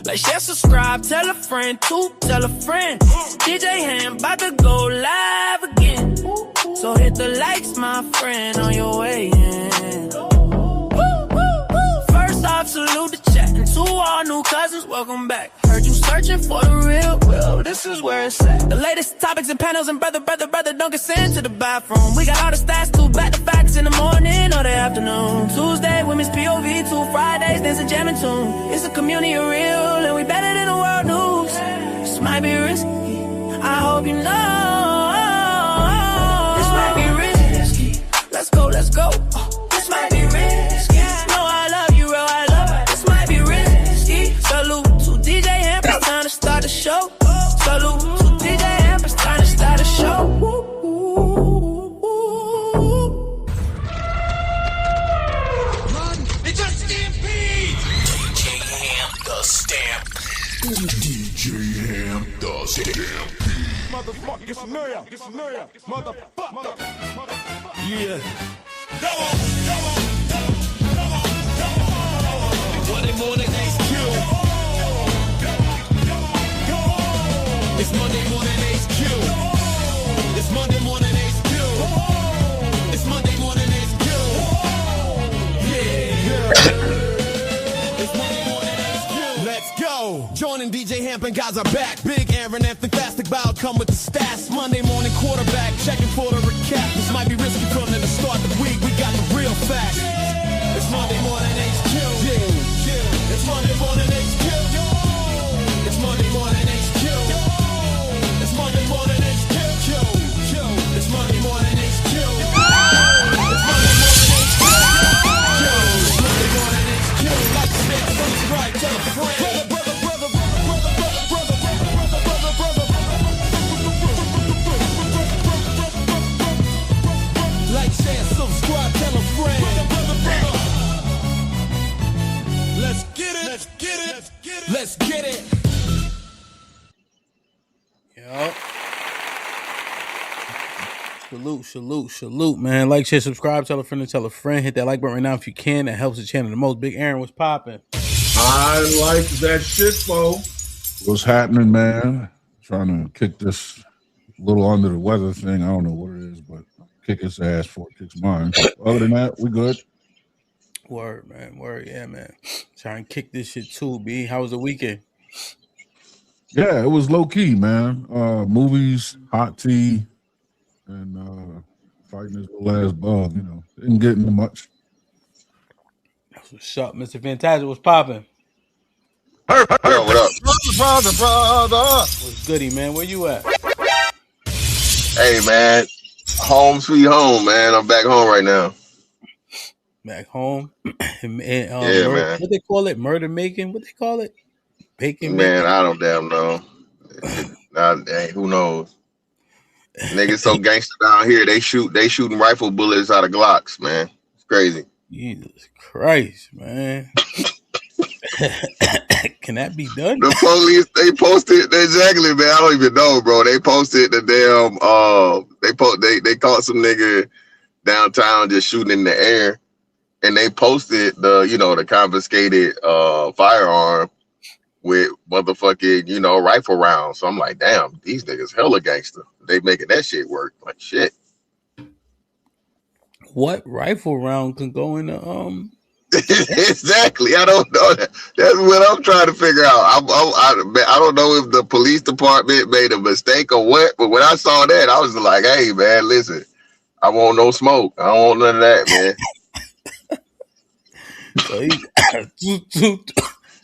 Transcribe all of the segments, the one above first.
Like, share, subscribe, tell a friend, tell a friend. DJ HAMP about to go live again. So hit the likes, my friend, on your way in. First off, salute the chat. And to all new cousins, welcome back. Heard you searching for the real, well, this is where it's at. The latest topics and panels and brother, don't get sent to the bathroom. We got all the stats, too, back to facts in the morning or the afternoon. Tuesday, women's POV, 2 Fridays, there's a jamming tune. It's a community of real, and we better than the world news. This might be risky, I hope you know. This might be risky, let's go, let's go. This might be risky, no, I love you, real, I love it. This might be risky. Salute to DJ HAMP, it's time to start the show. Salute to DJ HAMP, it's time to start the show. DJ HAMP, the Stampede. Motherfucker, get familiar, motherfucker. Yeah. Monday morning, HQ. It's Monday morning, HQ. It's Monday morning, HQ. It's Monday morning, HQ. Yeah. Joining DJ HAMP and guys are back. Big Aaron and Fantastic Bow come with the stats. Monday morning quarterback, checking for the recap. This might be risky from the start of the week. We got the real facts. It's Monday morning HQ. Yeah. It's Monday morning HQ. It's Monday morning HQ. It's Monday morning HQ. It's Monday morning HQ. It's Monday morning HQ. Like the man, subscribe, tell a friend. Let's get it. Yo. Salute, man. Like, share, subscribe, tell a friend to tell a friend. Hit that like button right now if you can. That helps the channel the most. Big Aaron, what's popping? I like that shit, Bo. What's happening, man? Trying to kick this little under the weather thing. I don't know what it is, but kick his ass before it kicks mine. Other than that, we good. Word, man. Word, yeah, man. Trying to kick this shit too, B. How was the weekend? Yeah, it was low key, man. Movies, hot tea, and fighting this little ass bug. You know, didn't get into much. That's what's up, Mr. Fantastic. What's popping? Yo, what up? Brother. What's goody, man? Where you at? Hey, man. Home sweet home, man. I'm back home right now. Back home. And, yeah, man. What they call it? Murder making? What they call it? Bacon Man, making? I don't damn know. Hey, who knows? Niggas so gangster down here, they shooting rifle bullets out of Glocks, man. It's crazy. Jesus Christ, man. Can that be done? The police, they posted exactly, man. I don't even know, bro. They posted the damn they caught some nigga downtown just shooting in the air, and they posted the confiscated firearm with motherfucking rifle rounds. So I'm like, damn, these niggas hella gangster. They making that shit work like shit. What rifle round can go in the Exactly. I don't know. That's what I'm trying to figure out. I don't know if the police department made a mistake or what, but when I saw that, I was like, hey, man, listen, I want no smoke. I don't want none of that, man. So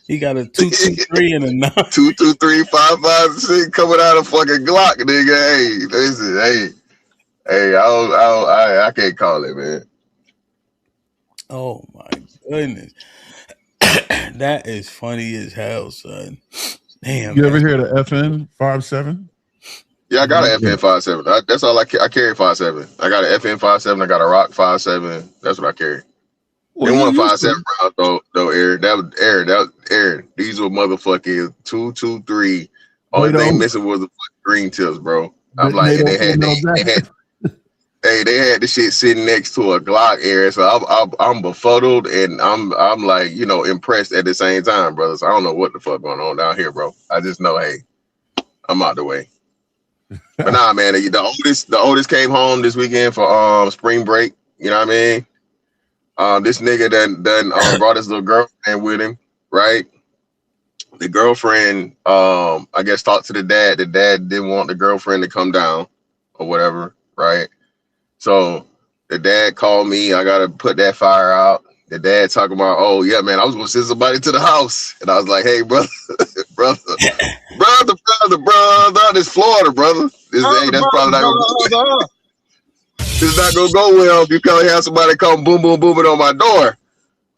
he got a 223 and a 9. 2, 2, 3, 5, 5, 6 coming out of fucking Glock, nigga. Hey, listen, hey, I can't call it, man. Oh my goodness. That is funny as hell, son. Damn. You ever hear the FN 57? Yeah, I got an FN 57. That's all I carry 57. I got an FN 57. I got a Rock 57. That's what I carry. They want 57 rounds though, Aaron. That was Aaron. These were motherfucking 223. Only thing missing was the fucking green tips, bro. I'm like, they had Hey, they had the shit sitting next to a Glock area, so I'm befuddled and I'm like, you know, impressed at the same time, brothers. I don't know what the fuck going on down here, bro. I just know, hey, I'm out the way. But nah, man, the oldest came home this weekend for spring break. You know what I mean? This nigga done brought his little girlfriend with him, right? The girlfriend, I guess, talked to the dad. The dad didn't want the girlfriend to come down or whatever, right? So the dad called me. I gotta put that fire out. The dad talking about, oh yeah, man, I was gonna send somebody to the house, and I was like, hey, brother, brother, this Florida, brother. Hey, that's probably not gonna go. It's not gonna go well if you can't have somebody come boom, boom, booming on my door.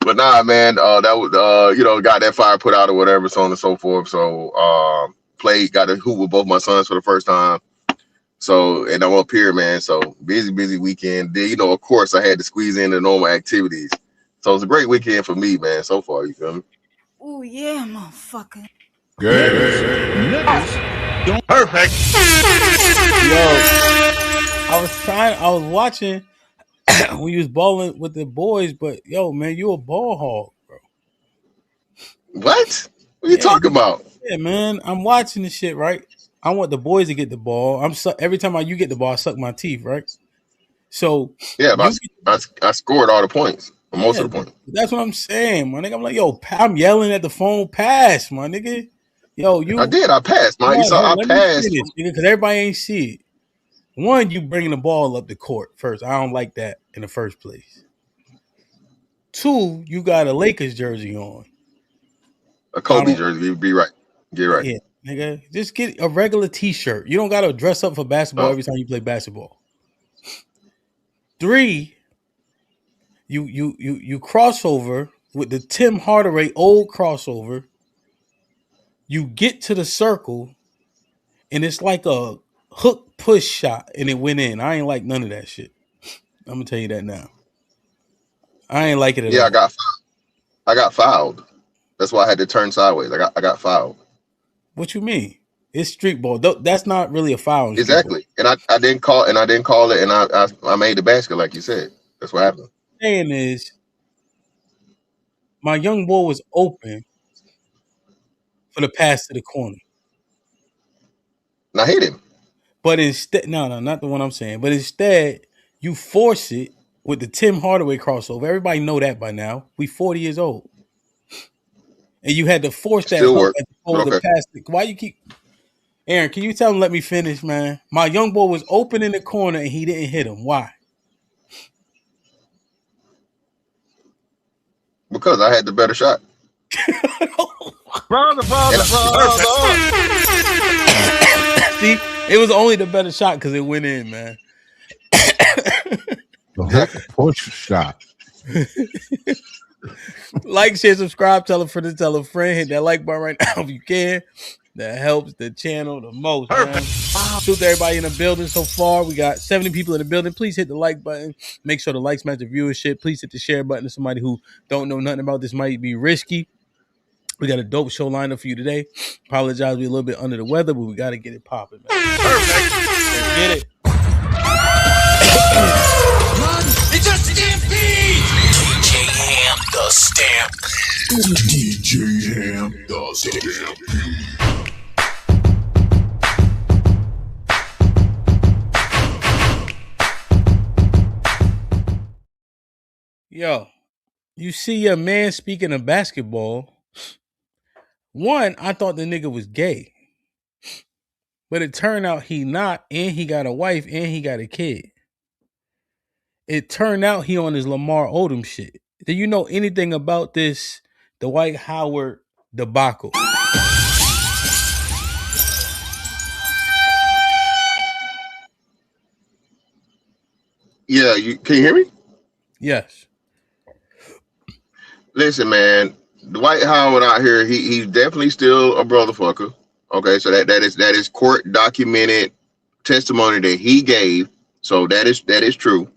But nah, man, that was, you know, got that fire put out or whatever, so on and so forth. So got to hoop with both my sons for the first time. So, and I'm up here, man. So busy weekend. Then, you know, of course, I had to squeeze in the normal activities. So it's a great weekend for me, man. So far, you feel me? Oh yeah, motherfucker. Perfect. Yo, I was watching when you was balling with the boys, but yo, man, you a ball hog, bro. What are you talking about? Yeah, man, I'm watching this shit, right? I want the boys to get the ball. Every time you get the ball, I suck my teeth, right? So yeah, I scored all the points, most of the points. That's what I'm saying, my nigga. I'm like, yo, I'm yelling at the phone, pass, my nigga. Yo, I passed, man. You saw I passed because everybody ain't see it. One, you bringing the ball up the court first. I don't like that in the first place. Two, you got a Lakers jersey on. A Kobe jersey. You'd be right. Get right. Yeah, nigga. Just get a regular t-shirt. You don't got to dress up for basketball every time you play basketball. Three, you crossover with the Tim Hardaway old crossover. You get to the circle, and it's like a hook push shot, and it went in. I ain't like none of that shit. I'm gonna tell you that now. I ain't like it at all. I got fouled. That's why I had to turn sideways. I got fouled. What you mean? It's street ball. That's not really a foul. Exactly. And I didn't call it, and I made the basket like you said. That's what happened. Saying is, my young boy was open for the pass to the corner. And I hit him. But instead, no, not the one I'm saying. But instead, you force it with the Tim Hardaway crossover. Everybody know that by now. We 40 years old. And you had to force that hook as opposed to pass it. Why you keep... Aaron, can you tell him let me finish, man? My young boy was open in the corner and he didn't hit him. Why? Because I had the better shot. Brother. See, it was only the better shot because it went in, man. The push shot. Like, share, subscribe, tell a friend, tell a friend. Hit that like button right now if you can. That helps the channel the most, man. Shoot to everybody in the building so far. We got 70 people in the building. Please hit the like button. Make sure the likes match the viewership. Please hit the share button to somebody who don't know nothing about this. Might be risky. We got a dope show lined up for you today. Apologize, we're a little bit under the weather, but we got to get it popping, man. Perfect. Let's get it. It's a stampede! DJ Ham the Stamp. DJ Ham the Stamp. Yo, you see your man speaking of basketball. One, I thought the nigga was gay. But it turned out he not, and he got a wife, and he got a kid. It turned out he on his Lamar Odom shit. Do you know anything about this Dwight Howard debacle? Yeah, can you hear me? Yes. Listen, man, Dwight Howard out here, he's definitely still a brother fucker. Okay, so that is court documented testimony that he gave. So that is true.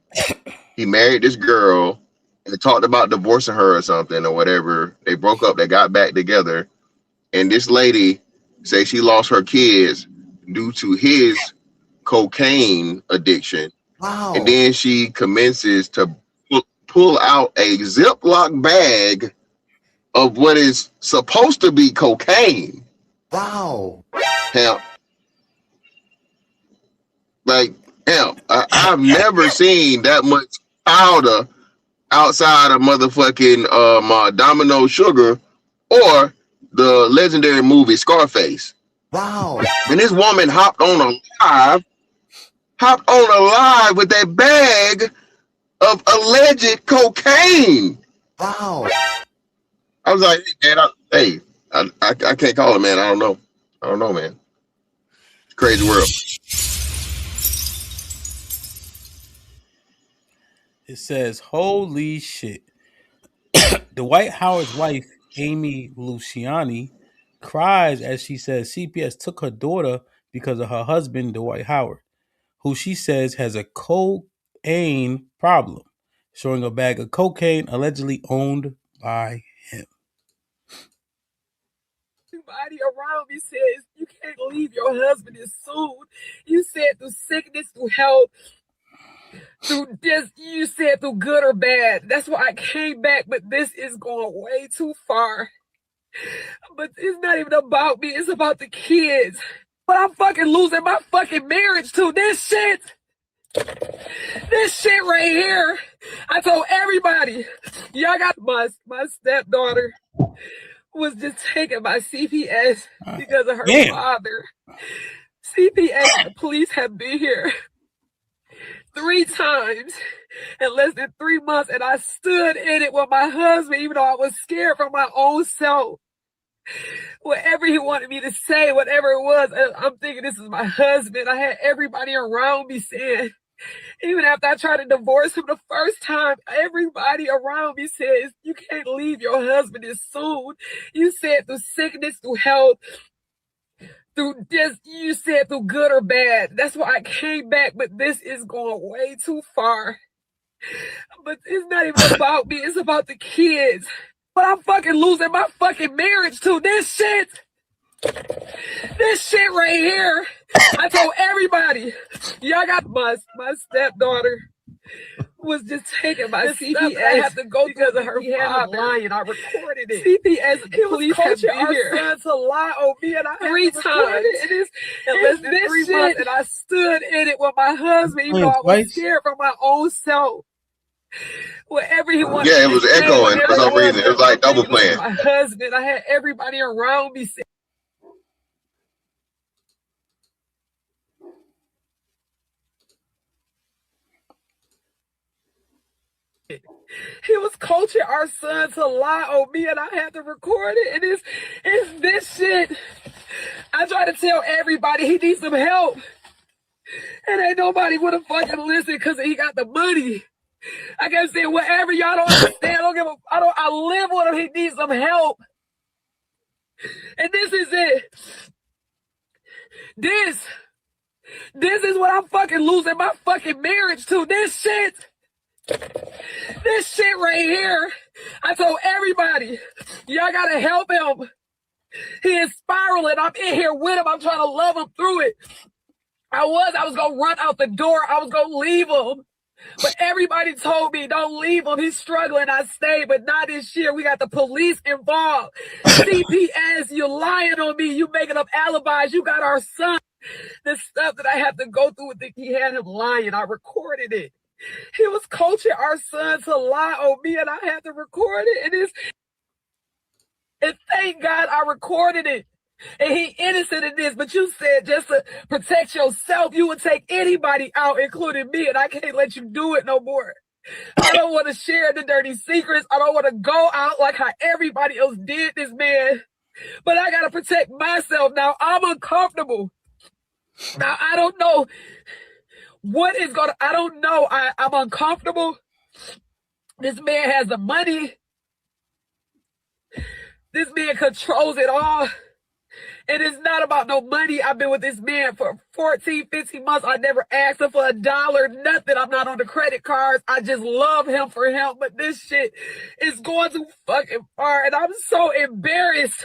He married this girl and talked about divorcing her or something or whatever. They broke up, they got back together. And this lady says she lost her kids due to his cocaine addiction. Wow. And then she commences to pull out a Ziploc bag of what is supposed to be cocaine. Wow. Hemp. Like, hemp. I've never seen that much powder outside of motherfucking Domino Sugar or the legendary movie Scarface. Wow. And this woman hopped on a live with that bag of alleged cocaine. Wow. I was like, man, I can't call it, man. I don't know, man. Crazy world. It says, holy shit. Dwight Howard's wife, Amy Luciani, cries as she says CPS took her daughter because of her husband, Dwight Howard, who she says has a cocaine problem, showing a bag of cocaine allegedly owned by him. Everybody around me says you can't leave your husband as soon. You said through sickness, through health, through this, you said through good or bad. That's why I came back, but this is going way too far. But it's not even about me, it's about the kids. But I'm fucking losing my fucking marriage to this shit. This shit right here. I told everybody, y'all got my stepdaughter was just taken by CPS because of her father. CPS and the police have been here 3 times in less than 3 months, and I stood in it with my husband, even though I was scared for my own self. Whatever he wanted me to say, whatever it was, I'm thinking this is my husband. I had everybody around me saying, even after I tried to divorce him the first time, everybody around me says, you can't leave your husband as soon. You said through sickness, through health, through this, you said through good or bad. That's why I came back, but this is going way too far. But it's not even about me, it's about the kids. But I'm fucking losing my fucking marriage to this shit. This shit right here. I told everybody, y'all got my stepdaughter was just taken by CPS. I have to go because of her father lying. I recorded it. CPS and the police have been here. Son to lie on me, and I 3 times. And less than 3 months, and I stood in it with my husband, even though I was scared for my own self. Whatever he wanted. Yeah, it was echoing for some reason. It was like double playing. My husband, I had everybody around me saying, he was coaching our son to lie on me, and I had to record it. And it's this shit. I try to tell everybody he needs some help, and ain't nobody would have fucking listened because he got the money. I kept saying whatever, y'all don't understand. I live with him. He needs some help, and this is it. This is what I'm fucking losing my fucking marriage to. This shit. This shit right here. I told everybody, y'all gotta help him. He is spiraling. I'm in here with him. I'm trying to love him through it. I was gonna run out the door. I was gonna leave him. But everybody told me, don't leave him. He's struggling. I stayed, but not this year. We got the police involved. CPS, you're lying on me. You making up alibis. You got our son. The stuff that I have to go through with he had him lying. I recorded it. He was coaching our son to lie on me, and I had to record it. And thank God I recorded it. And he innocent in this, but you said just to protect yourself, you would take anybody out, including me, and I can't let you do it no more. I don't want to share the dirty secrets. I don't want to go out like how everybody else did this, man. But I got to protect myself now. I'm uncomfortable. Now, I don't know what is going to, I don't know. I'm uncomfortable. This man has the money. This man controls it all. And it's not about no money. I've been with this man for 14, 15 months. I never asked him for $1, nothing. I'm not on the credit cards. I just love him for him. But this shit is going too fucking far. And I'm so embarrassed.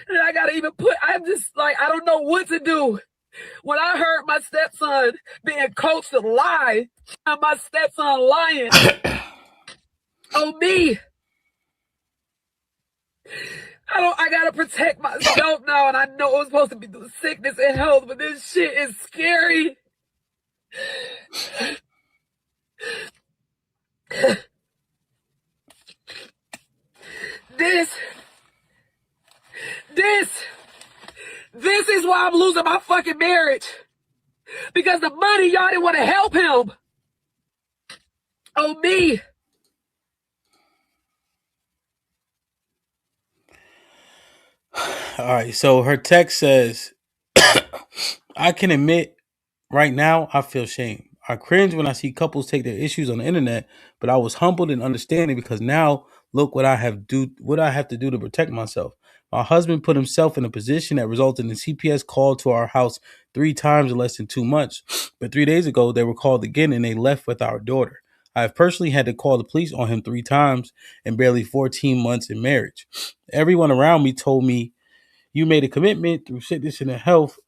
And I gotta even I'm just like, I don't know what to do. When I heard my stepson being coached to lie, and my stepson lying on me, I gotta protect myself now, and I know it's supposed to be through sickness and health, but this shit is scary. This is why I'm losing my fucking marriage. Because the money, y'all didn't want to help him. On me. All right, so her text says, I can admit right now I feel shame. I cringe when I see couples take their issues on the internet, but I was humbled and understanding because now look what I have to do to protect myself. My husband put himself in a position that resulted in CPS called to our house 3 times in less than 2 months. But 3 days ago they were called again and they left with our daughter. I have personally had to call the police on him 3 times in barely 14 months in marriage. Everyone around me told me you made a commitment through sickness and health,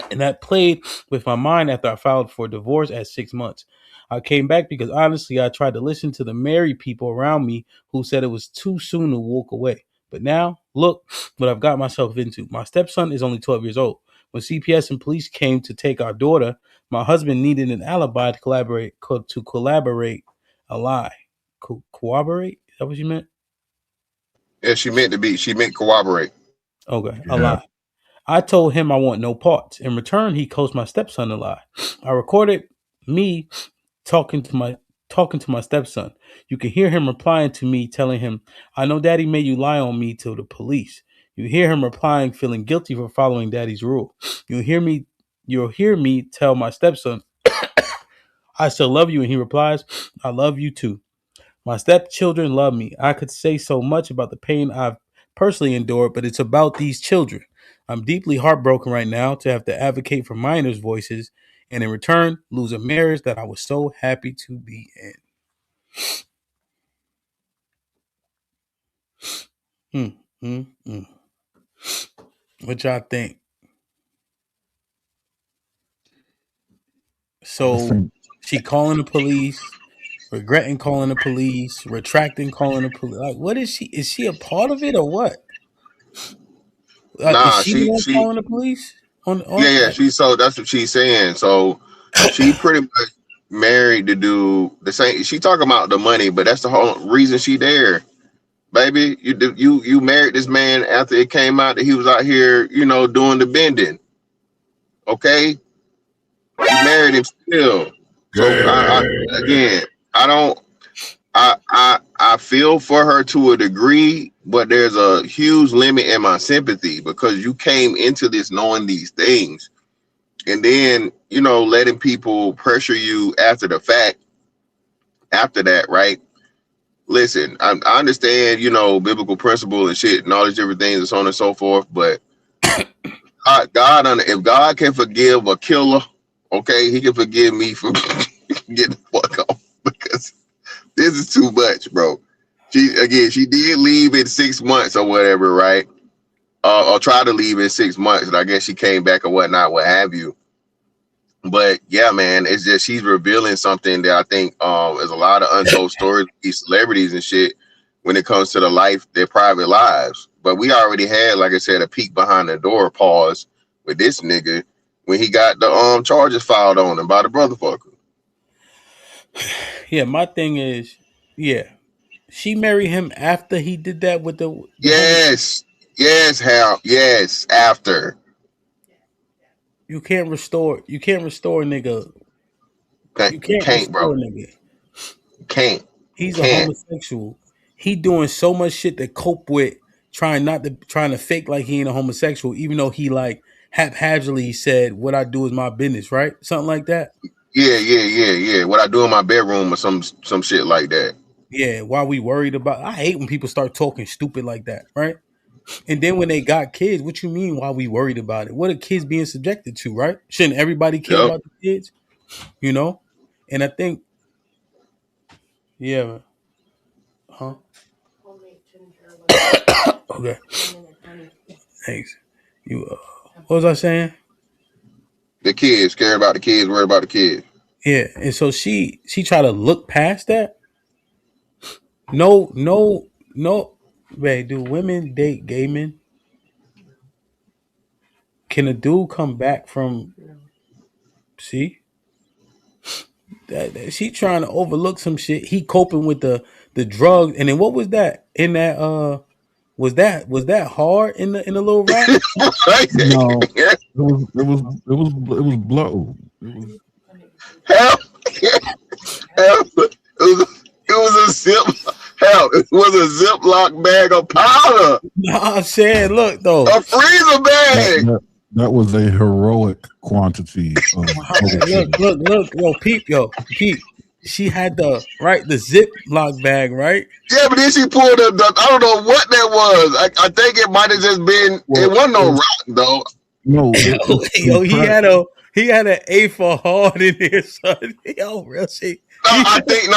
and that played with my mind after I filed for divorce at 6 months. I came back because honestly, I tried to listen to the married people around me who said it was too soon to walk away. But now, look what I've got myself into. My stepson is only 12 years old. When CPS and police came to take our daughter, my husband needed an alibi to collaborate a lie. Corroborate? Is that what you meant? Yeah, she meant corroborate. Okay, a lie. I told him I want no parts. In return, he coached my stepson to lie. I recorded me talking to my stepson. You can hear him replying to me, telling him, I know daddy made you lie on me to the police. You hear him replying, feeling guilty for following daddy's rule. You'll hear me tell my stepson, I still love you, and he replies, I love you too. My stepchildren love me. I could say so much about the pain I've personally endured, but it's about these children. I'm deeply heartbroken right now to have to advocate for minors' voices and in return lose a marriage that I was so happy to be in. Mm, mm, mm. What y'all think? So she calling the police, regretting calling the police, retracting calling the police. Like, what is she? Is she a part of it or what? Is Nah, she the she one she calling the police? On yeah, she so that's what she's saying. So she pretty much married the dude. The same she talking about the money, but that's the whole reason she there. Baby, you married this man after it came out that he was out here, doing the bending. Okay? You married him still. So again, I don't I feel for her to a degree, but there's a huge limit in my sympathy because you came into this knowing these things, and then letting people pressure you after the fact. After that, right? Listen, I understand biblical principle and shit and all these different things and so on and so forth, but if God can forgive a killer, okay, He can forgive me for getting the fuck off because this is too much, bro. She did leave in 6 months or whatever, right? Or try to leave in 6 months, and I guess she came back or whatnot, what have you. But yeah, man, it's just she's revealing something that I think is a lot of untold stories with these celebrities and shit when it comes to their private lives. But we already had, like I said, a peek behind the door pause with this nigga when he got the charges filed on him by the brotherfucker. Yeah, my thing is, yeah, she married him after he did that with the Yes, Hal. Yes, after. You can't restore. You can't restore a nigga. You You can't can't, restore bro. a nigga. Can't. You He's a can't. homosexual. He doing so much shit to cope with trying to fake like he ain't a homosexual, even though he like haphazardly said, "What I do is my business," right? Something like that. Yeah. What I do in my bedroom or some shit like that. Yeah. Why we worried about? I hate when people start talking stupid like that, right? And then when they got kids, what you mean? Why we worried about it? What are kids being subjected to, right? Shouldn't everybody care Yep. about the kids? You know? And I think, yeah, huh? Okay. Thanks. What was I saying? The kids, care about the kids, worry about the kids. Yeah, and so she tried to look past that. No, Wait, do women date gay men? Can a dude come back from? See that she trying to overlook some shit. He coping with the drug, and then what was that in that? Was that hard in the little rap? No, it was blow. Help! It was a zip. Hell, it was a Ziploc bag of powder. No, I'm saying, look though, a freezer bag. That was a heroic quantity. Look, yo, peep. She had the Ziploc bag, right? Yeah, but then she pulled up. I don't know what that was. I think it might have just been. It wasn't no rock though. No, yo, he had an A for hard in there, son. Yo, real shit. I think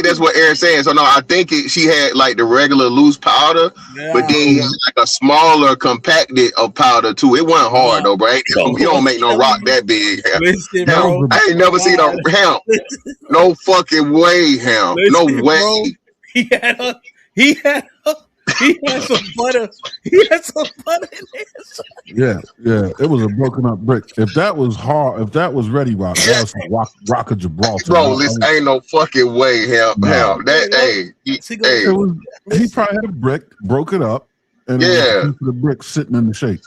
that's what Aaron's saying. So no, I think she had like the regular loose powder, but then he had like a smaller compacted of powder too. It wasn't hard though, bro. You don't make no rock that big. Listen, bro. I ain't never seen a hemp. No fucking way, hemp. No way. Bro. He had some butter. He had some butter in there. Yeah. It was a broken up brick. If that was hard, if that was ready rock, that was some rock of Gibraltar. Bro, this ain't no fucking way, hell. He probably had a brick, broke it up, and the brick sitting in the shake.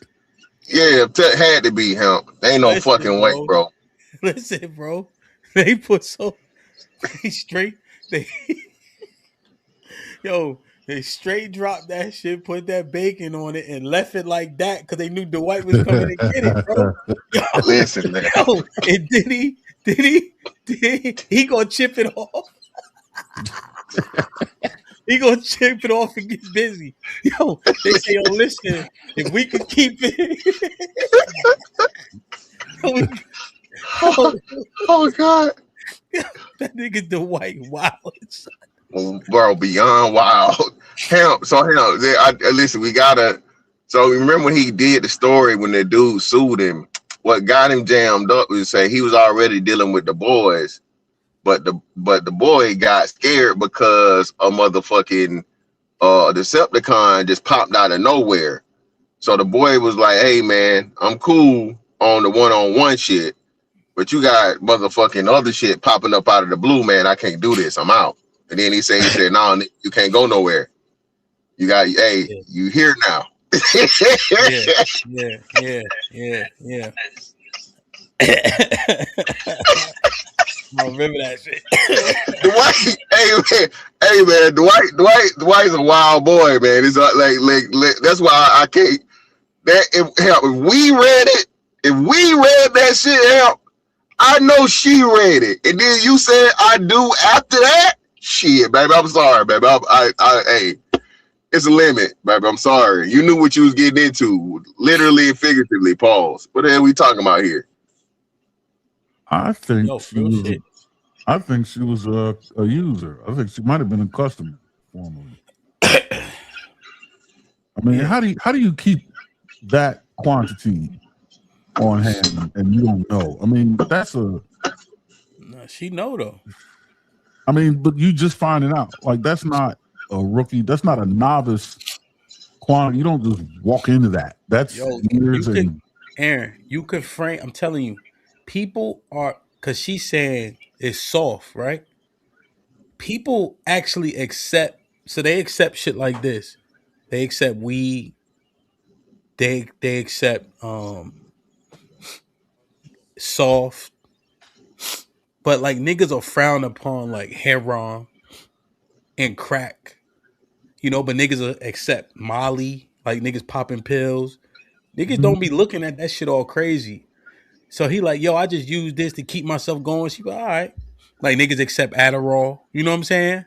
Yeah, had to be hemp. Ain't no fucking way, bro. Listen, bro. They put they straight dropped that shit, put that bacon on it, and left it like that because they knew Dwight was coming to get it, bro. Yo, listen, man. Yo, and did he gonna chip it off? He gonna chip it off and get busy. Yo, they say, yo, listen, if we could keep it. Oh God. That nigga Dwight wild. Bro, beyond wild. Listen, we gotta. So remember when he did the story when the dude sued him? What got him jammed up was say he was already dealing with the boys, but the boy got scared because a motherfucking Decepticon just popped out of nowhere. So the boy was like, "Hey man, I'm cool on the one-on-one shit, but you got motherfucking other shit popping up out of the blue, man. I can't do this. I'm out." And then he said, "No, you can't go nowhere. You got, you here now." Yeah. I remember that shit. Dwight's a wild boy, man. It's like that's why I can't. If we read that shit, help. I know she read it, and then you said I do after that. Shit, baby, I'm sorry, baby. Hey, it's a limit, baby. I'm sorry. You knew what you was getting into, literally and figuratively. Pause. What the hell are we talking about here? I think she was a user. I think she might have been a customer formerly. I mean, how do you keep that quantity on hand and you don't know? I mean, she know though. I mean, but you just finding out. Like, that's not a rookie. That's not a novice quantity. You don't just walk into that. That's years. Aaron, you could frame. I'm telling you, people are, because she's saying it's soft, right? People actually accept. So they accept shit like this. They accept weed. They accept soft. But like niggas are frowned upon like heroin and crack, but niggas will accept Molly, like niggas popping pills. Niggas don't be looking at that shit all crazy. So he like, yo, I just use this to keep myself going. She go, all right. Like niggas accept Adderall, you know what I'm saying?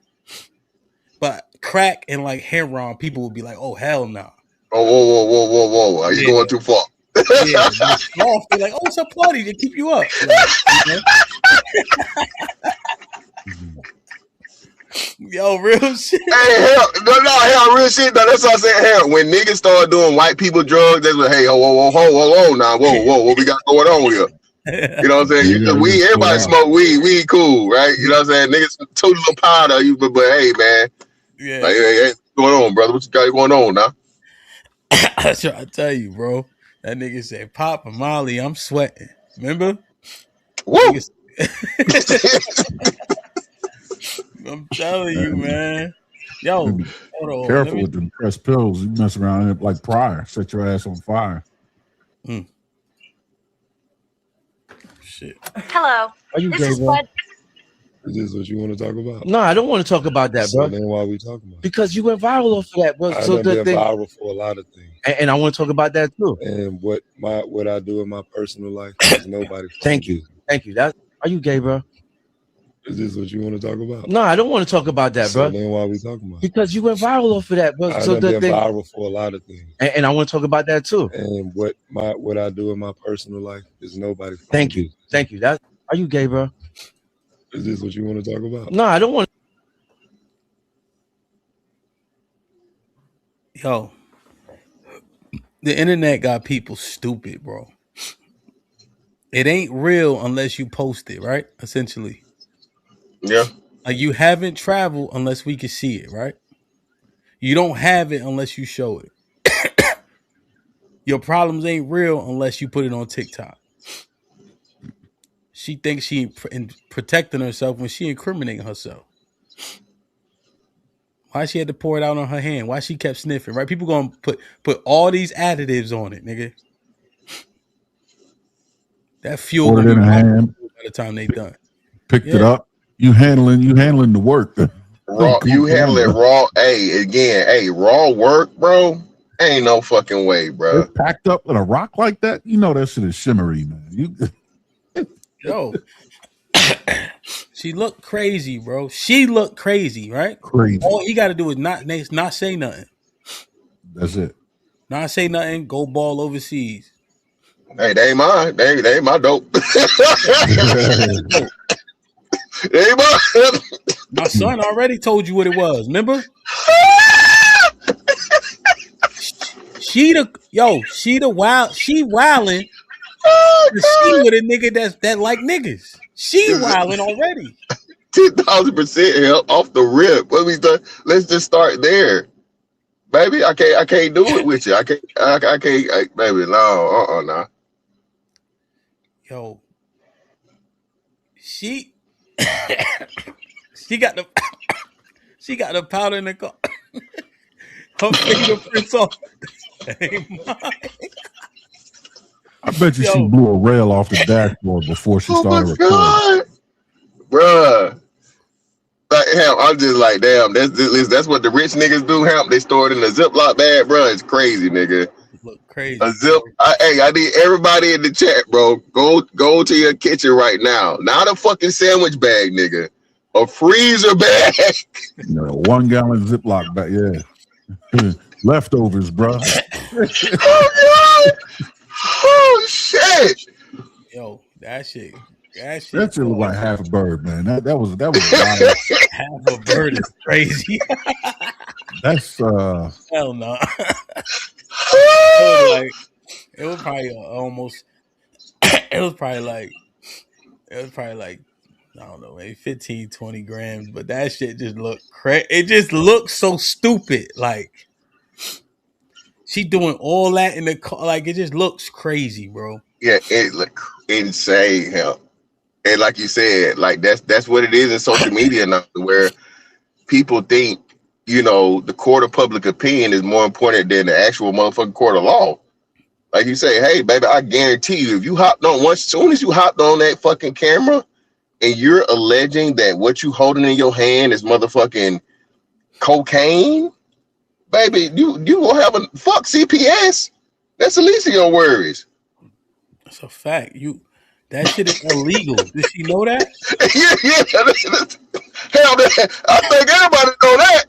But crack and like heroin, people will be like, oh hell no. Nah. Oh, whoa. Are you going too far? Yeah, they're like, oh, it's a party to keep you up. Yo, real shit. Hey, hell, real shit. No, that's what I said. Hell, when niggas start doing white people drugs, that's what. Hey, whoa, now, whoa, what we got going on here? You know what I'm saying? You know, weed, everybody smoke weed cool, right? You know what I'm saying? Niggas too little powder, you but hey man. Yeah. Like, hey, what's going on, brother? What you got going on now? I tell you, bro. That nigga said, Pop and Molly, I'm sweating. Remember? Woo! I'm telling you, man. Yo, hold on. Careful with them pressed pills. You mess around like Pryor. Set your ass on fire. Shit. Hello. This is what. Is this what you want to talk about? No, I don't want to talk about that, bro. So then why are we talking about it? Because you went viral off of that, bro. I've So been viral for a lot of things. And I want to talk about that too. And what I do in my personal life is nobody. Thank you. Are you gay, bro? Is this what you want to talk about? No, I don't want to talk about that, bro. So then why are we talking about it? Because you went viral off of that, bro. I've been viral for a lot of things. And I want to talk about that too. And what I do in my personal life is nobody. Thank you. Are you gay, bro? Is this what you want to talk about? No, I don't want. Yo, the internet got people stupid, bro. It ain't real unless you post it, right? Essentially. Yeah. Like you haven't traveled unless we can see it, right? You don't have it unless you show it. Your problems ain't real unless you put it on TikTok. She thinks she protecting herself when she incriminating herself. Why she had to pour it out on her hand? Why she kept sniffing? Right? People gonna put all these additives on it, nigga. That fuel Poured it in a hand. By the time they done, picked it up. You handling the work. Raw, you handle it raw. Hey, raw work, bro. Ain't no fucking way, bro. It's packed up with a rock like that. You know that shit is shimmery, man. Yo, she looked crazy, bro. She looked crazy, right? Crazy. All he got to do is not say nothing. That's it. Not say nothing. Go ball overseas. Hey, they ain't mine. They ain't my dope. They ain't mine. My son already told you what it was. Remember? She wilding. She with a nigga that like niggas. She wilding already. 10,000% help off the rip. Let's just start there, baby. I can't do it with you. I can't, baby. No, nah. Yo, she got the powder in the car. Her fingerprints off. I bet you she blew a rail off the dashboard before she started recording. Bruh. Like, hell, I'm just like, damn, that's what the rich niggas do, Hamp. They store it in a Ziploc bag, bro. It's crazy, nigga. Look crazy. A zip. I need everybody in the chat, bro. Go to your kitchen right now. Not a fucking sandwich bag, nigga. A freezer bag. No, 1 gallon Ziploc bag, yeah. Leftovers, bro. Oh god. Oh shit. Yo, that shit looked like half a bird, man. That was a lot of half a bird is crazy. That's hell no. It was probably almost. It was probably like I don't know, maybe 15, 20 grams. But that shit just looked crazy. It just looked so stupid. Like she doing all that in the car. Like it just looks crazy, bro. Yeah, it look insane, hell. And like you said, like that's what it is in social media now, where people think, you know, the court of public opinion is more important than the actual motherfucking court of law. Like you say, hey, baby, I guarantee you, if you hopped on as soon as you hopped on that fucking camera and you're alleging that what you holding in your hand is motherfucking cocaine, baby, you gonna have a fuck CPS. That's the least of your worries. That's a fact. That shit is illegal. Did she know that? Yeah. Hell, I think everybody know that.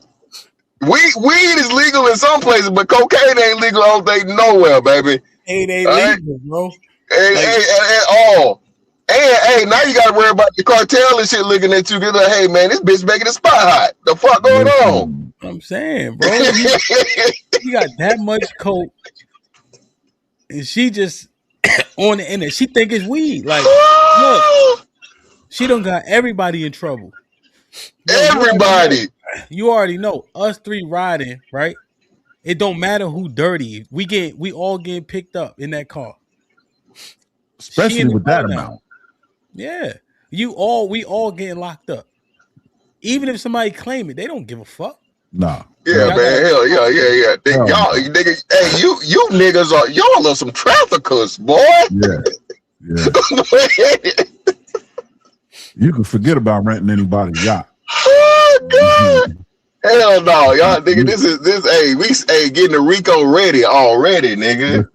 Weed is legal in some places, but cocaine ain't legal. I don't think nowhere, baby. Ain't legal, bro. Ain't at all. And now you gotta worry about the cartel and shit looking at you. Get like, hey man, this bitch making the spot hot. The fuck going on? I'm saying, bro, you got that much coke, and she just on the internet. She think it's weed. Like, look, she done got everybody in trouble. Yo, Everybody. You already know. Us three riding, right? It don't matter who dirty. We all get picked up in that car. Especially with that amount. Yeah. We all getting locked up. Even if somebody claim it, they don't give a fuck. Nah. Yeah, man. Hell yeah. Y'all niggas, hey, you niggas y'all are some traffickers, boy. Yeah. You can forget about renting anybody's yacht. Oh God. Hell no, y'all nigga. Hey, getting the Rico ready already, nigga.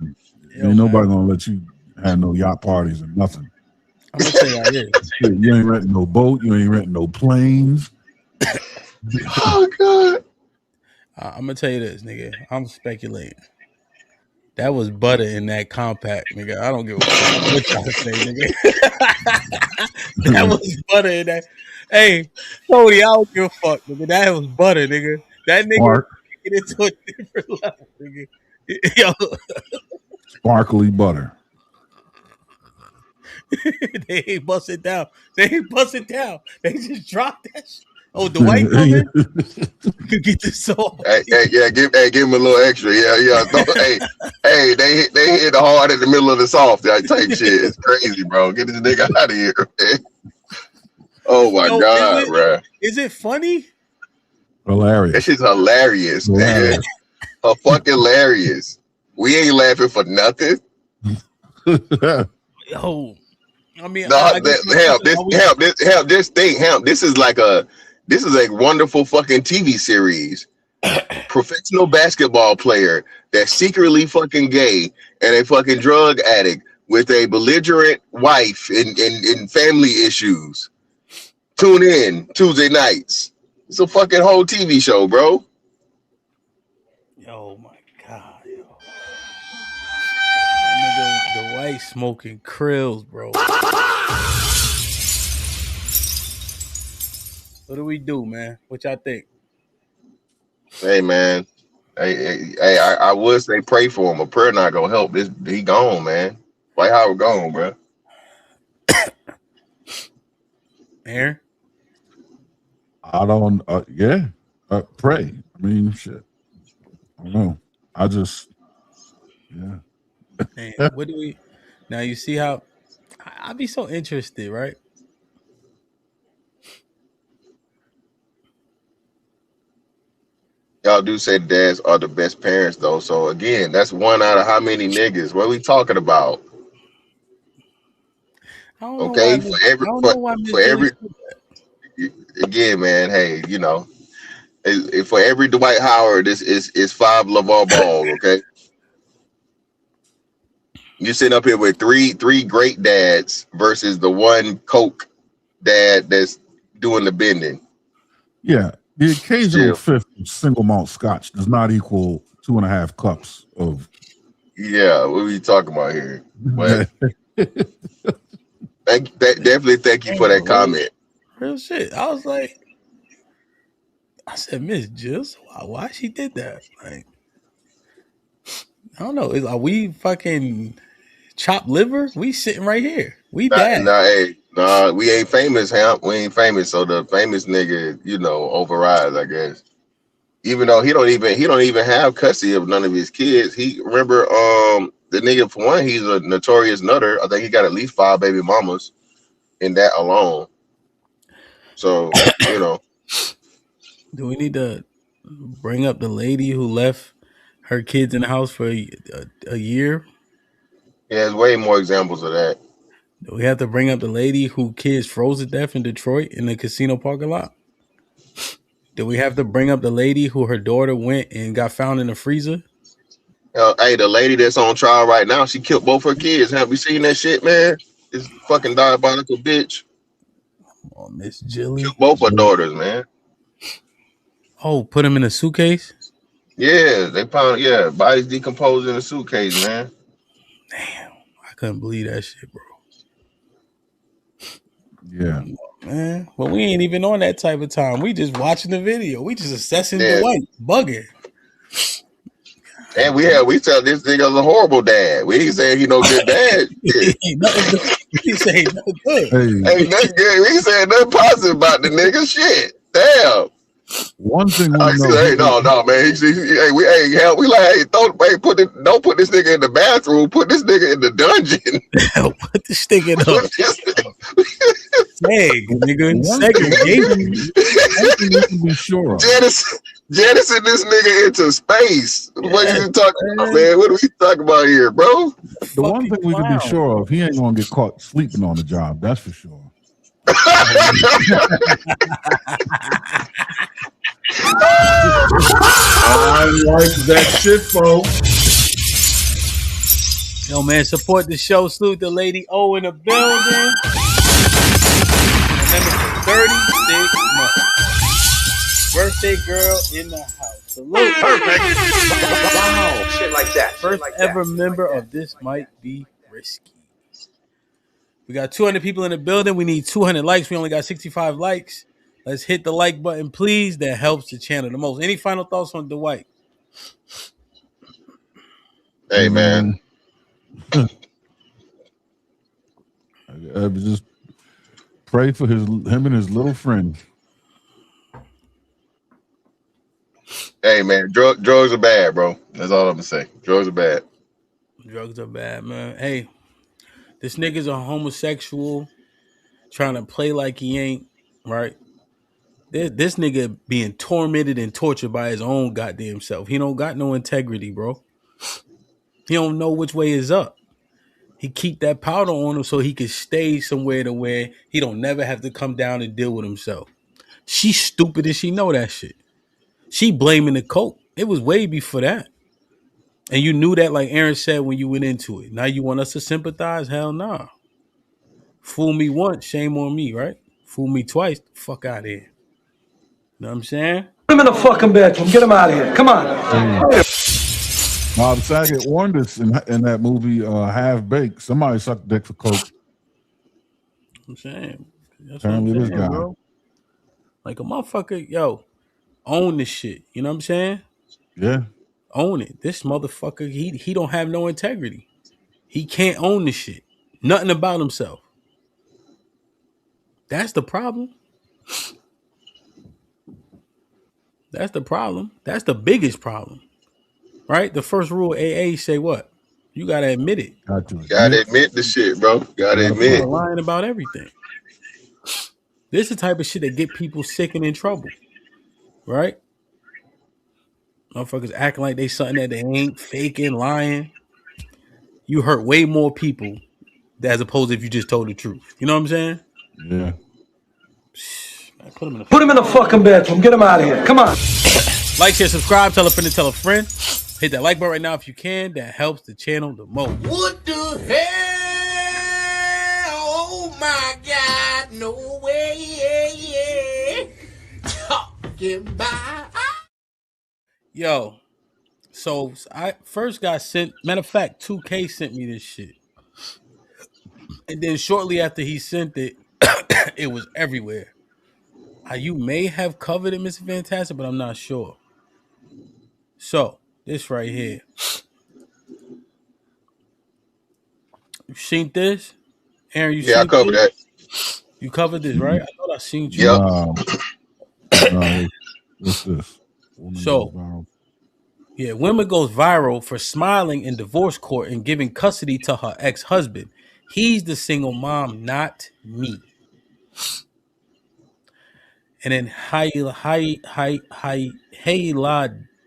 Ain't nobody gonna let you have no yacht parties and nothing. I'm gonna say that You ain't renting no boat, you ain't renting no planes. Oh God. I'm gonna tell you this, nigga. I'm speculating. That was butter in that compact, nigga. I don't give a fuck what y'all say, nigga. That was butter in that. Hey, Cody, I don't give a fuck, nigga. That was butter, nigga. That nigga get into a different level, nigga. Yo. Sparkly butter. They ain't bust it down. They just dropped that shit. Oh, Dwight coming? Could get this off. Hey, give him a little extra. Yeah. Hey, they hit the hard in the middle of the soft. That type shit. It's crazy, bro. Get this nigga out of here, man. Oh my God, bro. Is it funny? Hilarious. That shit's hilarious, man. Fucking hilarious. We ain't laughing for nothing. Yo, I mean, this is a wonderful fucking TV series. Professional basketball player that's secretly fucking gay and a fucking drug addict with a belligerent wife and family issues. Tune in Tuesday nights. It's a fucking whole TV show, bro. Oh my God, yo. That nigga Dwight smoking krills, bro. What do we do, man? What y'all think? Hey, man. Hey, I would say pray for him. A prayer not gonna help. He gone, man. White Howard gone, bro. Aaron? I don't. Pray. I mean, shit. I don't know. I just. Yeah. Man, what do we? Now you see how I'd be so interested, right? Y'all do say dads are the best parents, though. So again, that's one out of how many niggas? What are we talking about? Okay, for every again, man. Hey, you know, for every Dwight Howard, this is 5 LeVar Ball. Okay, you sitting up here with three great dads versus the one coke dad that's doing the bending. Yeah, the occasional fifth of single malt scotch does not equal 2.5 cups of. Yeah, what are we talking about here? But definitely thank you for that comment. Real shit. I was like, I said, Miss Jill, why she did that? Like, I don't know. Are we fucking chopped liver? We sitting right here. We bad. Nah, we ain't famous, Hamp. We ain't famous, so the famous nigga, you know, overrides, I guess. Even though he don't even have custody of none of his kids. He remember the nigga, for one, he's a notorious nutter. I think he got at least 5 baby mamas in that alone. So, you know. Do we need to bring up the lady who left her kids in the house for a year? Yeah, there's way more examples of that. Do we have to bring up the lady who kids froze to death in Detroit in the casino parking lot? Do we have to bring up the lady who her daughter went and got found in the freezer? Hey, the lady that's on trial right now, she killed both her kids. Have you seen that shit, man? This fucking diabolical bitch. Oh, Miss Jilly. Killed both her daughters, man. Oh, put them in a suitcase? Yeah, they found, bodies decomposed in a suitcase, man. Damn, I couldn't believe that shit, bro. Yeah. Man, but we ain't even on that type of time. We just watching the video. We just assessing the white bugging. And we tell this nigga's a horrible dad. We ain't saying he no good dad. Ain't nothing good. He say ain't nothing good. Ain't nothing good. We ain't saying nothing positive about the nigga. Shit. Damn. One thing we I know. see, hey, no, man. Don't put this nigga in the bathroom. Put this nigga in the dungeon. Put this nigga in the nigga. Segregation. One thing we can be sure of. Jettison this nigga into space. What you talking about, man? What are we talking about here, bro? The one thing we can be sure of, he ain't gonna get caught sleeping on the job. That's for sure. I like that shit, folks. Yo, man, support the show. Salute the Lady O in the building. Remember, for 36 months. Birthday girl in the house. Salute. Perfect. Wow. Shit like that. First ever member of This Might Be Risky. We got 200 people in the building. We need 200 likes. We only got 65 likes. Let's hit the like button, please. That helps the channel the most. Any final thoughts on Dwight? Hey, man. Just pray for him and his little friend. Hey, man. Drugs are bad, bro. That's all I'm gonna say. Drugs are bad. Drugs are bad, man. Hey, this nigga's a homosexual trying to play like he ain't, right? This nigga being tormented and tortured by his own goddamn self. He don't got no integrity, bro. He don't know which way is up. He keep that powder on him so he can stay somewhere to where he don't never have to come down and deal with himself. She stupid and she know that shit. She blaming the coke. It was way before that. And you knew that, like Aaron said, when you went into it. Now you want us to sympathize? Hell nah. Fool me once, shame on me, right? Fool me twice, fuck out of here. Know what I'm saying? Put him in the fucking bedroom. Get him out of here. Come on. Bob Saget warned us in that movie, Half Baked. Somebody sucked dick for coke. I'm saying. That's Apparently what I'm this saying, guy. bro. Like a motherfucker, yo, own this shit. You know what I'm saying? Yeah. Own it. This motherfucker, he don't have no integrity. He can't own this shit. Nothing about himself. That's the problem. That's the problem. That's the biggest problem. Right? The first rule of AA say what? You gotta admit it. Gotta admit the shit, bro. Gotta admit it. Lying about everything. This is the type of shit that get people sick and in trouble. Right? Motherfuckers acting like they something that they ain't, faking, lying. You hurt way more people as opposed to if you just told the truth. You know what I'm saying? Yeah. Man, put him in the fucking bedroom. Get him out of here. Come on. Like, share, subscribe, tell a friend to tell a friend. Hit that like button right now if you can. That helps the channel the most. What the hell? Oh my God, no way. Talking about. Yo, so I first got sent, matter of fact, 2K sent me this shit. And then shortly after he sent it, it was everywhere. You may have covered it, Mr. Fantastic, but I'm not sure. So, this right here. You seen this? Aaron, you seen I covered this? that. You covered this, right? I thought I seen you. No, what's this? Woman goes viral for smiling in divorce court and giving custody to her ex-husband. He's the single mom, not me. And then Hayla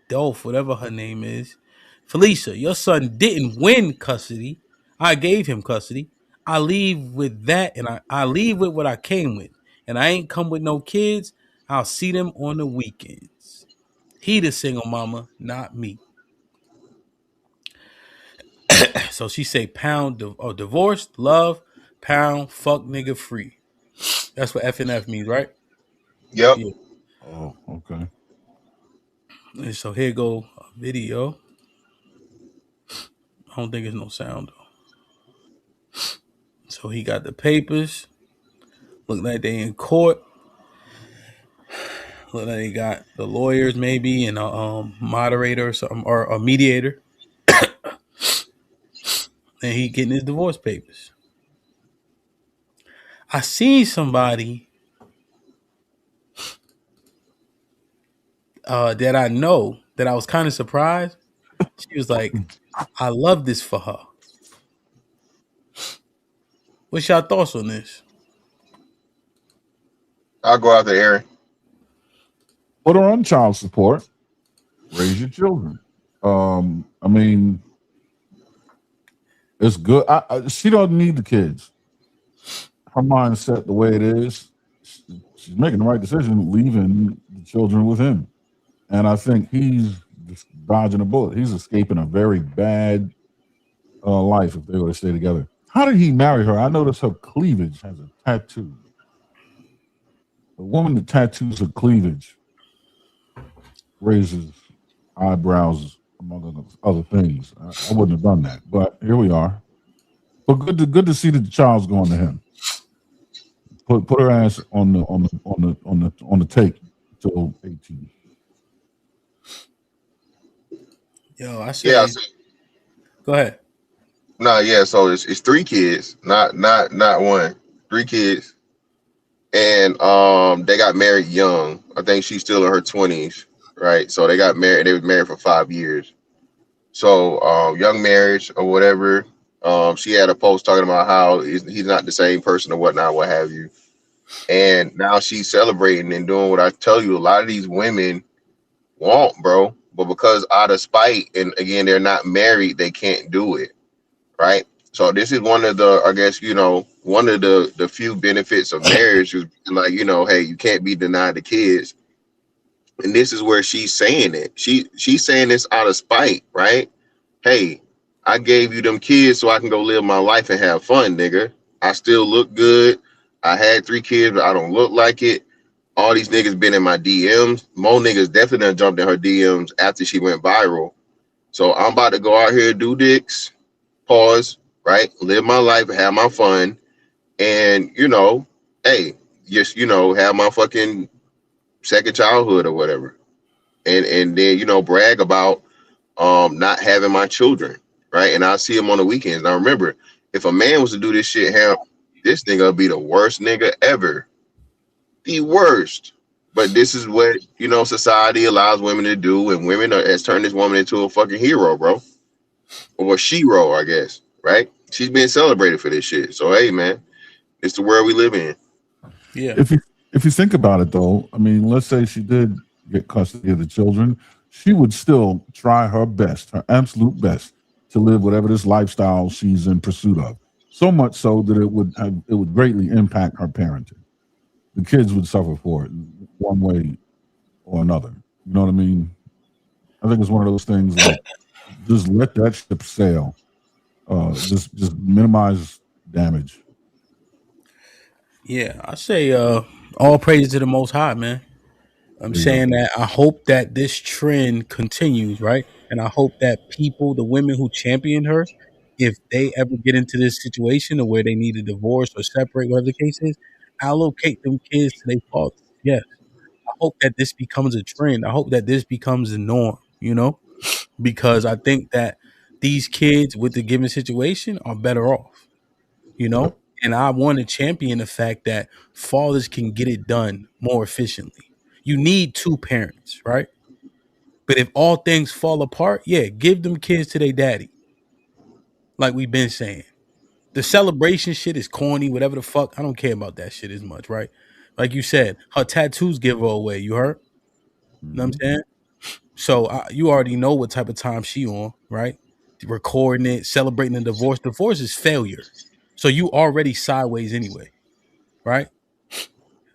Dolph, whatever her name is. Felicia, your son didn't win custody. I gave him custody. I leave with that, and I leave with what I came with. And I ain't come with no kids. I'll see them on the weekends. He the single mama, not me. So she say pound divorced, love, pound, fuck nigga free. That's what FNF means, right? Yep. Yeah. Oh, okay. And so here go a video. I don't think it's no sound though. So he got the papers. Look like they in court. Well, they got the lawyers maybe and a moderator or something or a mediator, and he getting his divorce papers. I seen somebody that I know that I was kind of surprised. She was like, "I love this for her." What's y'all thoughts on this? I'll go out there, Aaron. Put her on child support. Raise your children. I mean, it's good. She don't need the kids. Her mindset the way it is, she's making the right decision, leaving the children with him. And I think he's just dodging a bullet. He's escaping a very bad life if they were to stay together. How did he marry her? I noticed her cleavage has a tattoo. The woman that tattoos her cleavage raises eyebrows, among other things. I wouldn't have done that, but here we are. But good to see that the child's going to him. Put her ass on the take till 18. Yo, I say, go ahead. No, yeah. So it's 3 kids, not one. 3 kids, and they got married young. I think she's still in her 20s, right? So they got married. They were married for 5 years. So young marriage or whatever. She had a post talking about how he's not the same person or whatnot, what have you. And now she's celebrating and doing what I tell you a lot of these women want, bro. But because out of spite, and again, they're not married, they can't do it, right? So this is one of the, I guess, one of the few benefits of marriage is like, hey, you can't be denied the kids. And this is where she's saying it. She's saying this out of spite, right? Hey, I gave you them kids so I can go live my life and have fun, nigga. I still look good. I had 3 kids, but I don't look like it. All these niggas been in my DMs. Mo niggas definitely done jumped in her DMs after she went viral. So I'm about to go out here, do dicks, pause, right? Live my life, have my fun. And, hey, just, have my fucking second childhood or whatever. And then, brag about not having my children, right? And I see him on the weekends. Now remember, if a man was to do this shit, this nigga would be the worst nigga ever. The worst. But this is what, society allows women to do, and women has turned this woman into a fucking hero, bro. Or she-ro, I guess, right? She's being celebrated for this shit. So hey, man, it's the world we live in. Yeah. If you think about it though, I mean, let's say she did get custody of the children, she would still try her best, her absolute best, to live whatever this lifestyle she's in pursuit of. So much so that it would greatly impact her parenting. The kids would suffer for it one way or another. You know what I mean? I think it's one of those things like just let that ship sail. Just minimize damage. Yeah, I say all praise to the Most High, man. I'm saying that I hope that this trend continues, right? And I hope that people, the women who champion her, if they ever get into this situation or where they need a divorce or separate, whatever the case is, allocate them kids to their fathers. Yes. I hope that this becomes a trend. I hope that this becomes the norm, because I think that these kids with the given situation are better off, and I want to champion the fact that fathers can get it done more efficiently. You need 2 parents, right? But if all things fall apart, yeah, give them kids to their daddy. Like we've been saying. The celebration shit is corny, whatever the fuck. I don't care about that shit as much, right? Like you said, her tattoos give her away. You heard? You know what I'm saying? So you already know what type of time she on, right? Recording it, celebrating the divorce. Divorce is failure. So you already sideways anyway, right?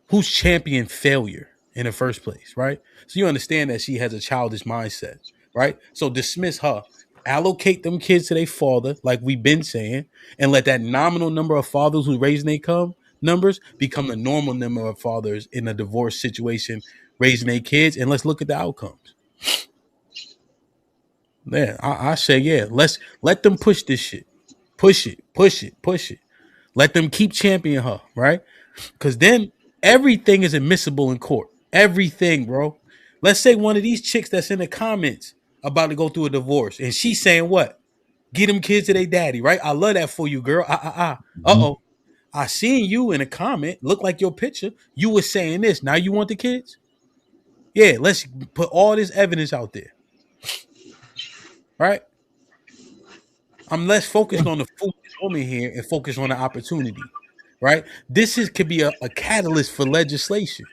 Who's championed failure in the first place, right? So you understand that she has a childish mindset, right? So dismiss her. Allocate them kids to their father, like we've been saying, and let that nominal number of fathers who raising their numbers become the normal number of fathers in a divorce situation raising their kids, and let's look at the outcomes. Yeah, I say, yeah, let them push this shit. Push it. Let them keep championing her, right? Because then everything is admissible in court. Everything, bro. Let's say one of these chicks that's in the comments about to go through a divorce, and she's saying what? Get them kids to their daddy, right? I love that for you, girl. Uh-oh. I seen you in a comment, look like your picture. You were saying this. Now you want the kids? Yeah, let's put all this evidence out there. Right? I'm less focused on the foolish woman here and focused on the opportunity. Right? This could be a catalyst for legislation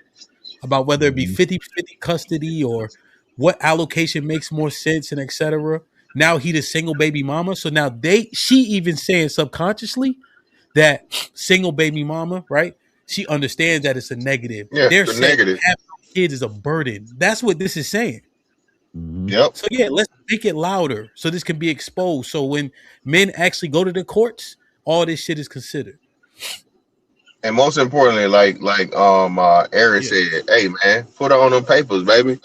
about whether it be 50-50 custody or what allocation makes more sense and etc. Now he the single baby mama. So now she even saying subconsciously that single baby mama, right? She understands that it's a negative. Yeah, They're the saying negative. having kids is a burden. That's what this is saying. Yep. So yeah, let's make it louder so this can be exposed. So when men actually go to the courts, all this shit is considered. And most importantly, like Eric said, hey man, put her on them papers, baby.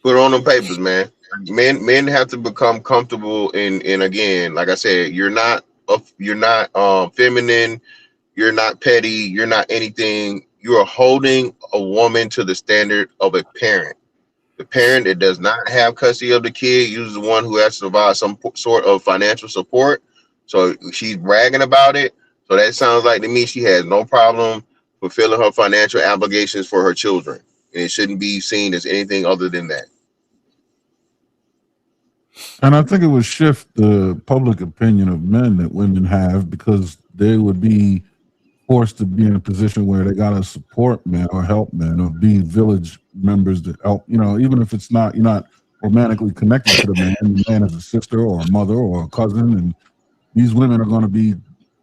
Put her on them papers, man. Men have to become comfortable in again, like I said, you're not feminine, you're not petty, you're not anything. You are holding a woman to the standard of a parent. The parent that does not have custody of the kid usually the one who has to provide some sort of financial support. So she's bragging about it. So that sounds like to me she has no problem fulfilling her financial obligations for her children. And it shouldn't be seen as anything other than that. And I think it would shift the public opinion of men that women have, because they would be forced to be in a position where they got to support men or help men or be village members that help, even if it's not, you're not romantically connected to the man is a sister or a mother or a cousin. And these women are going to be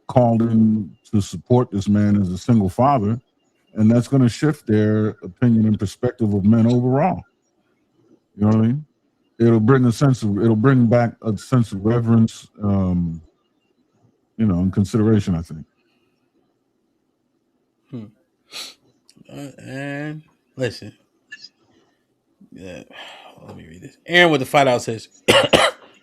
called in to support this man as a single father. And that's going to shift their opinion and perspective of men overall. You know what I mean? It'll bring back a sense of reverence, and consideration, I think. And listen, let me read this. Aaron with the $5 says,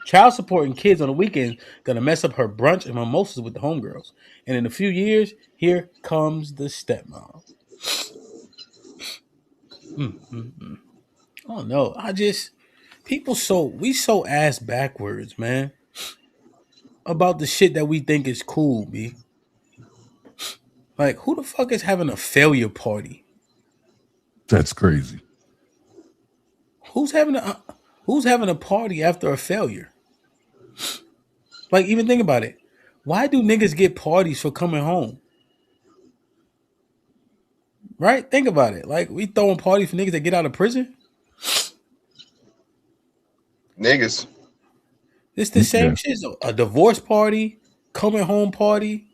child support and kids on the weekend gonna mess up her brunch and mimosas with the homegirls. And in a few years, here comes the stepmom. Oh no, we so ass backwards, man, about the shit that we think is cool, B. Like, who the fuck is having a failure party? That's crazy. Who's having a party after a failure? Like, even think about it. Why do niggas get parties for coming home? Right? Think about it. Like, we throwing parties for niggas that get out of prison? Niggas. It's the same shit. A divorce party, coming home party.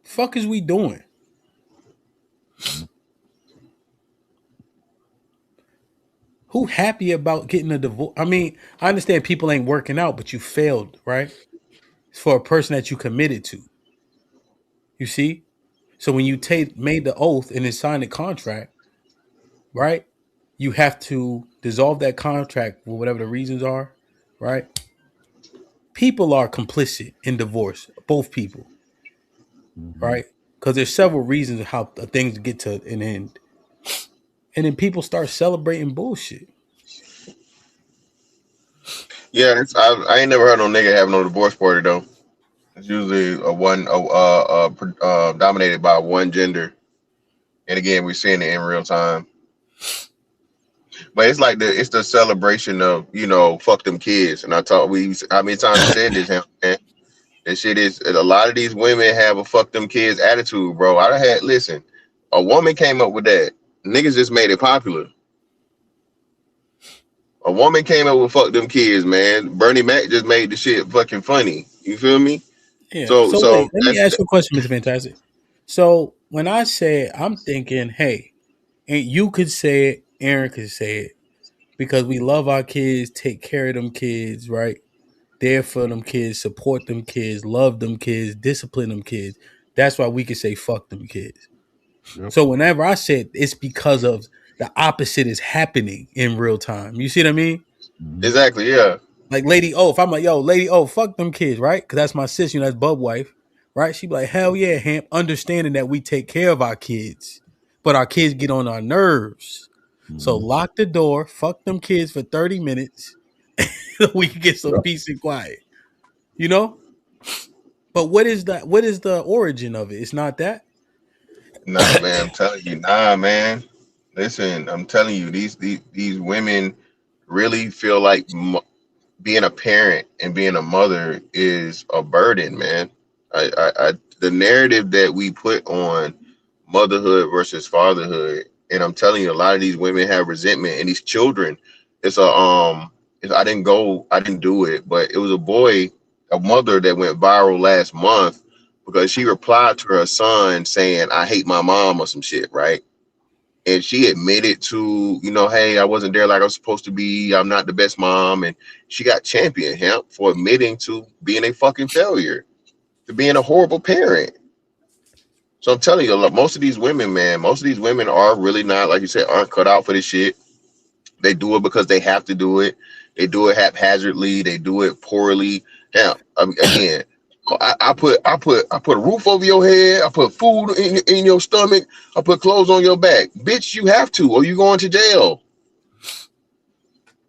Fuck is we doing? Who happy about getting a divorce? I mean, I understand people ain't working out, but you failed, right? It's for a person that you committed to. You see? So when you made the oath and then signed the contract, right? You have to dissolve that contract for whatever the reasons are, right? People are complicit in divorce, both people, right? Because there's several reasons how things get to an end. And then people start celebrating bullshit. Yeah, I ain't never heard no nigga having no divorce party though. It's usually dominated by one gender, and again, we're seeing it in real time. But it's like it's the celebration of fuck them kids. And how many times we said this, man? This shit is a lot of these women have a fuck them kids attitude, bro. Listen, a woman came up with that. Niggas just made it popular. A woman came up with fuck them kids, man. Bernie Mac just made the shit fucking funny. You feel me? Yeah. So wait, let me ask you a question, Mr. Fantastic. So when I say I'm thinking, hey, and you could say it, Aaron could say it, because we love our kids, take care of them kids, right? There for them kids, support them kids, love them kids, discipline them kids. That's why we can say fuck them kids. Yep. So whenever I said it's because of the opposite is happening in real time. You see what I mean? Exactly, yeah. Like Lady O, if I'm like, yo, Lady O, fuck them kids, right? Because that's my sister, that's Bub wife, right? She be like, hell yeah, Hamp, understanding that we take care of our kids. but our kids get on our nerves. So lock the door, fuck them kids for 30 minutes. We can get some peace and quiet. You know? But what is that? What is the origin of it? It's not that. Nah, man, I'm telling you, nah, man. Listen, I'm telling you, these women really feel like being a parent and being a mother is a burden, man. The narrative that we put on motherhood versus fatherhood, and I'm telling you, a lot of these women have resentment, and these children. I didn't do it, but it was a mother that went viral last month because she replied to her son saying, "I hate my mom" or some shit, right? And she admitted to, hey, I wasn't there like I was supposed to be. I'm not the best mom. And she got championed him for admitting to being a fucking failure, to being a horrible parent. So I'm telling you, look, most of these women are really not, like you said, aren't cut out for this shit. They do it because they have to do it. They do it haphazardly. They do it poorly. Yeah, again, I put a roof over your head. I put food in your stomach. I put clothes on your back. Bitch, you have to, or you going to jail.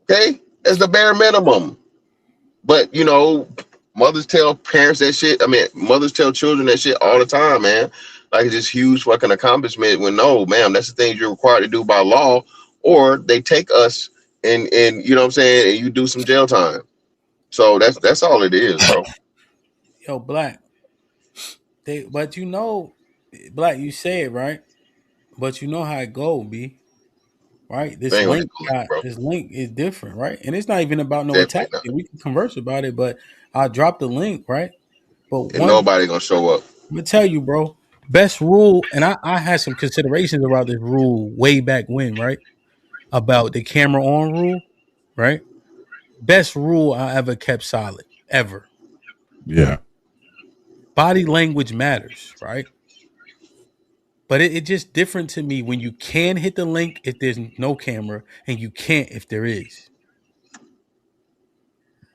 Okay, that's the bare minimum. But mothers tell parents that shit. Mothers tell children that shit all the time, man. Like it's this huge fucking accomplishment. When no, ma'am, that's the thing you're required to do by law, or they take us and you know what I'm saying, and you do some jail time. So that's all it is, bro. Yo, Black. Black, you say it right, but you know how it go, B. Right? This link is different, right? And it's not even about no attack. We can converse about it, but I dropped the link, right? But nobody gonna show up. I'm gonna tell you, bro. Best rule, and I had some considerations about this rule way back when, right? About the camera on rule, right? Best rule I ever kept solid, ever. Yeah. Body language matters, right? But it's just different to me when you can hit the link if there's no camera and you can't if there is.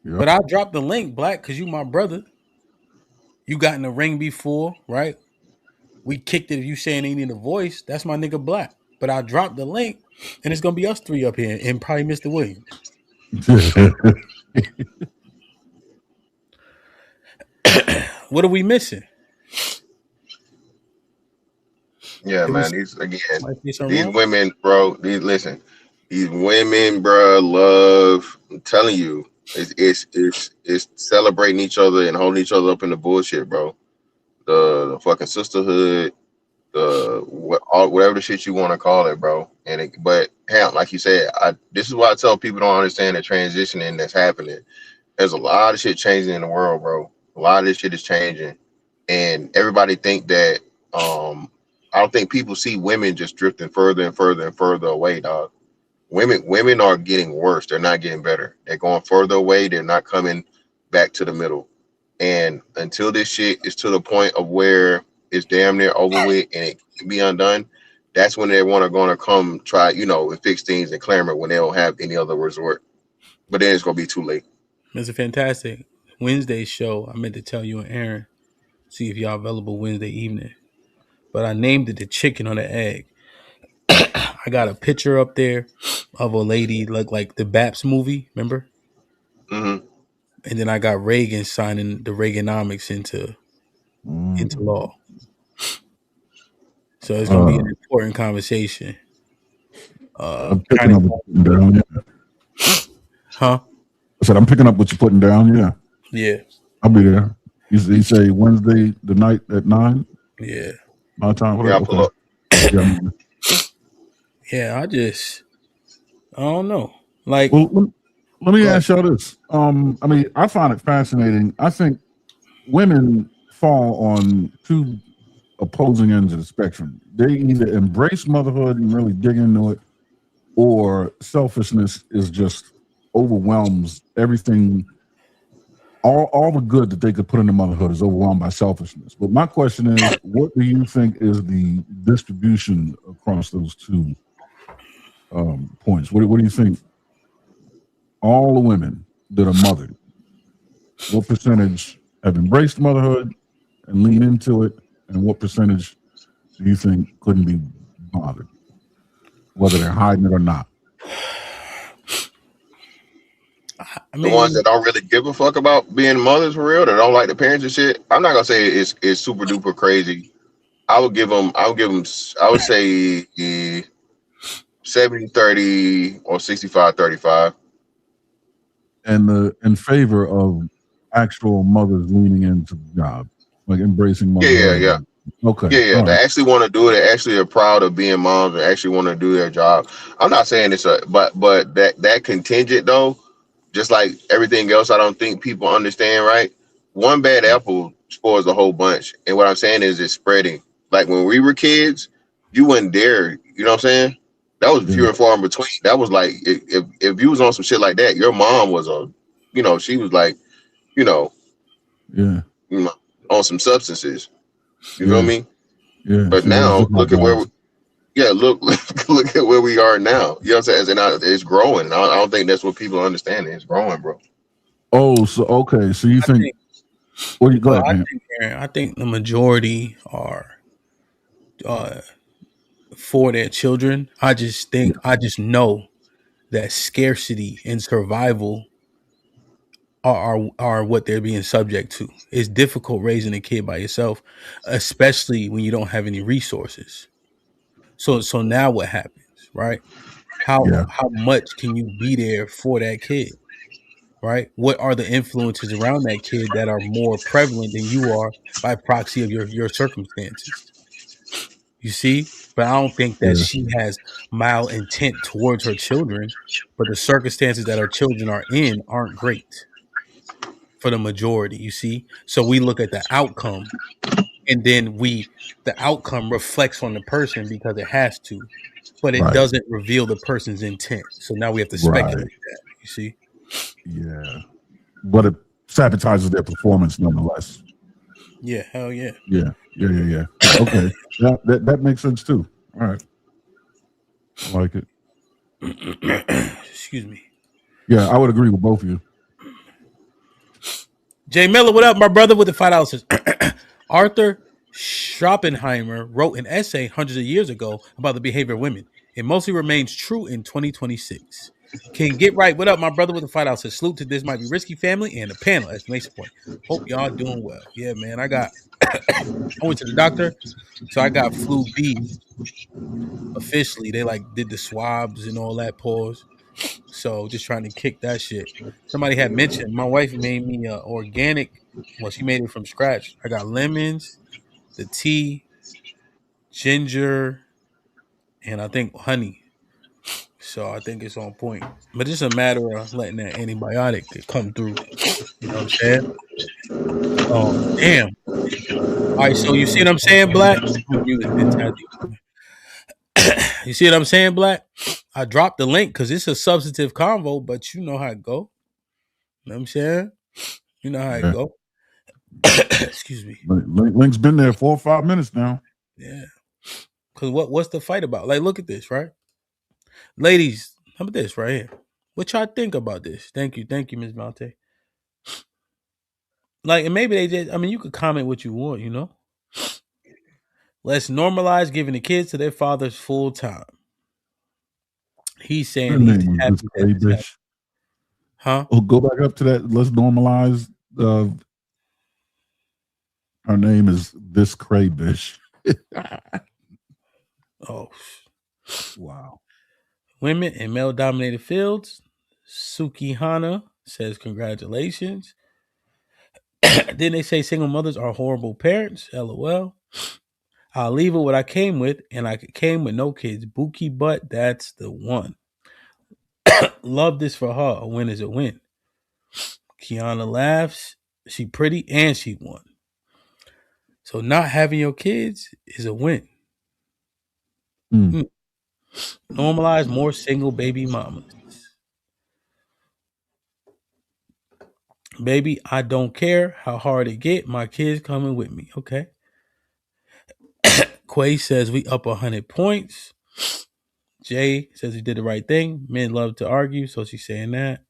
Yep. But I dropped the link, Black, because you my brother. You got in the ring before, right? We kicked it. If you saying they need a voice, that's my nigga Black. But I dropped the link, and it's going to be us three up here and probably Mr. Williams. What are we missing? Yeah, man. These women, bro. These women, bro, love. I'm telling you, it's celebrating each other and holding each other up in the bullshit, bro. The fucking sisterhood, whatever the shit you want to call it, bro. But hell, like you said, this is why I tell people don't understand the transitioning that's happening. There's a lot of shit changing in the world, bro. A lot of this shit is changing, and everybody think that. I don't think people see women just drifting further and further and further away, dog. Women are getting worse. They're not getting better. They're going further away. They're not coming back to the middle. And until this shit is to the point of where it's damn near over with and it can be undone, that's when they going to come try, and fix things and clamor when they don't have any other resort. But then it's going to be too late. It's a fantastic Wednesday show. I meant to tell you and Aaron, see if y'all available Wednesday evening. But I named it the chicken or the egg. I got a picture up there of a lady look like the Baps movie, remember? Mm-hmm. And then I got Reagan signing the Reaganomics into law. So it's gonna be an important conversation. I'm picking up what you're putting down, yeah. Huh? I said I'm picking up what you're putting down, yeah. Yeah. I'll be there. You say Wednesday the night at 9? Yeah. My time. Yeah, I'll pull up. Yeah, I don't know. Like, well, let me ask y'all this. I find it fascinating. I think women fall on two opposing ends of the spectrum. They either embrace motherhood and really dig into it, or selfishness is just overwhelms everything. All the good that they could put into motherhood is overwhelmed by selfishness. But my question is, what do you think is the distribution across those two points? What do you think? All the women that are mothered, what percentage have embraced motherhood and lean into it, and what percentage do you think couldn't be bothered, whether they're hiding it or not. I The ones mean, that don't really give a fuck about being mothers for real, that don't like the parents and shit. I'm not gonna say it's super duper crazy. I would say 70-30 or 65-35. And in favor of actual mothers leaning into the job, like embracing motherhood. Yeah. Okay. Yeah. All They right. actually want to do it. They actually are proud of being moms and actually want to do their job. I'm not saying but that contingent though, just like everything else, I don't think people understand, right? One bad apple spoils a whole bunch. And what I'm saying is it's spreading. Like when we were kids, you wouldn't dare, you know what I'm saying? That was few and far in between. That was like if you was on some shit like that, your mom was she was like, you know, Yeah. on some substances. You feel me? Yeah. But She was now just like look at where moms. look at where we are now. You know what I'm saying? And it's growing. I don't think that's what people understand. It's growing, bro. Oh, so okay. So you think? Well, you go ahead, man. I think the majority are for their children. I just know that scarcity and survival are what they're being subject to. It's difficult raising a kid by yourself, especially when you don't have any resources. So now what happens, right? How much can you be there for that kid? Right? What are the influences around that kid that are more prevalent than you are by proxy of your circumstances? You see? But I don't think that Yeah. she has malintent towards her children, but the circumstances that her children are in aren't great for the majority, you see? So we look at the outcome and then the outcome reflects on the person because it has to, but it Right. doesn't reveal the person's intent. So now we have to speculate Right. that, you see? Yeah. But it sabotages their performance nonetheless. Yeah, hell yeah. Yeah. Okay. that makes sense too. All right. I like it. Excuse me. Yeah, I would agree with both of you. Jay Miller, what up, my brother, with the $5? Arthur Schoppenheimer wrote an essay hundreds of years ago about the behavior of women. It mostly remains true in 2026. Can get right. What up, my brother, with the $5? Salute to This Might Be Risky family and the panel. Exclamation point. Hope y'all doing well. Yeah, man. I went to the doctor, so I got flu B. Officially, they did the swabs and all that. Pause. So just trying to kick that shit. Somebody had mentioned my wife made me organic. Well, she made it from scratch. I got lemons, the tea, ginger, and I think honey. So I think it's on point. But it's a matter of letting that antibiotic come through. You know what I'm saying? Oh, damn. All right, so you see what I'm saying, Black? You see what I'm saying, Black? I dropped the link because it's a substantive convo, but you know how it go. You know what I'm saying? You know how it go. Excuse me. Link's been there 4 or 5 minutes now. Yeah. Because what's the fight about? Like, look at this, right? Ladies, how about this right here? What y'all think about this? Thank you, Ms. Monte. Like, and maybe you could comment what you want, you know? Let's normalize giving the kids to their fathers full time. He's saying he's happy that this happened. Huh? Oh, go back up to that. Let's normalize. Her name is this cray bitch. Oh, wow. Women in male-dominated fields. Sukihana says congratulations. Then they say single mothers are horrible parents. LOL. I'll leave it what I came with, and I came with no kids. Buki butt, that's the one. Love this for her. A win is a win. Kiana laughs. She pretty and she won. So not having your kids is a win. Normalize more single baby mamas. Baby, I don't care how hard it get. My kids coming with me. Okay. Quay says we up 100 points. Jay says he did the right thing. Men love to argue, so she's saying that.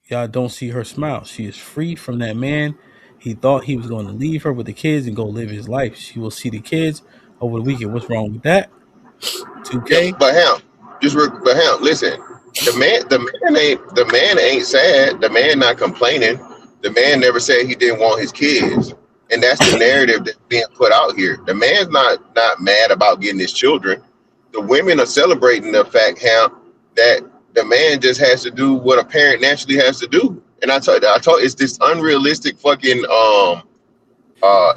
Y'all don't see her smile. She is free from that man. He thought he was going to leave her with the kids and go live his life. She will see the kids over the weekend. What's wrong with that? 2K. Yeah, but listen. The man ain't sad. The man not complaining. The man never said he didn't want his kids, and that's the narrative that's being put out here. The man's not mad about getting his children. The women are celebrating the fact, Hamp, that the man just has to do what a parent naturally has to do. And I told it's this unrealistic fucking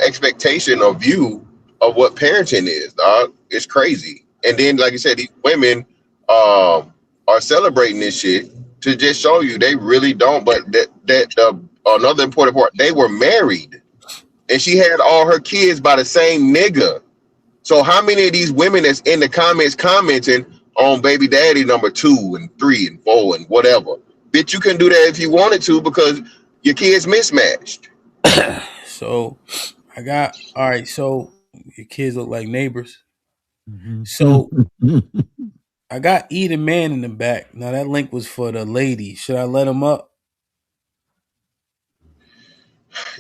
expectation or view of what parenting is, dog. It's crazy. And then, like I said, these women are celebrating this shit to just show you they really don't. But another important part, they were married, and she had all her kids by the same nigga. So how many of these women that's in the comments commenting on baby daddy number 2 and 3 and 4 and whatever? Bitch, you can do that if you wanted to because your kids mismatched. So all right. So your kids look like neighbors. So I got E the Man in the back. Now that link was for the lady. Should I let him up?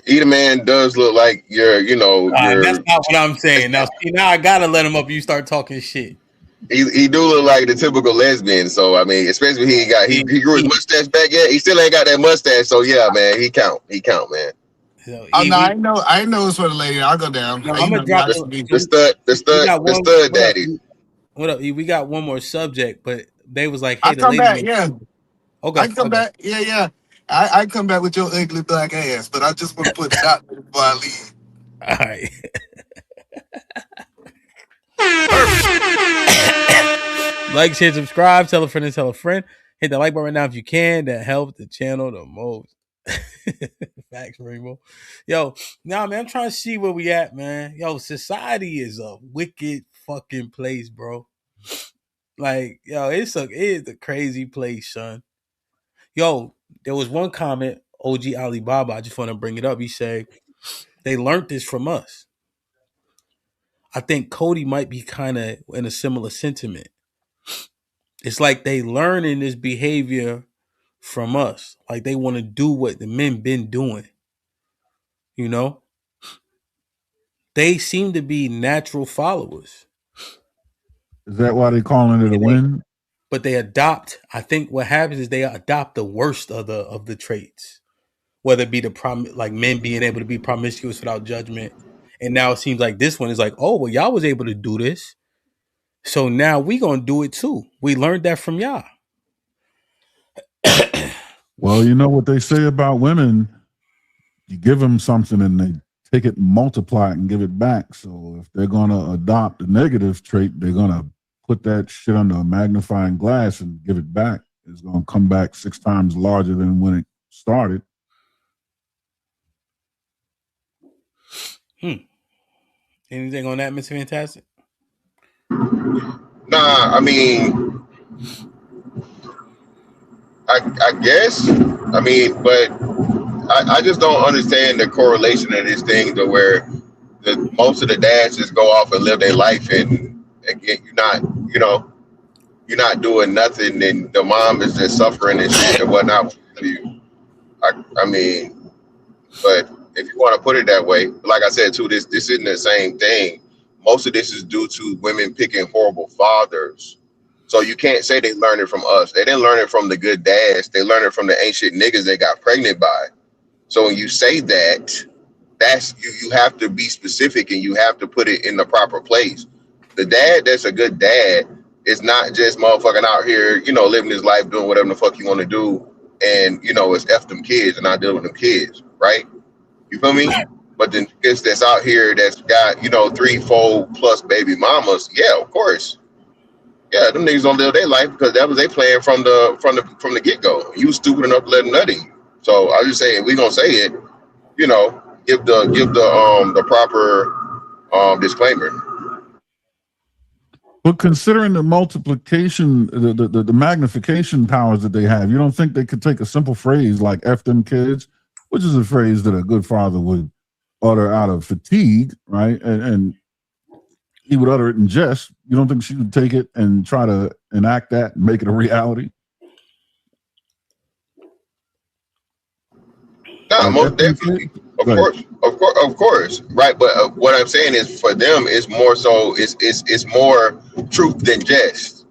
E the Man does look like that's not what I'm saying. Now I gotta let him up. You start talking shit. He do look like the typical lesbian. So I mean, especially he grew his mustache back yet. He still ain't got that mustache. So yeah, man, he count, man. So, I know it's for the lady. I'll go down. No, I'm gonna drop the stud daddy. What up? We got one more subject, but they was like, "Hey, I the come lady." back, yeah. Okay, I come back, yeah. I come back with your ugly black ass, but I just want to put it out there before I leave. All right. Like, share, subscribe, tell a friend and tell a friend. Hit the like button right now if you can. That helps the channel the most. Facts, Rainbow. Yo, man, I'm trying to see where we at, man. Yo, society is a wicked fucking place, bro. Like, yo, it is a crazy place, son. Yo, there was one comment, OG Alibaba, I just want to bring it up. He said, they learned this from us. I think Cody might be kind of in a similar sentiment. It's like they learning this behavior from us. Like they want to do what the men been doing. You know? They seem to be natural followers. Is that why they calling it a win? But they adopt. I think what happens is they adopt the worst of the traits, whether it be like men being able to be promiscuous without judgment. And now it seems like this one is like, oh, well, y'all was able to do this, so now we gonna do it too. We learned that from y'all. Well, you know what they say about women: you give them something and they take it and multiply it and give it back. So if they're gonna adopt a negative trait, they're gonna put that shit under a magnifying glass and give it back. It's gonna come back 6 times larger than when it started. Anything on that, Mr. Fantastic? Nah, I mean, I guess. I mean, but I just don't understand the correlation of this thing to where most of the dads just go off and live their life, and again, you're not doing nothing, and the mom is just suffering and shit and whatnot. I mean, but if you want to put it that way, like I said too, this isn't the same thing. Most of this is due to women picking horrible fathers. So you can't say they learned it from us. They didn't learn it from the good dads. They learned it from the ancient niggas they got pregnant by. So when you say that, that's you have to be specific and you have to put it in the proper place. The dad that's a good dad is not just motherfucking out here, living his life, doing whatever the fuck you want to do. And, it's F them kids and not deal with them kids, right? You feel me? But the niggas that's out here that's got, 3, 4 plus baby mamas, yeah, of course. Yeah, them niggas don't live their life because that was their plan from the get-go. You was stupid enough to let them nut in you. So I just say, if we gonna say it, give the proper disclaimer. But considering the multiplication, the magnification powers that they have, you don't think they could take a simple phrase like F them kids, which is a phrase that a good father would utter out of fatigue, right? And he would utter it in jest. You don't think she would take it and try to enact that and make it a reality? No, most definitely. Of of course, right? But what I'm saying is, for them, it's more so. It's more truth than jest,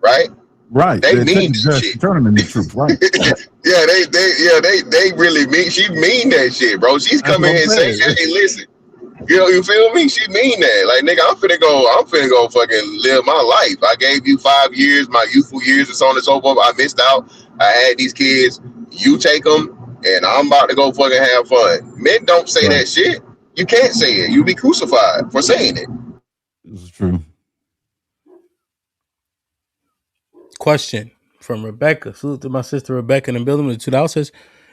right? Right. They They're mean taking that just shit. and turning into truth. Right. Yeah, they really mean. She mean that shit, bro. She's That's coming what I'm here and saying, saying. "Hey, listen, you feel me? She mean that. Like, nigga, I'm finna go fucking live my life. I gave you 5 years, my youthful years, and so on and so forth. I missed out. I had these kids. You take them, and I'm about to go fucking have fun." Men don't say Right. that shit. You can't say it. You be crucified for saying it. This is true. Question from Rebecca. Salute to my sister Rebecca in the building with the $2 says,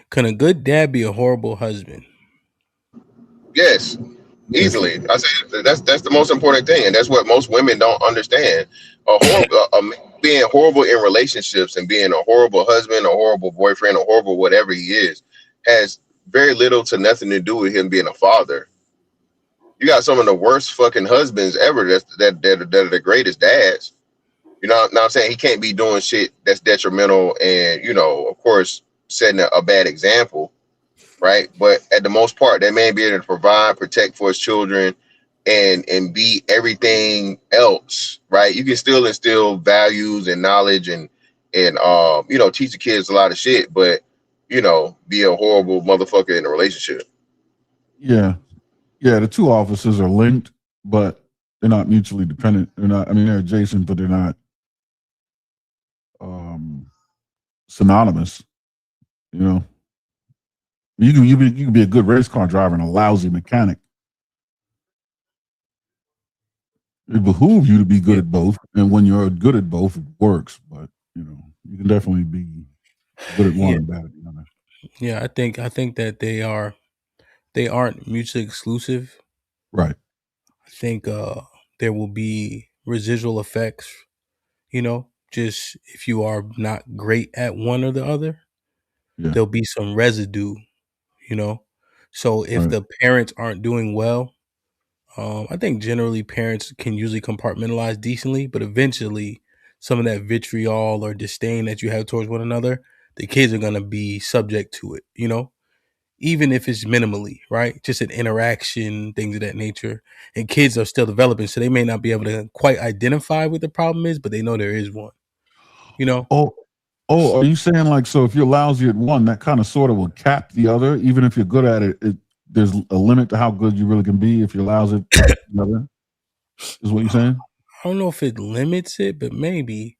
"Can a good dad be a horrible husband?" Yes, Yes. easily. I say that's the most important thing, and that's what most women don't understand. A man being horrible in relationships and being a horrible husband, a horrible boyfriend, a horrible whatever he is, has very little to nothing to do with him being a father. You got some of the worst fucking husbands ever. That are the greatest dads. You know what I'm saying? He can't be doing shit that's detrimental, and of course, setting a bad example, right? But at the most part, that man be able to provide, protect for his children, and be everything else, right? You can still instill values and knowledge and teach the kids a lot of shit, but be a horrible motherfucker in a relationship. Yeah. Yeah. The two offices are linked, but they're not mutually dependent. They're not. I mean, they're adjacent, but they're not synonymous. You can be a good race car driver and a lousy mechanic. It behooves you to be good at both, and when you're good at both, it works. But you can definitely be good at one and bad at the other. Yeah, I think that they aren't mutually exclusive. Right. I think there will be residual effects, just if you are not great at one or the other, there'll be some residue, So if the parents aren't doing well, I think generally parents can usually compartmentalize decently, but eventually some of that vitriol or disdain that you have towards one another, the kids are going to be subject to it, even if it's minimally, right? Just an interaction, things of that nature. And kids are still developing, so they may not be able to quite identify what the problem is, but they know there is one, Oh, are you saying like, so if you're lousy at one, that kind of sort of will cap the other, even if you're good at it, there's a limit to how good you really can be if you're lousy at the other? Is what you're saying? I don't know if it limits it, but maybe.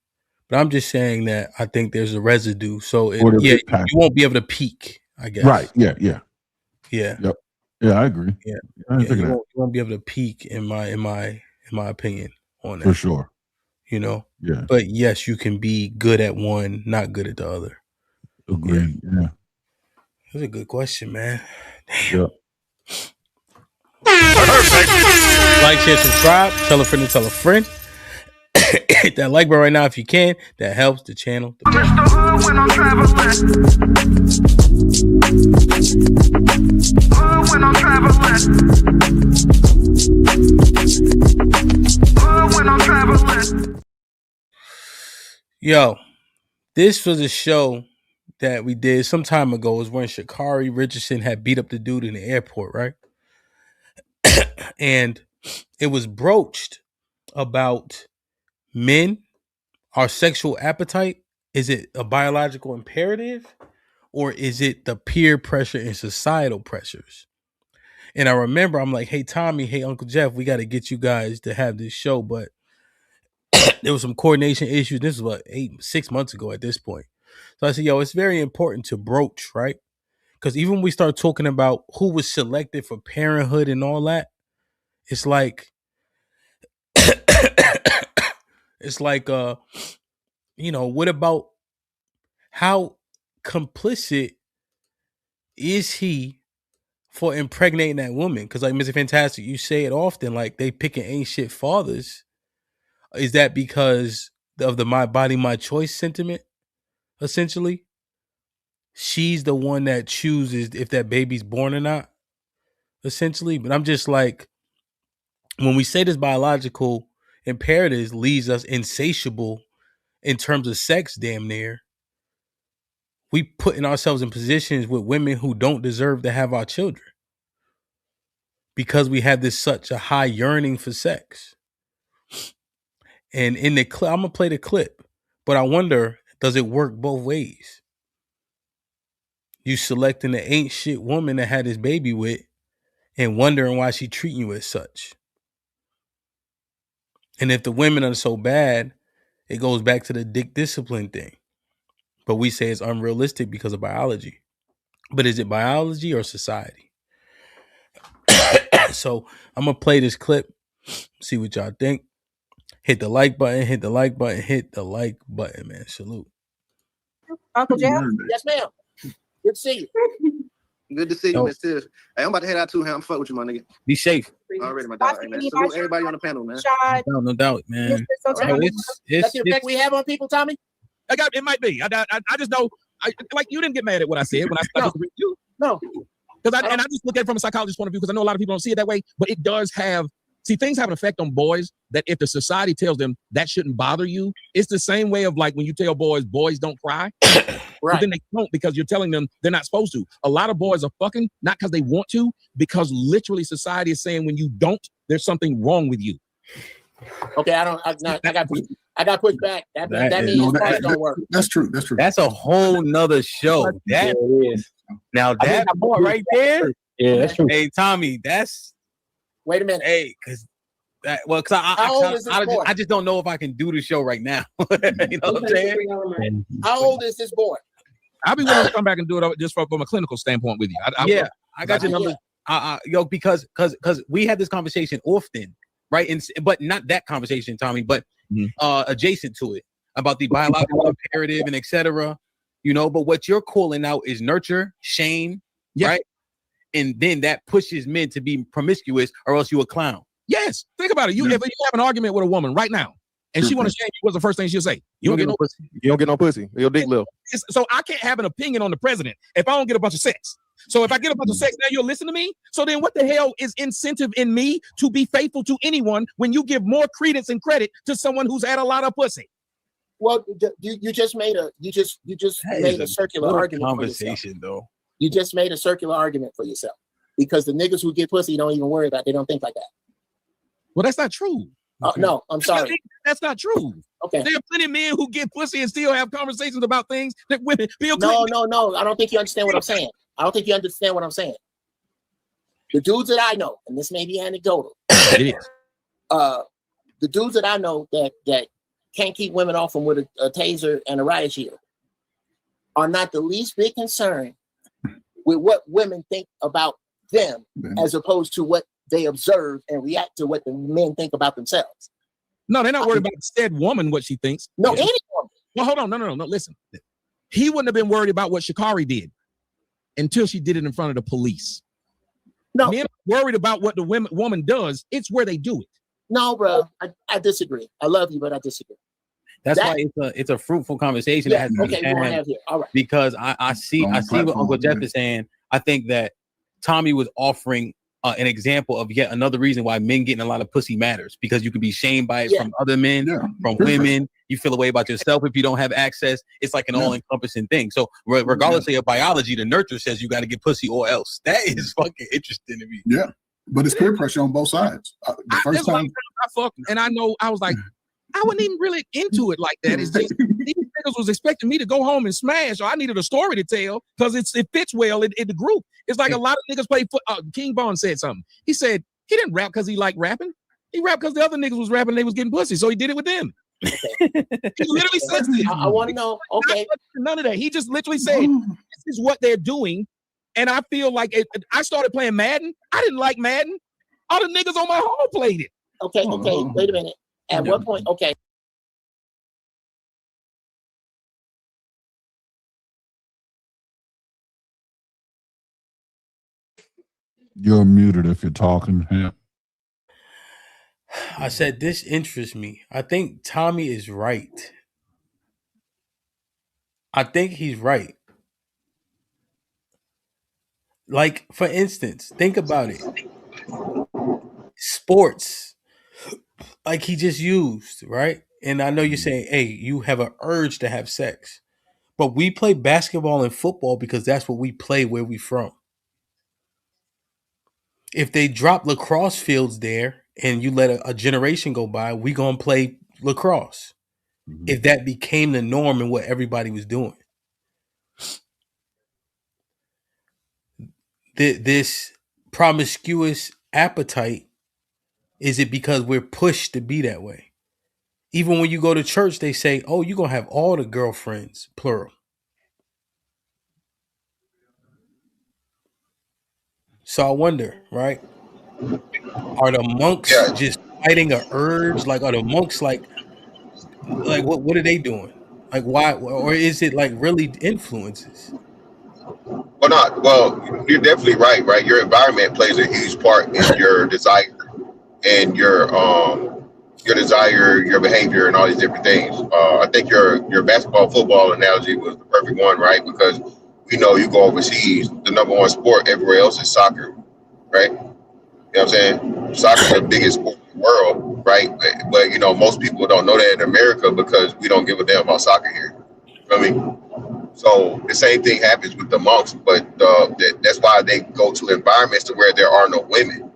But I'm just saying that I think there's a residue. So you won't be able to peak, I guess. Right. Yeah. Yeah. Yep. Yeah, I agree. Yeah. You won't be able to peak in my opinion on that. For sure. Yeah. But yes, you can be good at one, not good at the other. Agreed. Yeah. That's a good question, man. Damn. Perfect. Like, share, subscribe, tell a friend to tell a friend. Hit that like button right now if you can. That helps the channel. Yo, this was a show that we did some time ago. It was when Sha'Carri Richardson had beat up the dude in the airport, right? And it was broached about men, our sexual appetite. Is it a biological imperative, or is it the peer pressure and societal pressures? And I remember I'm like, hey, Tommy, hey, Uncle Jeff, we got to get you guys to have this show. But there was some coordination issues. This was 6 months ago at this point. So I said, yo, it's very important to broach, right? Because even when we start talking about who was selected for parenthood and all that, it's like, what about how complicit is he for impregnating that woman? Because like Mr. Fantastic, you say it often, like they picking ain't shit fathers. Is that because of the my body, my choice sentiment? Essentially, she's the one that chooses if that baby's born or not. Essentially, but I'm just like, when we say this biological imperative leaves us insatiable in terms of sex, damn near, we putting ourselves in positions with women who don't deserve to have our children. because we have this such a high yearning for sex. And in the clip, I'm gonna play the clip, but I wonder, does it work both ways? You selecting the ain't shit woman that had his baby with and wondering why she treating you as such. And if the women are so bad, it goes back to the dick discipline thing. But we say it's unrealistic because of biology. But is it biology or society? So I'm gonna play this clip, see what y'all think. Hit the like button, hit the like button, hit the like button, man. Salute. Uncle Jeff? Yes, ma'am. Good to see you. Good to see you, Miss Tiff. Hey, I'm about to head out too, man. I'm fuck with you, my nigga. Be safe. Already, my dog. Hey, man. Salute everybody on the panel, man. No doubt, man. That's the effect we have on people, Tommy? It might be. I just know, like, you didn't get mad at what I said when I disagreed with you. No. Because I just look at it from a psychologist's point of view, because I know a lot of people don't see it that way, but it does have, things have an effect on boys that if the society tells them that shouldn't bother you, it's the same way of like when you tell boys don't cry. Right. But then they don't because you're telling them they're not supposed to. A lot of boys are fucking, not because they want to, because literally society is saying when you don't, there's something wrong with you. Okay, I got pushed back. That means it don't work. That's true. That's a whole nother show. That is. Now that boy right there. Yeah, that's true. Hey, Tommy, that's. Wait a minute. Hey, because I just don't know if I can do the show right now. You know what I'm saying? How old is this boy? I'll be willing to come back and do it just from a clinical standpoint with you. I got your numbers. Because we had this conversation often, right? But not that conversation, Tommy, but adjacent to it about the biological imperative and etc. You know, but what you're calling out is nurture, shame, right? And then that pushes men to be promiscuous, or else you a clown. Yes, think about it. If you have an argument with a woman right now, and she want to shame you, what's the first thing she'll say? You don't get no pussy. You don't get no pussy. Your dick little. So I can't have an opinion on the president if I don't get a bunch of sex. So if I get a bunch of sex, now you'll listen to me? So then what the hell is incentive in me to be faithful to anyone when you give more credence and credit to someone who's had a lot of pussy? Well, you just made a made a circular argument conversation, though. You just made a circular argument for yourself because the niggas who get pussy don't even worry about. They don't think like that. Well, that's not true. No, I'm sorry. That's not true. Okay. There are plenty of men who get pussy and still have conversations about things that women. No. I don't think you understand what I'm saying. The dudes that I know, and this may be anecdotal. It is. The dudes that I know that can't keep women off them with a taser and a riot shield are not the least bit concerned with what women think about them as opposed to what they observe and react to what the men think about themselves. No, they're not worried about said woman, what she thinks. No, any woman. Well, hold on. No. Listen. He wouldn't have been worried about what Sha'Carri did until she did it in front of the police. No. Men are worried about what the woman does. It's where they do it. No, bro. I disagree. I love you, but I disagree. That's why it's a fruitful conversation. Yeah, that has okay, we're gonna have here. All right. Because I see what Uncle Jeff is saying. I think that Tommy was offering an example of yet another reason why men getting a lot of pussy matters, because you can be shamed by it from other men, from women. You feel a way about yourself if you don't have access. It's like an all-encompassing thing. So regardless of your biology, the nurture says you got to get pussy or else. That is fucking interesting to me. Yeah, but it's peer pressure on both sides. The first time I fucked, and I know I was like, I wasn't even really into it like that. It's just these niggas was expecting me to go home and smash, or I needed a story to tell because it fits well in the group. It's like a lot of niggas play foot. King Bond said something. He said he didn't rap because he liked rapping. He rapped because the other niggas was rapping and they was getting pussy, so he did it with them. He literally said this. I want to know. Okay, none of that. He just literally said this is what they're doing, and I feel like I started playing Madden. I didn't like Madden. All the niggas on my home played it. Okay. Wait a minute. At what point? Okay. You're muted if you're talking. Yeah. I said this interests me. I think Tommy is right. I think he's right. Like, for instance, think about it. Sports, like he just used, right? And I know you're saying, hey, you have an urge to have sex. But we play basketball and football because that's what we play where we from. if they drop lacrosse fields there and you let a generation go by, we gonna play lacrosse. If that became the norm and what everybody was doing, this promiscuous appetite, is it because we're pushed to be that way? Even when you go to church, they say, "Oh, you're gonna have all the girlfriends," plural. So I wonder, right? Are the monks just fighting an urge? Like, are the monks like what are they doing? Like, why? Or is it like really influences? Well, not well. You're definitely right. Right, your environment plays a huge part in your desire and your desire, your behavior, and all these different things. I think your basketball, football analogy was the perfect one, right? Because we know you go overseas, the number one sport everywhere else is soccer, right? You know what I'm saying? Soccer is the biggest sport in the world, right? But you know, most people don't know that in America because we don't give a damn about soccer here. You know what I mean? So the same thing happens with the monks, but that's why they go to environments to where there are no women.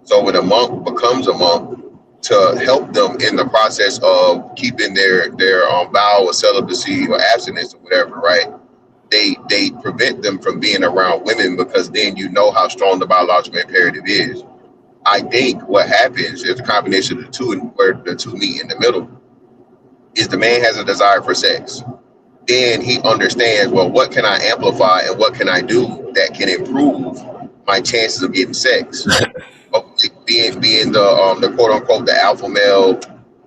So when a monk becomes a monk, to help them in the process of keeping their vow or celibacy or abstinence or whatever, right? They prevent them from being around women because then you know how strong the biological imperative is. I think what happens is a combination of the two, and where the two meet in the middle, is the man has a desire for sex. Then he understands, well, what can I amplify and what can I do that can improve my chances of getting sex? Being the quote unquote the alpha male,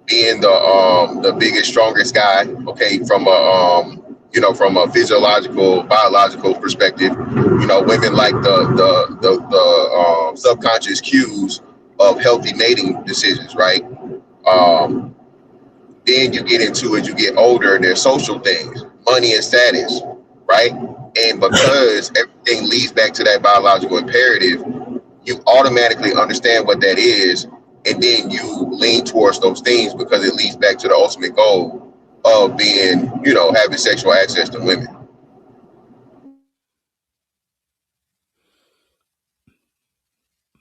being the biggest, strongest guy, okay, from a physiological, biological perspective, you know, women like the subconscious cues of healthy mating decisions, right? Then you get into, as you get older, there's social things, money and status, right? And because everything leads back to that biological imperative, you automatically understand what that is, and then you lean towards those things because it leads back to the ultimate goal of being, you know, having sexual access to women.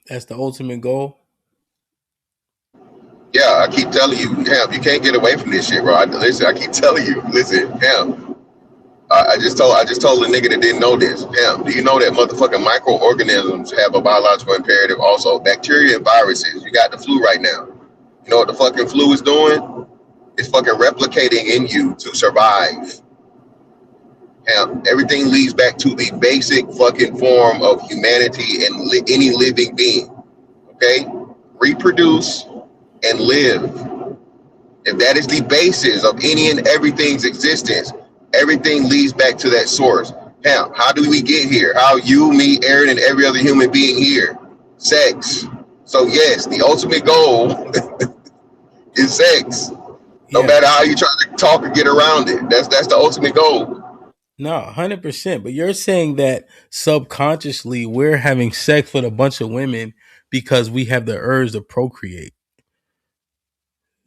That's the ultimate goal. Yeah, I keep telling you, Ham, you can't get away from this shit, bro. I keep telling you, listen, Ham. I just told a nigga that didn't know this. Ham, do you know that motherfucking microorganisms have a biological imperative also? Bacteria and viruses. You got the flu right now. You know what the fucking flu is doing? It's fucking replicating in you to survive. Ham, everything leads back to the basic fucking form of humanity and any living being. Okay? Reproduce and live. If that is the basis of any and everything's existence, everything leads back to that source. Now, how do we get here? How you, me, Aaron, and every other human being here? Sex. So yes, the ultimate goal is sex. No matter how you try to talk or get around it. That's the ultimate goal. No, 100%. But you're saying that subconsciously we're having sex with a bunch of women because we have the urge to procreate.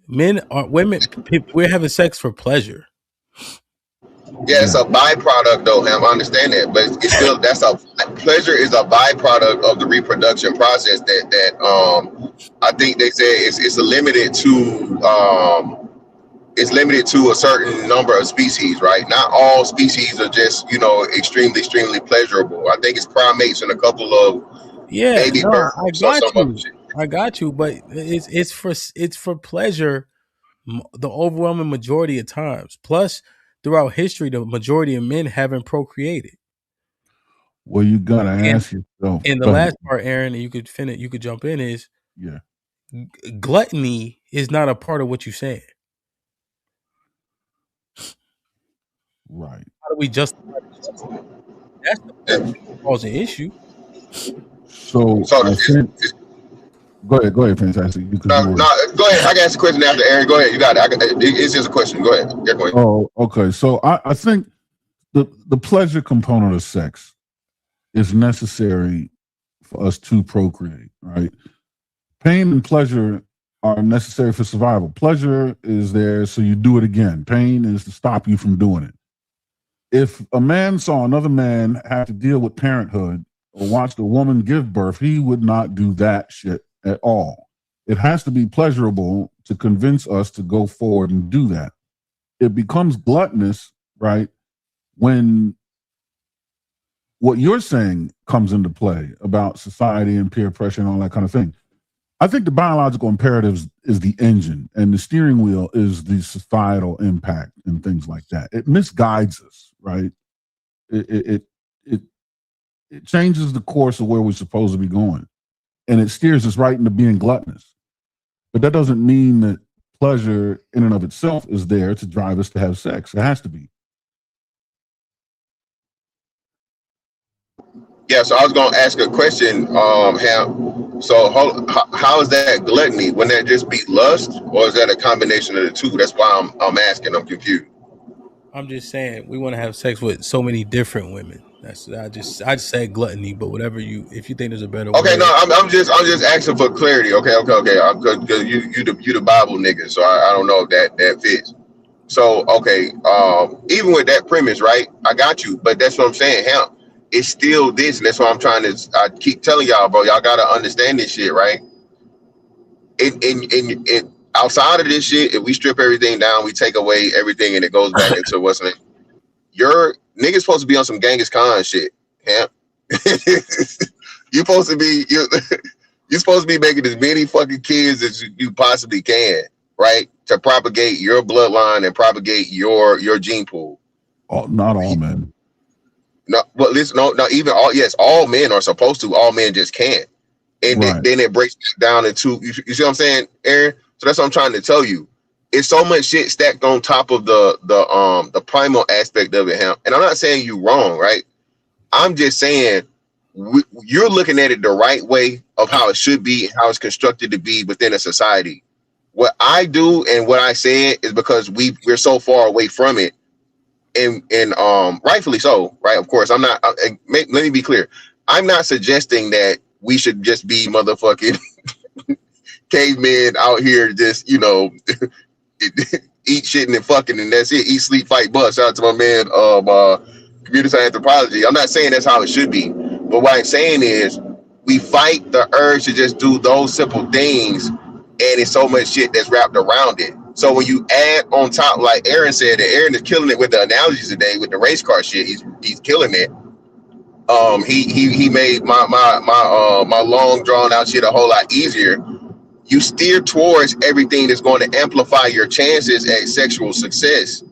Women, we're having sex for pleasure. Yeah, it's a byproduct though, Ham. I understand that, but it's still pleasure is a byproduct of the reproduction process that I think they say it's limited to a certain number of species, right? Not all species are just, you know, extremely pleasurable. I think it's primates and a couple of baby birds. I got you, but it's for pleasure the overwhelming majority of times. Plus, throughout history, the majority of men haven't procreated. Well, you gotta ask yourself. And the last part, Aaron, and you could jump in, is gluttony is not a part of what you're saying. Right. How do we justify that? That's the part that causing issue. So go ahead, Fantastic. You can no, go ahead. I can ask a question after Aaron. Go ahead. You got it. It's just a question. Go ahead. Yeah, go ahead. Oh, okay. So I think the pleasure component of sex is necessary for us to procreate, right? Pain and pleasure are necessary for survival. Pleasure is there so you do it again. Pain is to stop you from doing it. If a man saw another man have to deal with parenthood or watched a woman give birth, he would not do that shit at all. It has to be pleasurable to convince us to go forward and do that. It becomes gluttonous, right, when what you're saying comes into play about society and peer pressure and all that kind of thing. I think the biological imperatives is the engine, and the steering wheel is the societal impact and things like that. It misguides us, right? It changes the course of where we're supposed to be going, and it steers us right into being gluttonous. But that doesn't mean that pleasure in and of itself is there to drive us to have sex. It has to be. Yeah, so I was gonna ask a question, Ham. So how is that gluttony? Wouldn't that just be lust, or is that a combination of the two? That's why I'm asking. I'm confused. I'm just saying we want to have sex with so many different women. I just said gluttony, but whatever if you think there's a better Okay, word. no, I'm just asking for clarity. Okay. Because you the Bible nigga, so I don't know if that fits. So okay, even with that premise, right? I got you, but that's what I'm saying, Ham. It's still this, and that's what I'm trying to. I keep telling y'all, bro. Y'all gotta understand this shit, right? In outside of this shit, if we strip everything down, we take away everything, and it goes back into what's in it. Your niggas supposed to be on some Genghis Khan shit, Ham. You're supposed to be making as many fucking kids as you possibly can, right? To propagate your bloodline and propagate your gene pool. Not all men. No, well, listen, not even all. Yes, all men are supposed to. All men just can't. And right. then it breaks down into. You see what I'm saying, Aaron? So that's what I'm trying to tell you. It's so much shit stacked on top of the primal aspect of it, Ham. And I'm not saying you wrong, right? I'm just saying you're looking at it the right way of how it should be and how it's constructed to be within a society. What I do and what I said is because we're so far away from it. And rightfully so, right? Of course, I'm not. Let me be clear. I'm not suggesting that we should just be motherfucking cavemen out here, just eat shitting and fucking, and that's it. Eat, sleep, fight, bust. Shout out to my man, computer science anthropology. I'm not saying that's how it should be, but what I'm saying is we fight the urge to just do those simple things, and it's so much shit that's wrapped around it. So when you add on top, like Aaron said, that Aaron is killing it with the analogies today with the race car shit. He's killing it. He made my long drawn out shit a whole lot easier. You steer towards everything that's going to amplify your chances at sexual success.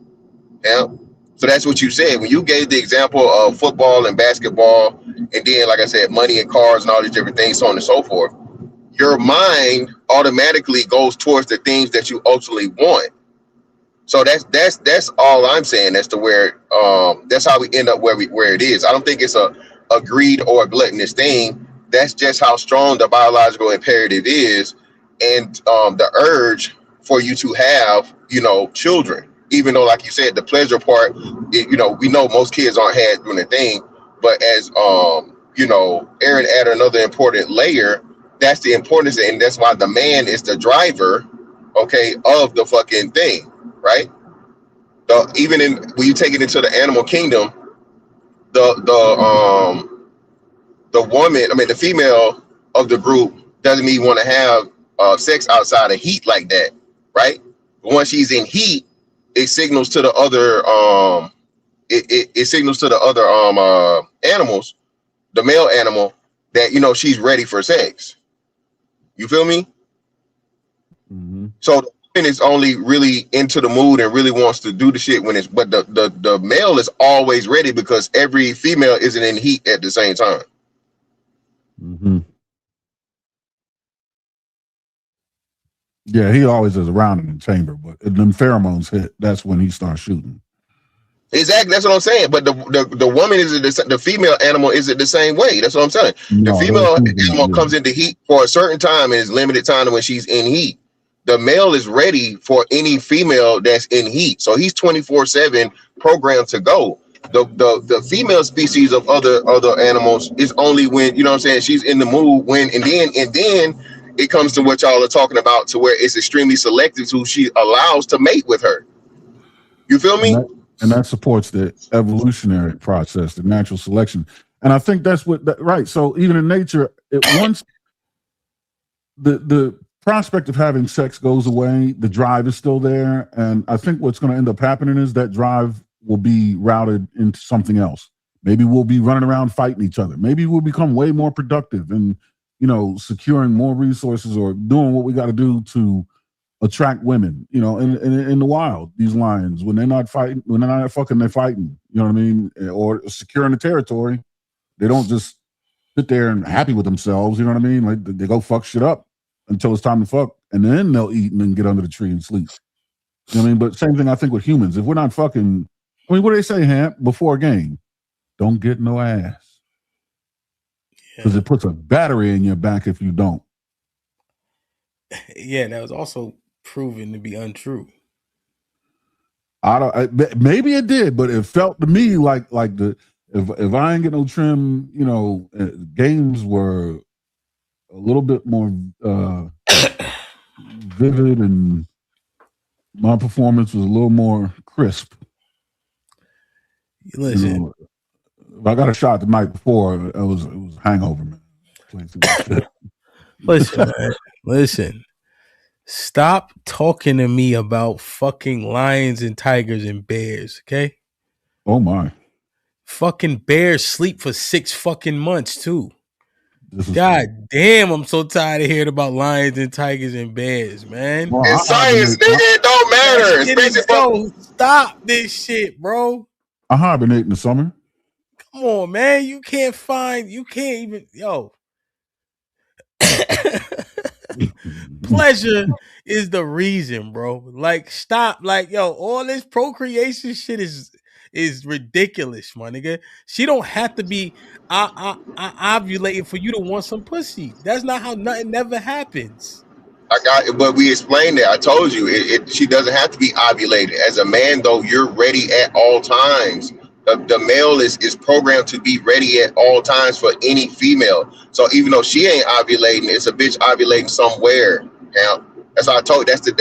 Yeah. So that's what you said when you gave the example of football and basketball, and then, like I said, money and cars and all these different things, so on and so forth. Your mind automatically goes towards the things that you ultimately want. So that's all I'm saying as to where that's how we end up where it is. I don't think it's a greed or a gluttonous thing. That's just how strong the biological imperative is, and the urge for you to have children. Even though, like you said, the pleasure part, we know most kids aren't had doing a thing, but as Aaron added another important layer. That's the importance, and that's why the man is the driver, okay, of the fucking thing, right? Even when you take it into the animal kingdom, the woman, the female of the group doesn't even want to have sex outside of heat like that, right? But once she's in heat, it signals to the other it signals to the other animals, the male animal, that she's ready for sex. You feel me? Mm-hmm. So the woman is only really into the mood and really wants to do the shit but the male is always ready because every female isn't in heat at the same time. Mm-hmm. Yeah, he always is around in the chamber, but if them pheromones hit, that's when he starts shooting. Exactly, that's what I'm saying. But the woman the female animal is it the same way? That's what I'm saying. The female animal comes into heat for a certain time and is limited time when she's in heat. The male is ready for any female that's in heat, so he's 24/7 programmed to go. The female species of other animals is only when she's in the mood when and then it comes to what y'all are talking about, to where it's extremely selective who she allows to mate with her. You feel me? And that supports the evolutionary process, the natural selection. And I think that's right. So even in nature, once the prospect of having sex goes away, the drive is still there. And I think what's going to end up happening is that drive will be routed into something else. Maybe we'll be running around fighting each other. Maybe we'll become way more productive and, securing more resources or doing what we got to do to attract women, in the wild, these lions, when they're not fighting, when they're not fucking, they're fighting, you know what I mean? Or securing the territory. They don't just sit there and happy with themselves, you know what I mean? Like they go fuck shit up until it's time to fuck, and then they'll eat and then get under the tree and sleep. You know what I mean? But same thing I think with humans. If we're not fucking, what do they say, Hamp, before a game? Don't get no ass. Because it puts a battery in your back if you don't. Yeah, that was also proven to be untrue. Maybe it did, but it felt to me like if I ain't get no trim, games were a little bit more vivid, and my performance was a little more crisp. Listen, if I got a shot the night before, it was a hangover, man. Listen, man. Listen. Stop talking to me about fucking lions and tigers and bears, okay? Oh my. Fucking bears sleep for 6 fucking months too. God damn, I'm so tired of hearing about lions and tigers and bears, man. Well, it's science, nigga. It don't matter. Stop this shit, bro. I hibernate in the summer. Come on, man. You can't even, pleasure is the reason, bro. Like, stop. Like, all this procreation shit is ridiculous, my nigga. She don't have to be ovulating for you to want some pussy. That's not how nothing never happens. I got it, but we explained it. I told you, she doesn't have to be ovulated. As a man, though, you're ready at all times. The male is programmed to be ready at all times for any female. So even though she ain't ovulating, it's a bitch ovulating somewhere. Now, that's how I told you. That's that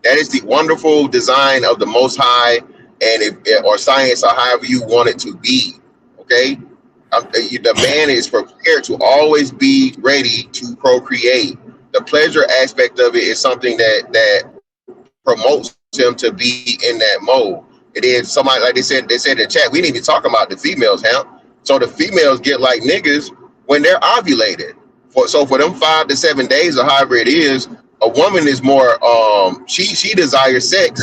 is the wonderful design of the Most High, and or science, or however you want it to be. Okay, the man is prepared to always be ready to procreate. The pleasure aspect of it is something that promotes him to be in that mode. And then somebody, like they said in the chat, we didn't even talk about the females, Hamp. So the females get like niggas when they're ovulated. So for them 5 to 7 days or however it is, a woman is more she desires sex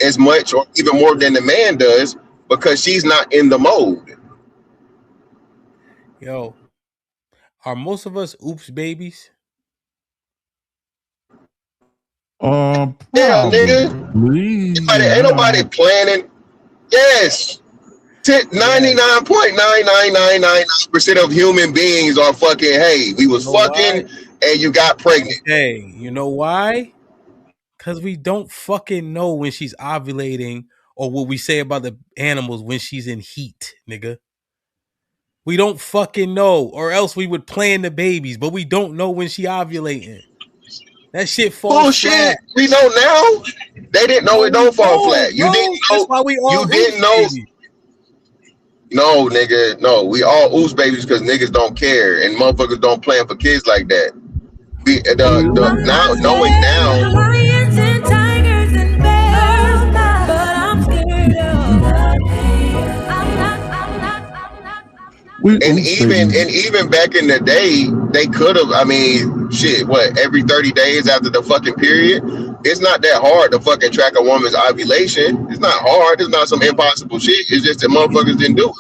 as much or even more than the man does because she's not in the mode. Are most of us oops babies? Yeah, nigga. Ain't nobody planning. Yes. 99.99999% of human beings are fucking, hey, we was fucking and you got pregnant. Hey, you know why? Because we don't fucking know when she's ovulating, or what we say about the animals when she's in heat, nigga. We don't fucking know, or else we would plan the babies, but we don't know when she ovulating. That shit falls flat. We know now. They didn't know it don't fall flat. You didn't know. That's why we all you didn't know. Baby. No, nigga. No, we all ooze babies because niggas don't care and motherfuckers don't plan for kids like that. We now knowing now. And even back in the day, they could have. I mean, shit. What, every 30 days after the fucking period? It's not that hard to fucking track a woman's ovulation. It's not hard. It's not some impossible shit. It's just that motherfuckers didn't do it.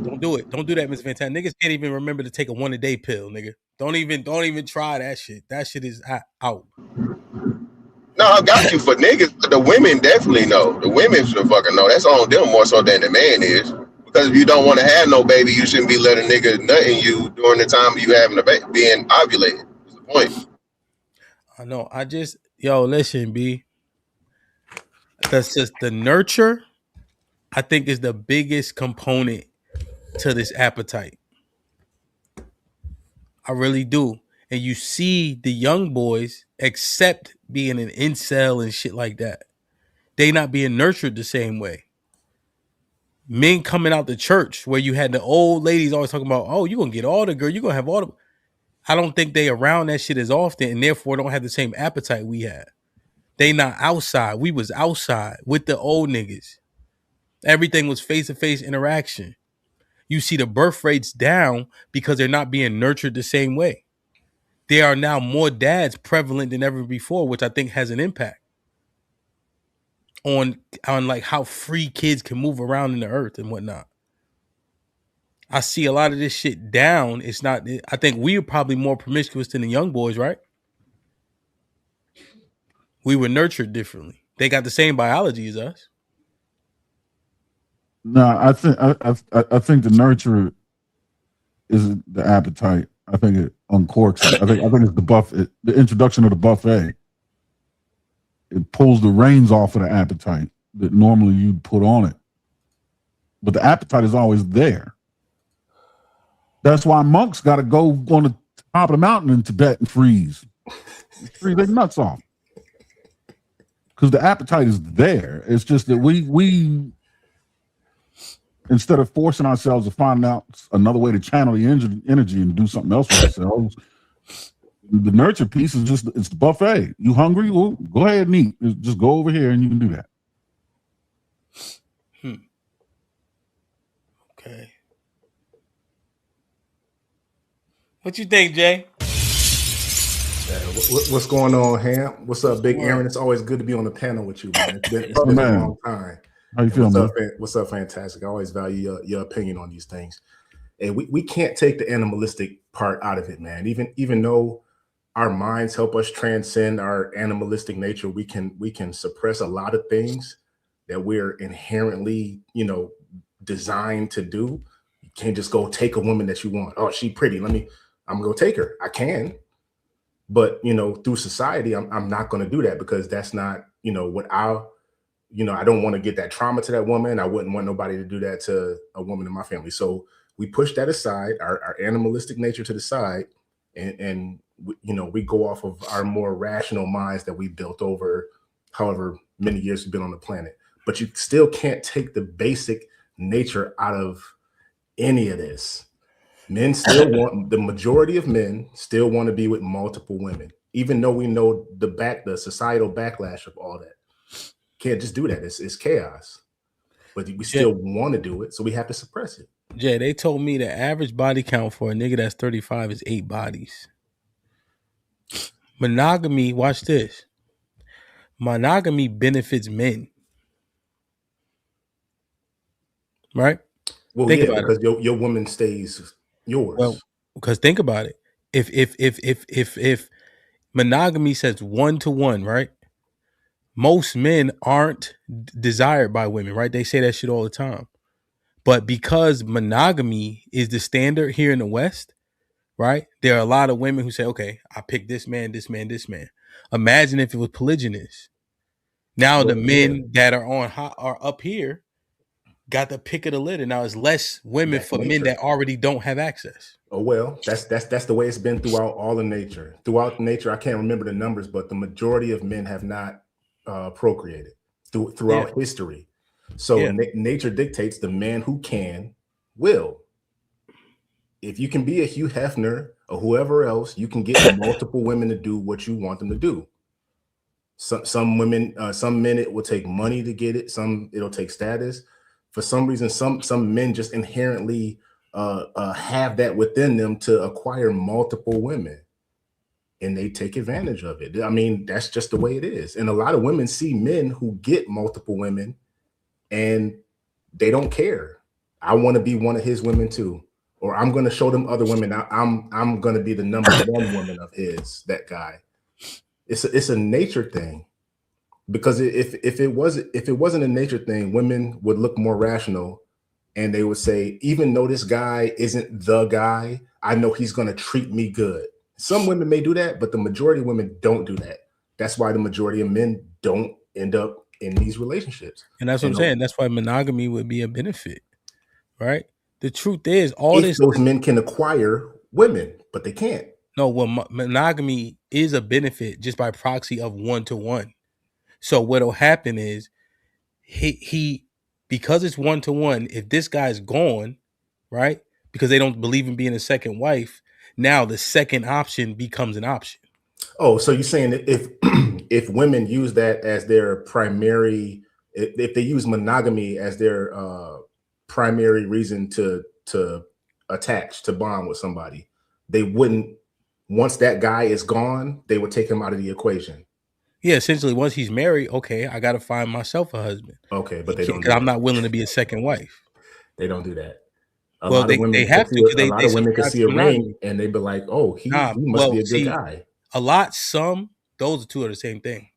Don't do it. Don't do that, Miss Van Tan. Niggas can't even remember to take a 1-a-day pill, nigga. Don't even try that shit. That shit is out. No, I got you for niggas, but the women definitely know. The women should fucking know. That's on them more so than the man is. Because if you don't want to have no baby, you shouldn't be letting a nigga nut in you during the time you having a baby, being ovulated. That's the point. I know. Listen, B. That's just the nurture, I think, is the biggest component to this appetite. I really do. And you see the young boys accept being an incel and shit like that. They not being nurtured the same way. men coming out the church where you had the old ladies always talking about, oh, you're gonna get all the girl, you're gonna have all the. I don't think they around that shit as often, and therefore don't have the same appetite we had. They not outside. We was outside with the old niggas. Everything was face-to-face interaction. You see the birth rates down because they're not being nurtured the same way. There are now more dads prevalent than ever before, which I think has an impact on like how free kids can move around in the earth and whatnot. I see a lot of this shit down. It's not. I think we are probably more promiscuous than the young boys, right? We were nurtured differently. They got the same biology as us. No, I think the nurture is the appetite. I think it uncorks it. I think it's the introduction of the buffet. It pulls the reins off of the appetite that normally you'd put on it. But the appetite is always there. That's why monks got to go on the top of the mountain in Tibet and freeze their nuts off. Because the appetite is there. It's just that we instead of forcing ourselves to find out another way to channel the energy and do something else with ourselves, the nurture piece is just, it's the buffet. You hungry? Well, go ahead and eat. Just go over here and you can do that. Okay. What you think, Jay? What's going on, Ham? What's up, Big Aaron? It's always good to be on the panel with you, man. It's been a long time. How you feeling, man? What's up, fantastic? I always value your opinion on these things. And we can't take the animalistic part out of it, man. Even though our minds help us transcend our animalistic nature, we can suppress a lot of things that we're inherently, designed to do. You can't just go take a woman that you want. Oh, she pretty. I'm gonna go take her. I can. But, through society, I'm not going to do that because that's not, what I don't want to get that trauma to that woman. I wouldn't want nobody to do that to a woman in my family. So we push that aside, our animalistic nature to the side, and we go off of our more rational minds that we built over however many years we've been on the planet. But you still can't take the basic nature out of any of this. Men still the majority of men still want to be with multiple women, even though we know the societal backlash of all that. Can't just do that. It's chaos. But we still want to do it, so we have to suppress it. Jay, they told me the average body count for a nigga that's 35 is 8 bodies. Monogamy, watch this. Monogamy benefits men. Right? Well, think about because your woman stays yours. Well, because think about it. If monogamy says 1-to-1, right? Most men aren't desired by women, right? They say that shit all the time. But because monogamy is the standard here in the West, right? There are a lot of women who say, okay, I pick this man, this man, this man. Imagine if it was polygynous. Now the men that are up here got the pick of the litter. Now it's less women for men that already don't have access. Oh well, that's the way it's been throughout all of nature. Throughout nature, I can't remember the numbers, but the majority of men have not procreated throughout history. So nature dictates the man who can will. If you can be a Hugh Hefner or whoever else, you can get multiple women to do what you want them to do. Some women, some men, it will take money to get it. Some it'll take status. For some reason, some men just inherently have that within them to acquire multiple women, and they take advantage of it. I mean, that's just the way it is. And a lot of women see men who get multiple women, and they don't care. I want to be one of his women too, or I'm going to show them other women. I'm going to be the number one woman of his. That guy. It's a nature thing. Because if it wasn't a nature thing, women would look more rational, and they would say, even though this guy isn't the guy, I know he's going to treat me good. Some women may do that, but the majority of women don't do that. That's why the majority of men don't end up in these relationships. And that's what I'm saying. That's why monogamy would be a benefit, right? The truth is, those men can acquire women, but they can't. No, well, monogamy is a benefit just by proxy of 1-to-1. So what'll happen is he because it's 1-to-1, if this guy's gone, right? Because they don't believe in being a second wife, now the second option becomes an option. Oh, so you're saying that if women use that as their primary, if they use monogamy as their primary reason to attach, to bond with somebody, they wouldn't, once that guy is gone, they would take him out of the equation. Yeah, essentially, once he's married, okay, I got to find myself a husband. Okay, but they don't. I'm not willing to be a second wife. They don't do that. A Well, lot of women they have to. a lot of women can see a ring and they be like, "Oh, he must be a good guy." Those two are the same thing.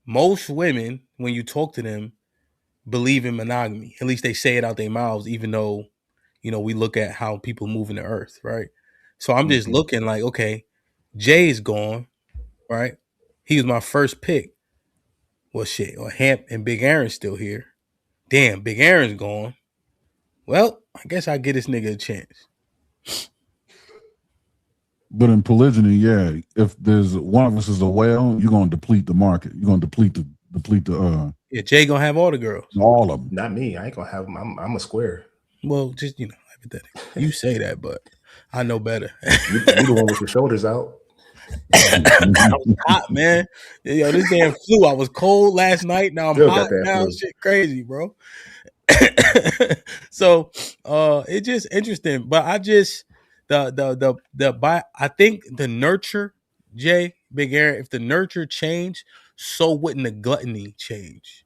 Most women, when you talk to them, believe in monogamy. At least they say it out their mouths, even though, we look at how people move in the earth, right? So I'm just looking like, okay, Jay is gone, right? He was my first pick. Well, shit, or HAMP and Big Aaron's still here. Damn, Big Aaron's gone. Well, I guess I get this nigga a chance. But in polygyny, yeah, if there's one of us is a whale, you're gonna deplete the market. You're gonna deplete the. Yeah, Jay gonna have all the girls. All of them. Not me. I ain't gonna have them. I'm a square. Well, just hypothetically, you say that, but I know better. You the one with your shoulders out. I was hot, man. Yo, this damn flu. I was cold last night. Now I'm Still hot. Now flu. Shit crazy, bro. So it's just interesting. But I just I think the nurture, Jay, Big Aaron, if the nurture changed, so wouldn't the gluttony change.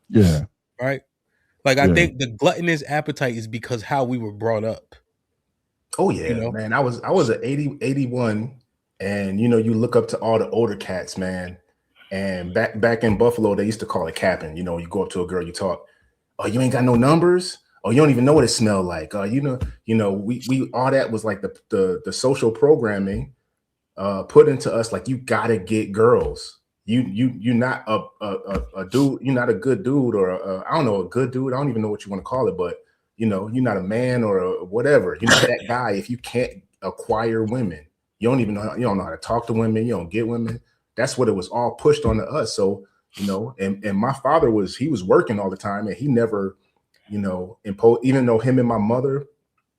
Yeah. Right? Like I think the gluttonous appetite is because how we were brought up. Oh yeah, man. I was an 81, and you look up to all the older cats, man. And back in Buffalo, they used to call it capping. You go up to a girl, you talk, oh, you ain't got no numbers, oh, you don't even know what it smelled like. We all that was like the social programming put into us, like you gotta get girls. You're not a dude, you're not a good dude, or I don't know, a good dude. I don't even know what you want to call it, but you're not a man or a whatever. You're not that guy if you can't acquire women. You don't know how to talk to women. You don't get women. That's what it was all pushed onto us. So, and my father he was working all the time, and he never, imposed, even though him and my mother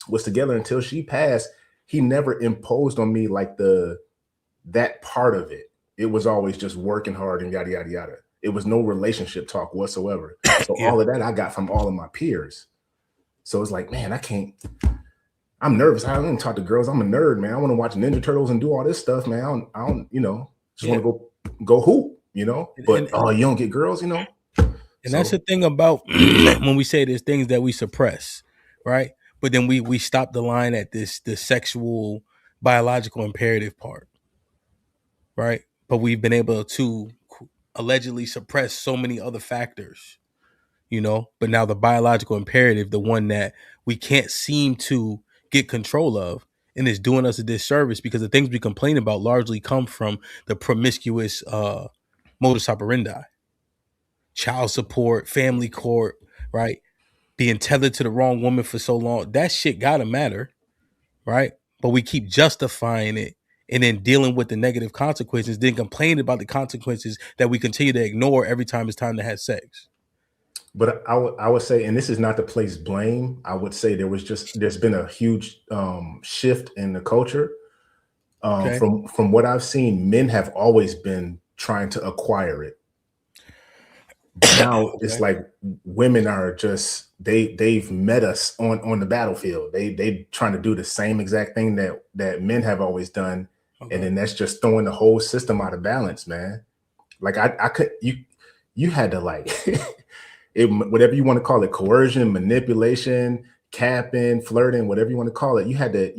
was together until she passed, he never imposed on me like that part of it. It was always just working hard and yada, yada, yada. It was no relationship talk whatsoever. So all of that I got from all of my peers. So it's like, man, I'm nervous. I don't even talk to girls. I'm a nerd, man. I want to watch Ninja Turtles and do all this stuff, man. I don't just want to go hoop, but you don't get girls, And that's the thing about when we say there's things that we suppress, right? But then we stop the line at the sexual, biological imperative part, right? But we've been able to allegedly suppress so many other factors, but now the biological imperative, the one that we can't seem to get control of, and it's doing us a disservice because the things we complain about largely come from the promiscuous modus operandi, child support, family court, right? Being tethered to the wrong woman for so long. That shit gotta matter, right? But we keep justifying it and then dealing with the negative consequences, then complaining about the consequences that we continue to ignore every time it's time to have sex. But I would say, and this is not to place blame, I would say there's been a huge shift in the culture. From what I've seen, men have always been trying to acquire it. Now it's like women are just they've met us on the battlefield. They trying to do the same exact thing that men have always done, and then that's just throwing the whole system out of balance, man. Like I could you had to like whatever you want to call it, coercion, manipulation, capping, flirting, whatever you want to call it. You had to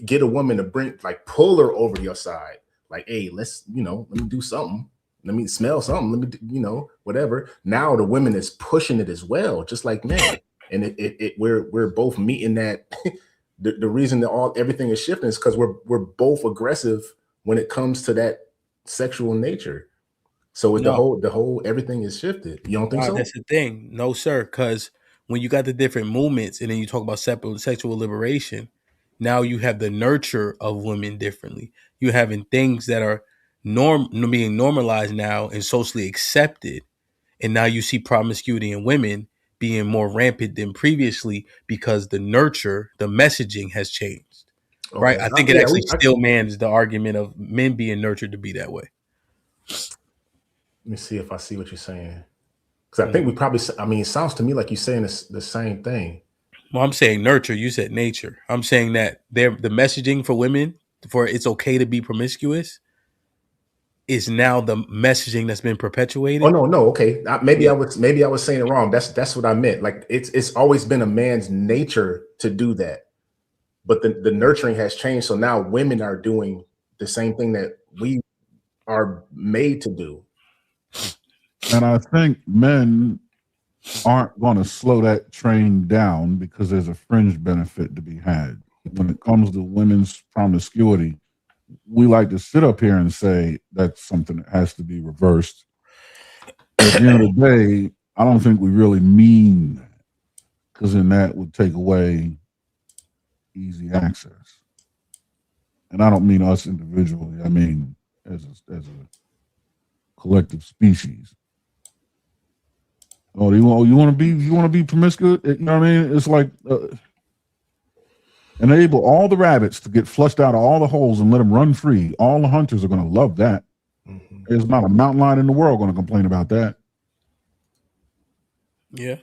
get a woman to pull her over your side. Like, hey, let's let me do something. Let me smell something. Let me, whatever. Now the women is pushing it as well, just like men. And we're both meeting that. The reason that everything is shifting is because we're both aggressive when it comes to that sexual nature. So with the whole everything is shifted. You don't think so? That's the thing. No, sir. Because when you got the different movements and then you talk about sexual liberation, now you have the nurture of women differently. You're having things that are being normalized now and socially accepted, and now you see promiscuity in women being more rampant than previously because the nurture, the messaging has changed. Okay. Right? I think it actually still mans the argument of men being nurtured to be that way. Let me see if I see what you're saying. Because I think we probably, I mean, it sounds to me like you're saying the same thing. Well, I'm saying nurture. You said nature. I'm saying that the messaging for women, for it's okay to be promiscuous, is now the messaging that's been perpetuated. Oh no, okay. Maybe I was saying it wrong. That's what I meant. Like it's always been a man's nature to do that, but the nurturing has changed. So now women are doing the same thing that we are made to do. And I think men aren't going to slow that train down because there's a fringe benefit to be had. When it comes to women's promiscuity, we like to sit up here and say that's something that has to be reversed. At the end of the day, I don't think we really mean that, because then that would take away easy access. And I don't mean us individually. I mean as a collective species. Oh, you want to be promiscuous? You know what I mean? It's like enable all the rabbits to get flushed out of all the holes and let them run free. All the hunters are going to love that. Mm-hmm. There's not a mountain lion in the world going to complain about that. Yeah.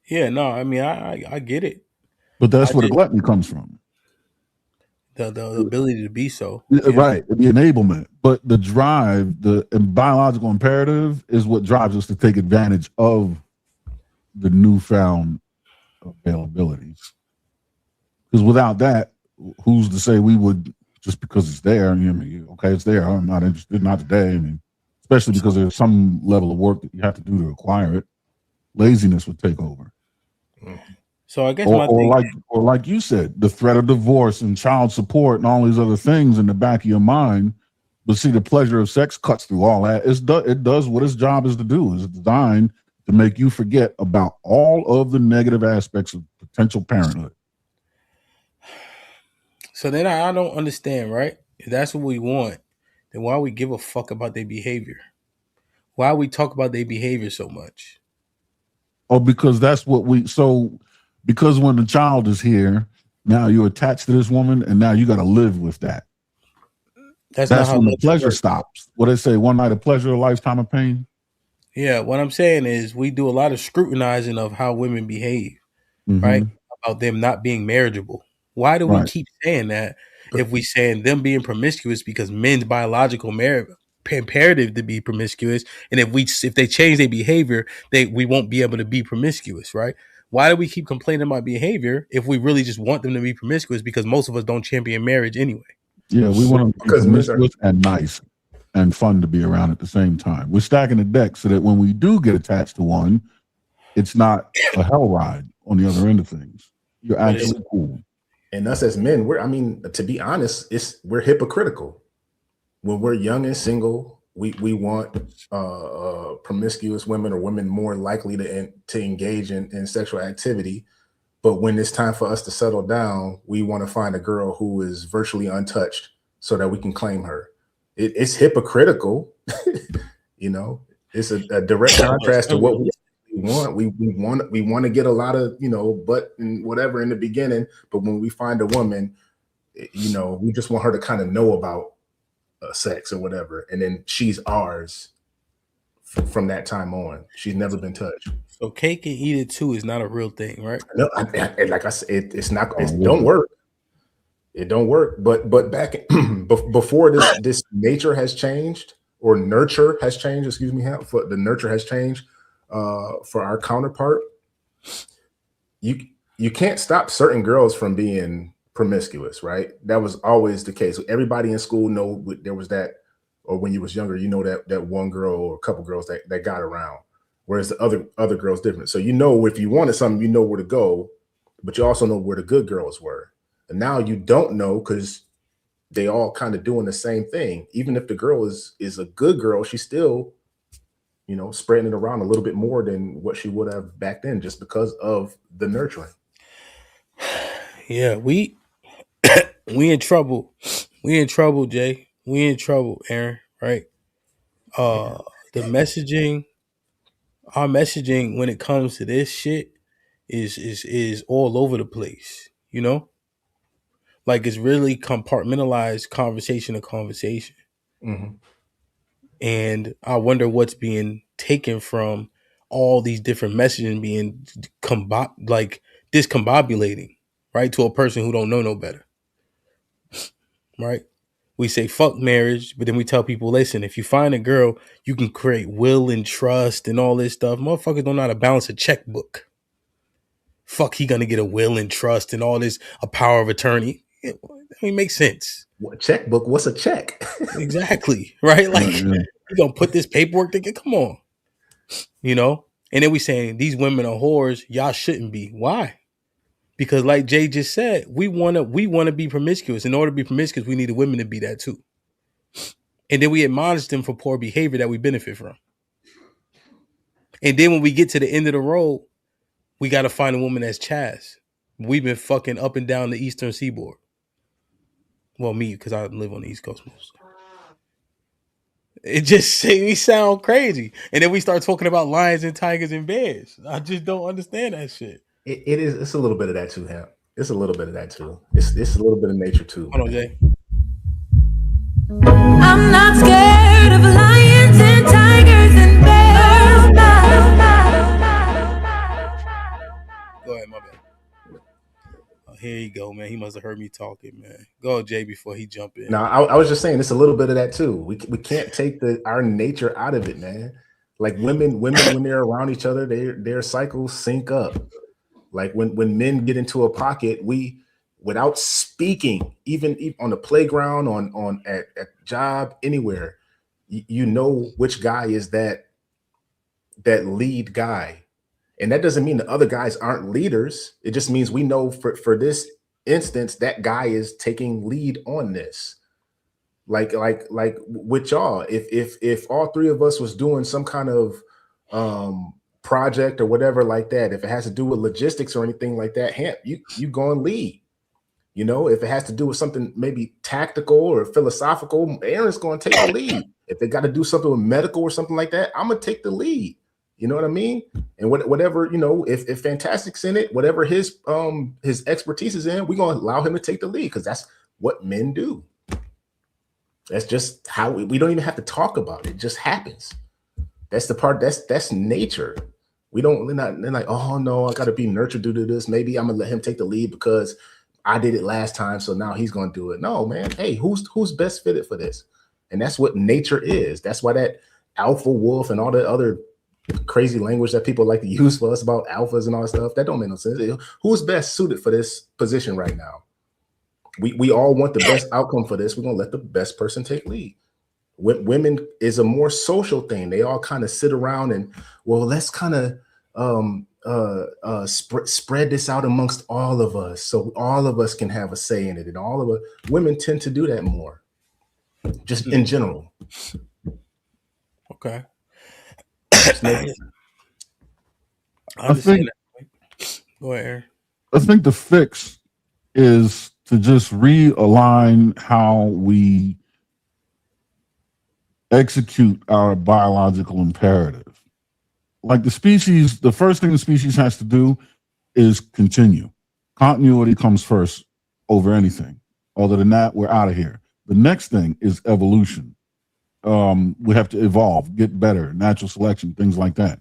Yeah, no, I mean, I get it. But that's where the gluttony comes from. The ability to be so. Yeah. Right, the enablement. But the drive, the biological imperative is what drives us to take advantage of the newfound availability. Because without that, who's to say we would, just because it's there, I mean, okay, it's there, I'm not interested, not today. I mean, especially because there's some level of work that you have to do to acquire it. Laziness would take over. So I guess or like you said, the threat of divorce and child support and all these other things in the back of your mind. But see, the pleasure of sex cuts through all that. It does what its job is to do. It's designed to make you forget about all of the negative aspects of potential parenthood. So then I don't understand, right? If that's what we want, then why we give a fuck about their behavior? Why we talk about their behavior so much? Oh, because that's what because when the child is here, now you're attached to this woman, and now you got to live with that. That's when the pleasure stops. What they say, one night of pleasure, a lifetime of pain. Yeah, what I'm saying is we do a lot of scrutinizing of how women behave, right? About them not being marriageable. Why do we keep saying that if we saying them being promiscuous because men's biological imperative to be promiscuous, and if they change their behavior, we won't be able to be promiscuous, right? Why do we keep complaining about behavior if we really just want them to be promiscuous? Because most of us don't champion marriage anyway. Yeah, we want them to be promiscuous and nice and fun to be around at the same time. We're stacking the deck so that when we do get attached to one, it's not a hell ride on the other end of things. You're actually cool. And us as men, to be honest, we're hypocritical. When we're young and single, we want promiscuous women or women more likely to engage in sexual activity. But when it's time for us to settle down, we want to find a girl who is virtually untouched so that we can claim her. It's hypocritical. It's a direct contrast to what we want. We want to get a lot of, butt and whatever in the beginning. But when we find a woman, we just want her to kind of know about sex or whatever, and then she's ours from that time on. She's never been touched. So cake and eat it too is not a real thing, right? No, like I said, it's not. It don't work. It don't work. But back before this nature has changed, or nurture has changed. Excuse me, the nurture has changed for our counterpart. You can't stop certain girls from being promiscuous, right? That was always the case. Everybody in school know there was that, or when you was younger, that one girl or a couple girls that got around, whereas the other girls different. So if you wanted something, you know where to go, but you also know where the good girls were. And now you don't know because they all kind of doing the same thing. Even if the girl is a good girl, she's still, spreading it around a little bit more than what she would have back then, just because of the nurturing. Yeah, we in trouble. We in trouble, Jay. We in trouble, Aaron, right? The messaging our messaging when it comes to this shit is all over the place. You know, like it's really compartmentalized conversation to conversation. Mm-hmm. And I wonder what's being taken from all these different messaging being discombobulating, right, to a person who don't know no better, right? We say fuck marriage, but then we tell people, listen, if you find a girl, you can create will and trust and all this stuff. Motherfuckers don't know how to balance a checkbook. Fuck, he gonna get a will and trust and all this, a power of attorney. It makes sense. What checkbook? What's a check? Exactly, right? Like, you gonna put this paperwork together? Come on, you know. And then we saying these women are whores. Y'all shouldn't be. Why? Because like Jay just said, we wanna be promiscuous. In order to be promiscuous, we need the women to be that too. And then we admonish them for poor behavior that we benefit from. And then when we get to the end of the road, we got to find a woman that's Chaz. We've been fucking up and down the Eastern Seaboard. Well, me, because I live on the East Coast mostly. It just we sound crazy. And then we start talking about lions and tigers and bears. I just don't understand that shit. It's a little bit of that too, Hamp. It's a little bit of that too. It's a little bit of nature too. Hold on, Jay. I'm not scared of lions and tigers and bears. Go ahead, my bad. Oh, here you go, man. He must have heard me talking, man. Go, Jay, before he jump in. No, I was just saying it's a little bit of that too. We can't take our nature out of it, man. Like women when they're around each other, their cycles sync up. Like when men get into a pocket, without speaking, even on the playground, on at job, anywhere, you know which guy is that lead guy. And that doesn't mean the other guys aren't leaders. It just means we know for this instance, that guy is taking lead on this. Like with y'all, if all three of us was doing some kind of project or whatever like that, if it has to do with logistics or anything like that, Hamp, you go and lead. You know, if it has to do with something maybe tactical or philosophical, Aaron's going to take the lead. If they got to do something with medical or something like that, I'm going to take the lead. You know what I mean? And whatever, you know, if Fantastic's in it, whatever his expertise is in, we're going to allow him to take the lead because that's what men do. That's just how we don't even have to talk about it. It just happens. That's the part that's nature. They're like, oh no, I got to be nurtured due to this. Maybe I'm going to let him take the lead because I did it last time, so now he's going to do it. No, man. Hey, who's best fitted for this? And that's what nature is. That's why that alpha wolf and all the other crazy language that people like to use for us about alphas and all that stuff, that don't make no sense. Who's best suited for this position right now? We all want the best outcome for this. We're going to let the best person take lead. Women is a more social thing. They all kind of sit around and, well, let's kind of spread this out amongst all of us so all of us can have a say in it. And all of us, women tend to do that more, just in general. Okay. I think, go ahead, Aaron. I think the fix is to just realign how we execute our biological imperative. Like the species, the first thing the species has to do is continue. Continuity comes first over anything. Other than that, we're out of here. The next thing is evolution. We have to evolve, get better, natural selection, things like that.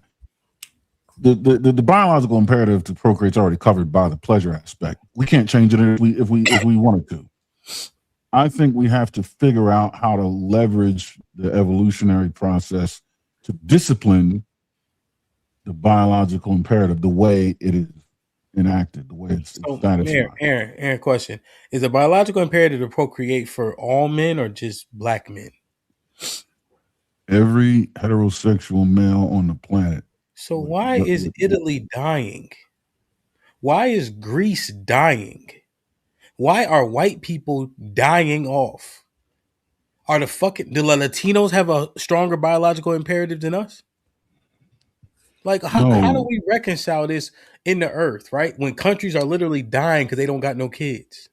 The biological imperative to procreate is already covered by the pleasure aspect. We can't change it if we wanted to. I think we have to figure out how to leverage the evolutionary process to discipline the biological imperative the way it is enacted, the way it's satisfied. Aaron, question. Is the biological imperative to procreate for all men or just black men? Every heterosexual male on the planet. So why is Italy dying? Why is Greece dying? Why are white people dying off? Are the Latinos have a stronger biological imperative than us? Like, how do we reconcile this in the earth, right? When countries are literally dying because they don't got no kids.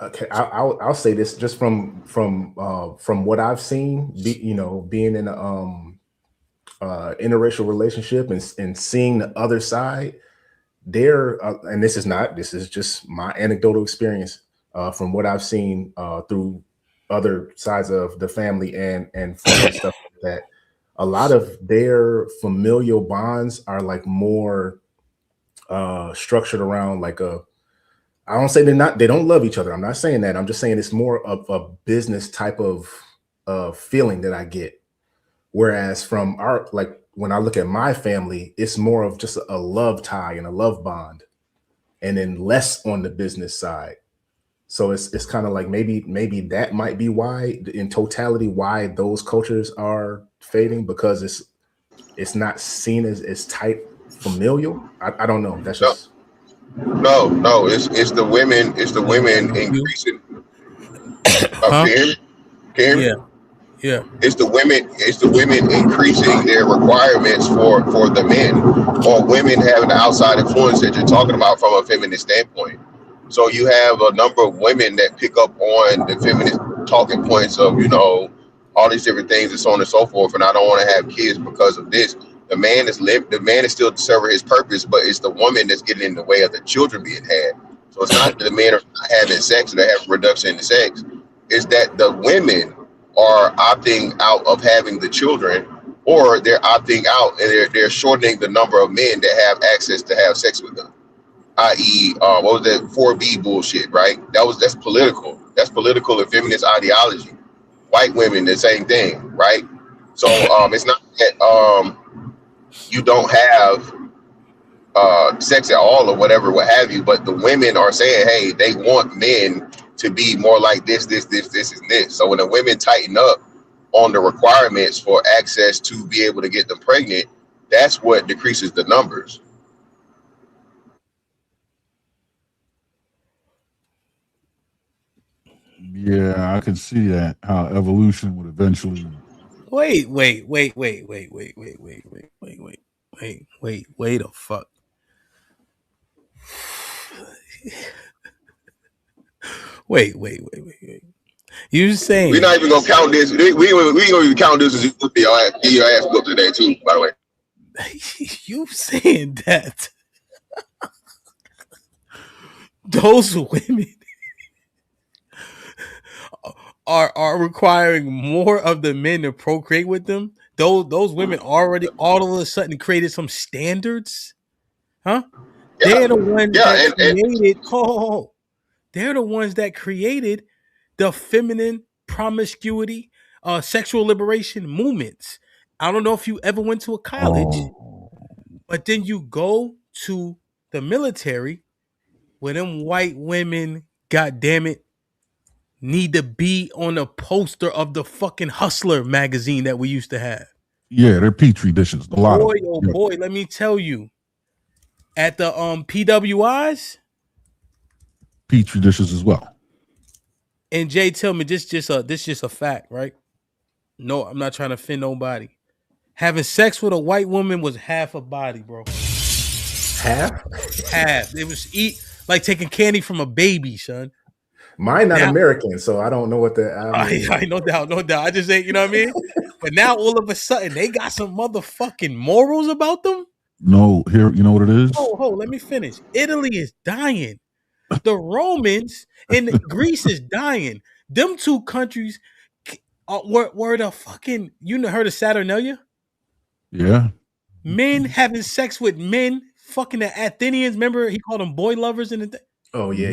Okay, I'll say this just from what I've seen, being in interracial relationship and seeing the other side, they're and this is just my anecdotal experience from what I've seen through other sides of the family and friends and stuff like that. A lot of their familial bonds are like more structured around like I don't say they don't love each other. I'm not saying that. I'm just saying it's more of a business type of feeling that I get. Whereas from when I look at my family, it's more of just a love tie and a love bond, and then less on the business side. So it's kind of like maybe that might be why, in totality, why those cultures are fading, because it's not seen as tight familial. I don't know. That's just no. It's the women. It's the women increasing. Yeah. It's the women increasing their requirements for the men, or women having the outside influence that you're talking about from a feminist standpoint. So you have a number of women that pick up on the feminist talking points of, all these different things and so on and so forth. And I don't want to have kids because of this. The man is still serving his purpose, but it's the woman that's getting in the way of the children being had. So it's not that the men are not having sex or they have a reduction in sex. It's that the women are opting out of having the children, or they're opting out and they're shortening the number of men that have access to have sex with them. I.e., what was that 4B bullshit, right? That's political. That's political and feminist ideology. White women, the same thing, right? So it's not that you don't have sex at all or whatever, what have you, but the women are saying, hey, they want men to be more like this, and this. So when the women tighten up on the requirements for access to be able to get them pregnant, that's what decreases the numbers. Yeah, I can see that, how evolution would eventually. Wait the fuck. Wait. You saying we're not even gonna count this? We ain't gonna even count this as you put your ass go today too. By the way, you saying that those women are requiring more of the men to procreate with them? Those women already all of a sudden created some standards, huh? Yeah. They're the ones that created. They're the ones that created the feminine promiscuity, sexual liberation movements. I don't know if you ever went to a college, but then you go to the military where them white women, God damn it, need to be on a poster of the fucking Hustler magazine that we used to have. Yeah, they're petri dishes. A lot boy, of them. Oh boy, let me tell you. At the PWIs, petri dishes as well. And Jay, tell me, this just a fact, right? No, I'm not trying to offend nobody. Having sex with a white woman was half a body, bro. Half. It was like taking candy from a baby, son. Mine not American, so I don't know what that. I no doubt. I just ain't, you know what I mean? But now all of a sudden they got some motherfucking morals about them. No, here, you know what it is? Let me finish. Italy is dying. The Romans and Greece is dying. Them two countries were the fucking, heard of Saturnalia? Yeah. Men having sex with men, fucking the Athenians. Remember, he called them boy lovers in the Oh, yeah.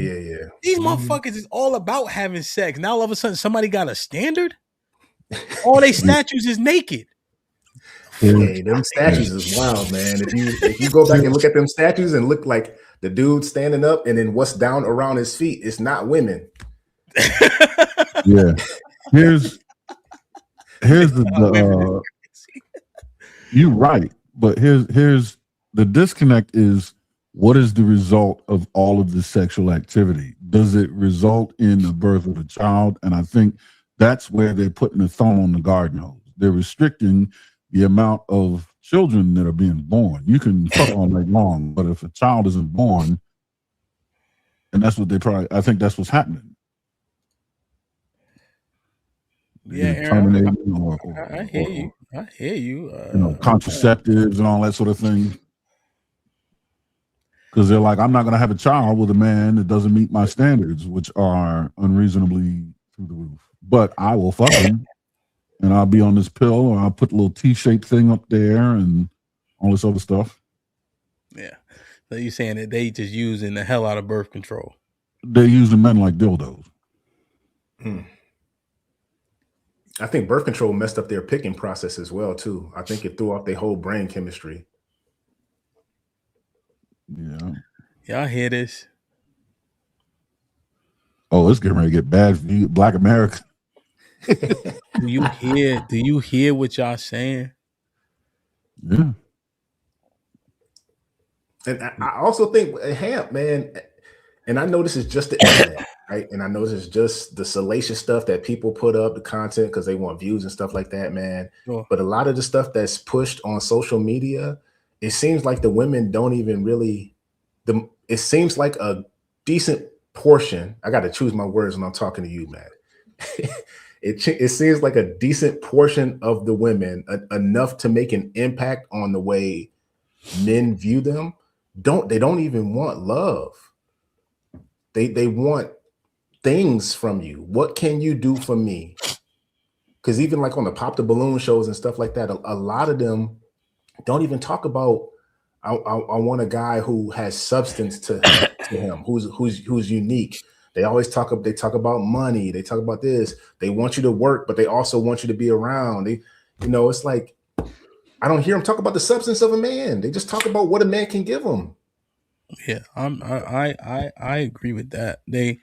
These motherfuckers is all about having sex. Now all of a sudden somebody got a standard? All they statues is naked. Hey, them statues is wild, man. If you go back and look at them statues and look like the dude standing up and then what's down around his feet, it's not women. Yeah. Here's the you're right, but here's the disconnect is, what is the result of all of this sexual activity? Does it result in the birth of a child? And I think that's where they're putting the thumb on the garden hose. They're restricting the amount of children that are being born. You can fuck all night long, but if a child isn't born, and that's what I think that's what's happening. Yeah, Aaron, I hear you. I hear you. Contraceptives and all that sort of thing. Because they're like, I'm not going to have a child with a man that doesn't meet my standards, which are unreasonably through the roof. But I will fuck him, and I'll be on this pill, or I'll put a little T-shaped thing up there and all this other stuff. Yeah. So you're saying that they just using the hell out of birth control? They're using men like dildos. I think birth control messed up their picking process as well, too. I think it threw off their whole brain chemistry. Yeah. Y'all hear this? Oh, it's getting ready to get bad for you, Black America. Do you hear what y'all saying? Yeah. And I also think HAMP, man, and I know this is just the internet, right? And I know this is just the salacious stuff that people put up, the content, because they want views and stuff like that, man. Sure. But a lot of the stuff that's pushed on social media, it seems like the women don't even really, it seems like a decent portion. I got to choose my words when I'm talking to you, man. It seems like a decent portion of the women, enough to make an impact on the way men view them. They don't even want love. They want things from you. What can you do for me? Because even like on the Pop the Balloon shows and stuff like that, a lot of them don't even talk about, I want a guy who has substance to him, who's unique. They always talk about money. They talk about this. They want you to work, but they also want you to be around. It's like, I don't hear them talk about the substance of a man. They just talk about what a man can give them. Yeah, I agree with that. They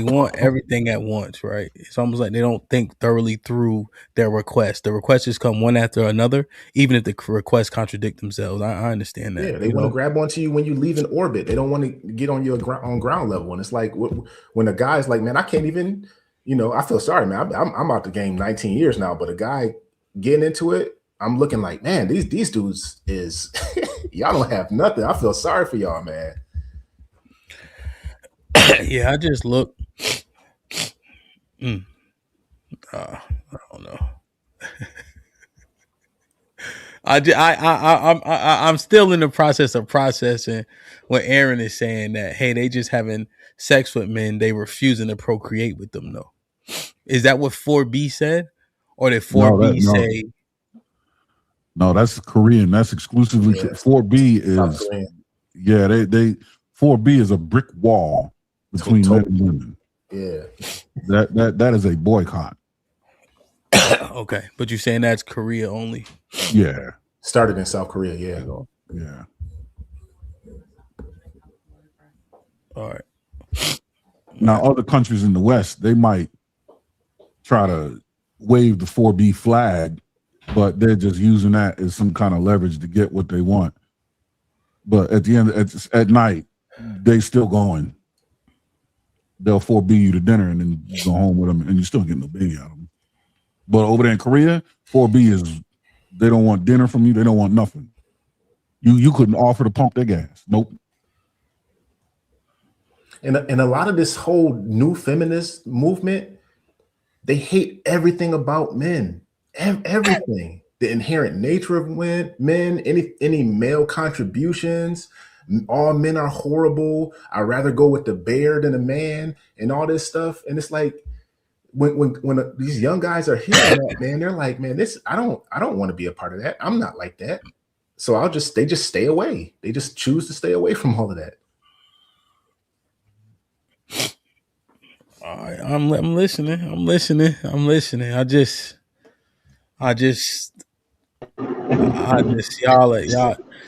want everything at once, right? It's almost like they don't think thoroughly through their requests. The requests just come one after another, even if the requests contradict themselves. I understand that. Yeah, they want to grab onto you when you leave in orbit. They don't want to get on your ground level. And it's like when a guy's like, man, I can't even, I feel sorry, man. I'm out the game 19 years now, but a guy getting into it, I'm looking like, man, these dudes is y'all don't have nothing. I feel sorry for y'all, man. Yeah, I just look. I don't know. I'm still in the process of processing what Aaron is saying, that hey, they just having sex with men, they refusing to procreate with them though. Is that what 4B said, or did 4B say? No, that's Korean. That's exclusively 4B is. Yeah, they 4B is a brick wall between men and women. Yeah, that is a boycott. Okay, but you're saying that's Korea only? Yeah, started in South Korea. Yeah, yeah. All right. Now, other countries in the West, they might try to wave the 4B flag, but they're just using that as some kind of leverage to get what they want. But at the end, at night, they still going. They'll 4B you to dinner, and then you go home with them, and you still get no baby out of them. But over there in Korea, 4B is they don't want dinner from you. They don't want nothing. You couldn't offer to pump their gas. Nope. And a lot of this whole new feminist movement, they hate everything about men. Everything, the inherent nature of men, any male contributions. All men are horrible. I'd rather go with the bear than a man, and all this stuff. And it's like when these young guys are hearing that, man, they're like, man, I don't want to be a part of that. I'm not like that. So they just stay away. They just choose to stay away from all of that. All right, I'm listening. Y'all.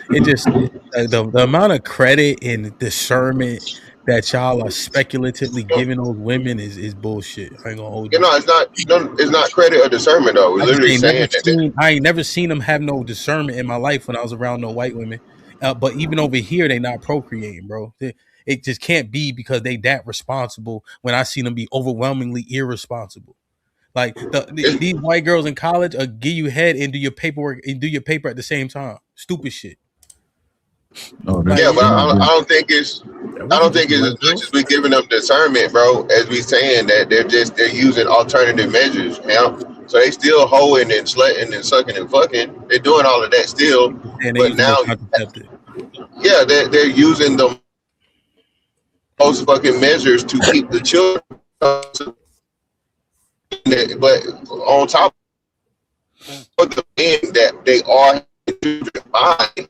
It just the amount of credit and discernment that y'all are speculatively giving those women is bullshit. I ain't gonna hold you. It's not credit or discernment though. We're literally saying that. I ain't never seen them have no discernment in my life when I was around no white women. But even over here, they not procreating, bro. It just can't be because they that responsible when I see them be overwhelmingly irresponsible. Like these white girls in college give you head and do your paperwork and do your paper at the same time. Stupid shit. But I don't think it's as much as we giving them discernment, bro, as we saying that they're using alternative measures. So they still hoeing and slutting and sucking and fucking. They're doing all of that still. And But now, yeah, they're using the most fucking measures to keep the children. But on top of the men that they are fine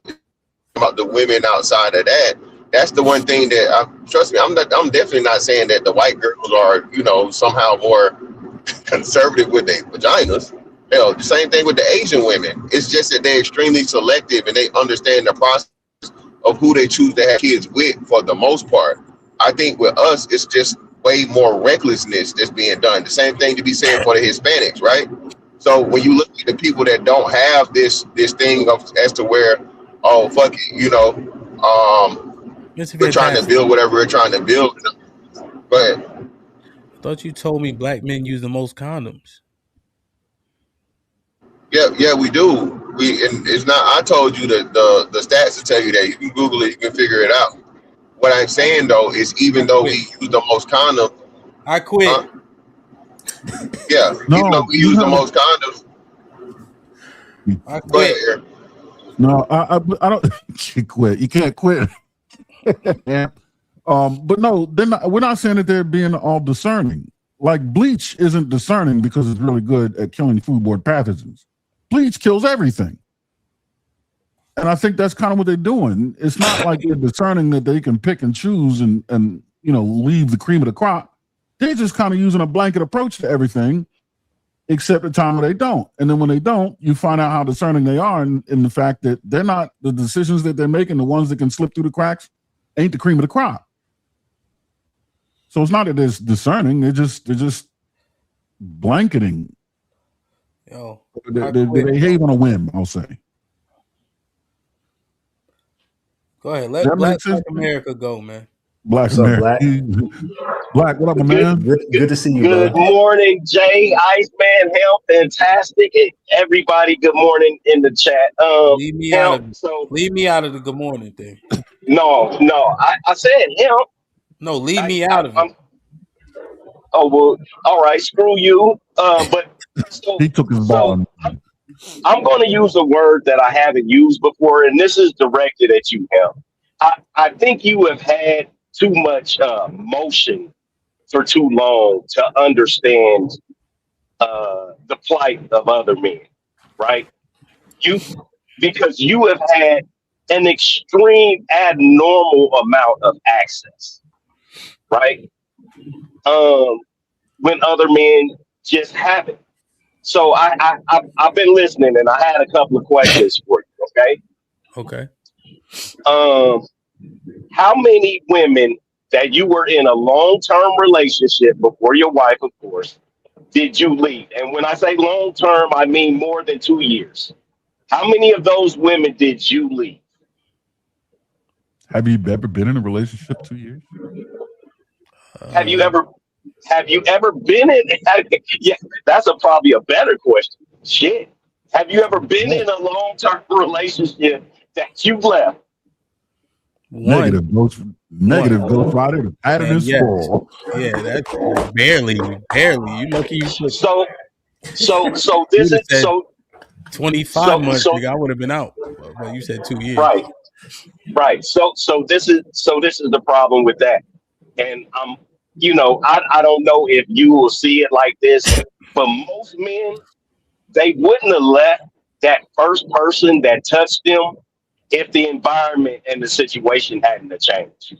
about the women outside of that, that's the one thing that trust me, I'm definitely not saying that the white girls are, you know, somehow more conservative with their vaginas. Hell, the same thing with the Asian women. It's just that they're extremely selective and they understand the process of who they choose to have kids with for the most part. I think with us, it's just way more recklessness that's being done. The same thing to be said for the Hispanics, right? So when you look at the people that don't have this thing of as to where, oh fuck it, you know, we're trying to build whatever we're trying to build. Go ahead. I thought you told me black men use the most condoms. Yeah, we do. And it's not. I told you the stats to tell you that. You can Google it. You can figure it out. What I'm saying though is, even though we use the most condoms, I quit. Yeah, even though we use the most condoms. I quit. No, I don't. You quit. You can't quit. But no, they're not. We're not saying that they're being all discerning. Like bleach isn't discerning because it's really good at killing foodborne pathogens. Bleach kills everything. And I think that's kind of what they're doing. It's not like they're discerning that they can pick and choose and you know, leave the cream of the crop. They're just kind of using a blanket approach to everything, except the time when they don't. And then when they don't, you find out how discerning they are in the fact that they're not, the decisions that they're making, the ones that can slip through the cracks, ain't the cream of the crop. So it's not that they're discerning, they're just blanketing. Yo, they behave on a whim, I'll say. Go ahead. Let Black America go, man. Black America. Black, what up, my man? Good to see you, Good morning, Jay, Iceman, Hemp, fantastic. Everybody, good morning in the chat. Leave me out of the good morning thing. No, I said Hemp. No, leave me out of it. Oh, well, all right, screw you. But so, he took his ball. I'm going to use a word that I haven't used before, and this is directed at you, Hemp. I think you have had too much motion for too long to understand the plight of other men, right? Because you have had an extreme abnormal amount of access, right? When other men just haven't. So I've been listening, and I had a couple of questions for you. Okay. How many women that you were in a long-term relationship before your wife, of course, did you leave? And when I say long-term, I mean more than 2 years. How many of those women did you leave? Have you ever been in a relationship 2 years? Have you ever been in? Yeah, that's probably a better question. Shit. Have you ever been in a long-term relationship that you left? Negative Ghost Rider. The pattern is full. Yeah, that's barely. You lucky you put. So this is so 25 months. Nigga, I would have been out. But you said 2 years. Right. So this is the problem with that. And I don't know if you will see it like this, but most men, they wouldn't have left that first person that touched them if the environment and the situation hadn't changed,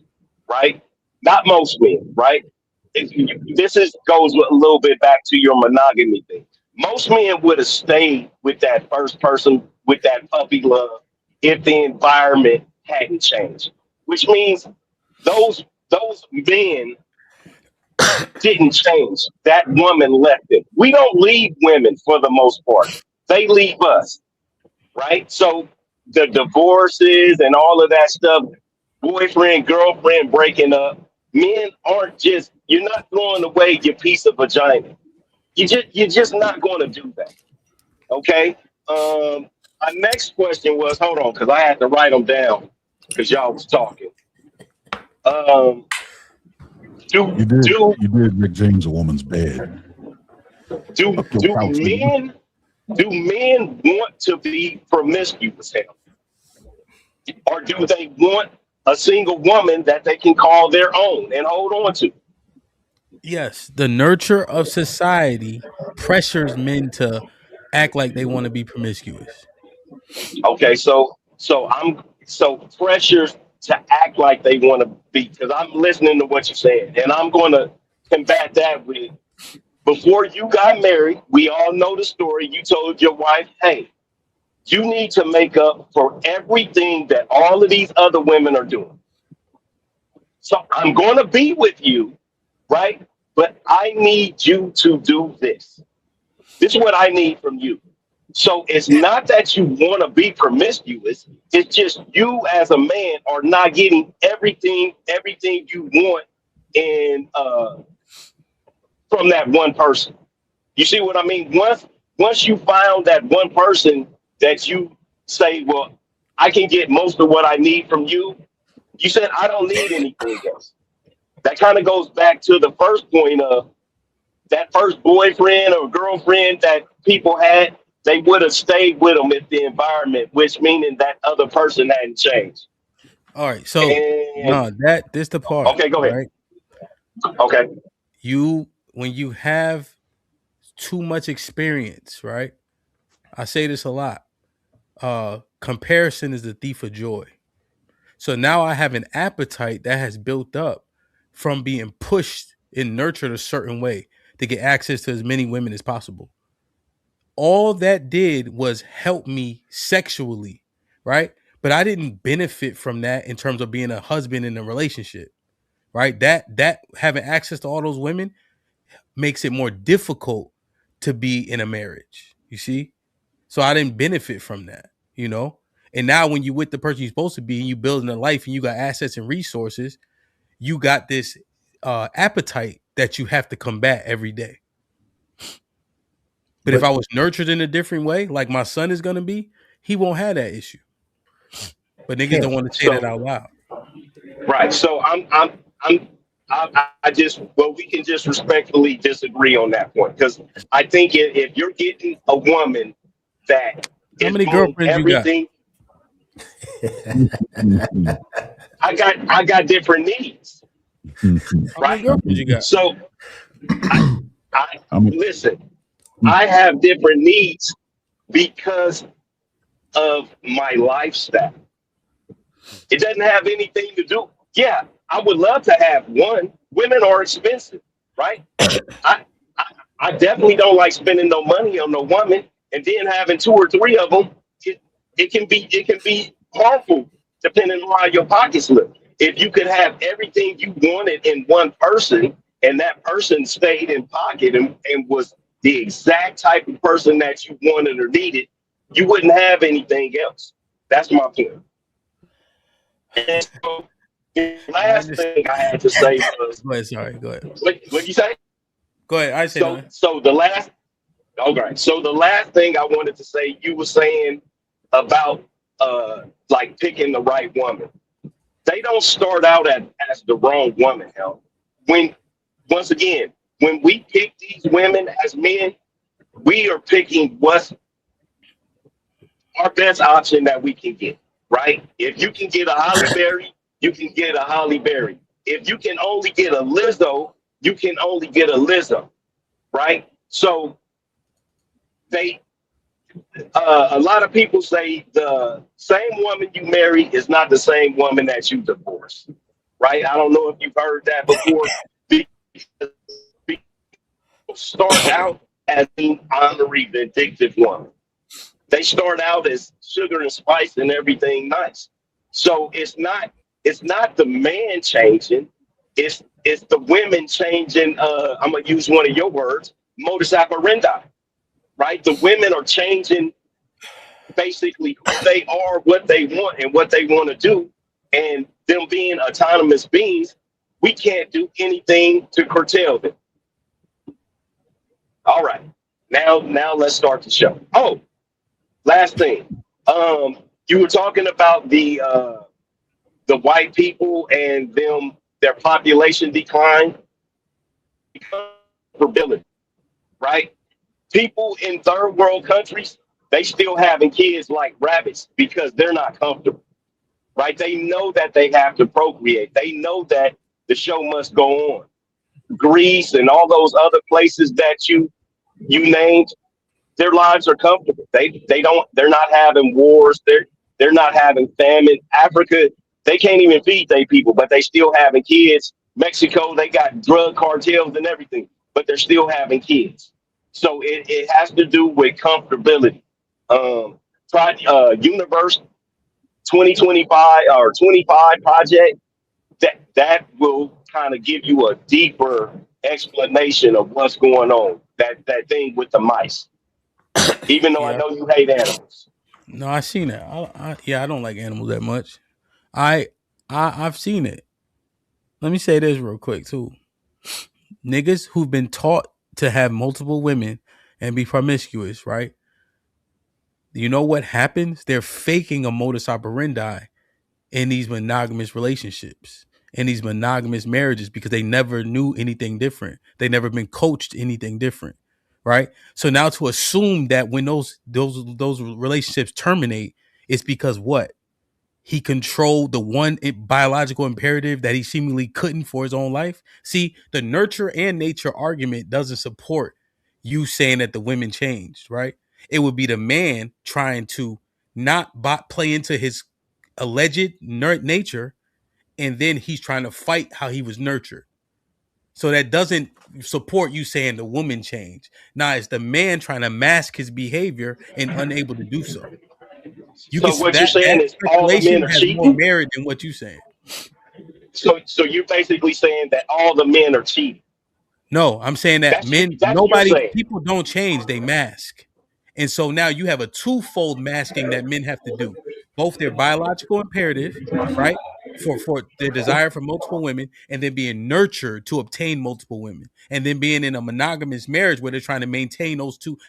right? Not most men, right? This goes a little bit back to your monogamy thing. Most men would have stayed with that first person with that puppy love if the environment hadn't changed, which means those men didn't change. That woman left them. We don't leave women for the most part. They leave us, right? So the divorces and all of that stuff, boyfriend, girlfriend breaking up, men aren't just, you're not throwing away your piece of vagina. You're just not going to do that. Okay. Our next question was, hold on, because I had to write them down because y'all was talking. You did Rick James a woman's bed. Do men want to be promiscuous, or do they want a single woman that they can call their own and hold on to? Yes, the nurture of society pressures men to act like they want to be promiscuous. Okay, so pressures to act like they want to be, because I'm listening to what you're saying, and I'm going to combat that with, before you got married, we all know the story. You told your wife, hey, you need to make up for everything that all of these other women are doing. So I'm going to be with you, right? But I need you to do this. This is what I need from you. So it's not that you want to be promiscuous. It's just you as a man are not getting everything you want in from that one person. You see what I mean? Once you found that one person that you say, well, I can get most of what I need from you. You said, I don't need anything else. That kind of goes back to the first point of that first boyfriend or girlfriend that people had. They would have stayed with them if the environment, which meaning that other person hadn't changed. All right, so this the part. Okay, go ahead. Right? Okay. When you have too much experience, right? I say this a lot. Comparison is the thief of joy. So now I have an appetite that has built up from being pushed and nurtured a certain way to get access to as many women as possible. All that did was help me sexually, right? But I didn't benefit from that in terms of being a husband in a relationship, right? That having access to all those women makes it more difficult to be in a marriage. You see? So I didn't benefit from that, you know? And now when you're with the person you're supposed to be and you building a life and you got assets and resources, you got this appetite that you have to combat every day. But if I was nurtured in a different way, like my son is going to be, he won't have that issue. But niggas don't want to say that out loud. Right. So I just, well, we can just respectfully disagree on that point, because I think if you're getting a woman that how many girlfriends everything, you got? I got different needs. Right. How many girlfriends you got? So listen, I have different needs because of my lifestyle. It doesn't have anything to do. Yeah, I would love to have one. Women are expensive, right? I definitely don't like spending no money on no woman, and then having 2 or 3 of them. It can be harmful depending on how your pockets look. If you could have everything you wanted in one person, and that person stayed in pocket and was the exact type of person that you wanted or needed, you wouldn't have anything else. That's my point. And so the last thing I had to say was, go ahead, sorry, go ahead. What you say? Go ahead. I say so the last. Okay, so the last thing I wanted to say, you were saying about like picking the right woman. They don't start out as the wrong woman. Hell, once again, when we pick these women as men, we are picking what's our best option that we can get. Right? If you can get a Holly Berry, you can get a Holly Berry. If you can only get a Lizzo, you can only get a Lizzo. Right? So a lot of people say the same woman you marry is not the same woman that you divorce. Right? I don't know if you've heard that before. People start out as an honorary, vindictive woman. They start out as sugar and spice and everything nice. So it's not the man changing. It's the women changing. I'm gonna use one of your words, modus operandi. Right? The women are changing basically who they are, what they want, and what they want to do. And them being autonomous beings, we can't do anything to curtail them. All right. Now let's start the show. Oh, last thing. You were talking about the white people and their population decline. Ability, right? People in third world countries, they still having kids like rabbits because they're not comfortable, right? They know that they have to procreate. They know that the show must go on. Greece and all those other places that you named, their lives are comfortable. They're not having wars. They're not having famine. Africa, they can't even feed their people, but they still having kids. Mexico, they got drug cartels and everything, but they're still having kids. So it has to do with comfortability. Universe 2025 or 25 project, that will kind of give you a deeper explanation of what's going on. That thing with the mice. Even though I know you hate animals. No, I seen it. I don't like animals that much. I've seen it. Let me say this real quick too. Niggas who've been taught to have multiple women and be promiscuous, right? You know what happens? They're faking a modus operandi in these monogamous relationships, in these monogamous marriages, because they never knew anything different. They never been coached anything different, right? So now to assume that when those relationships terminate, it's because what? He controlled the one biological imperative that he seemingly couldn't for his own life. See, the nurture and nature argument doesn't support you saying that the women changed, right? It would be the man trying to not play into his alleged nature, and then he's trying to fight how he was nurtured. So that doesn't support you saying the woman changed. Now it's the man trying to mask his behavior and unable to do so. So what you're saying is all the men are has cheating? more merit than what you're saying. So you're basically saying that all the men are cheating. No, I'm saying that people don't change, they mask. And so now you have a twofold masking that men have to do. Both their biological imperative, right? For their desire for multiple women, and then being nurtured to obtain multiple women, and then being in a monogamous marriage where they're trying to maintain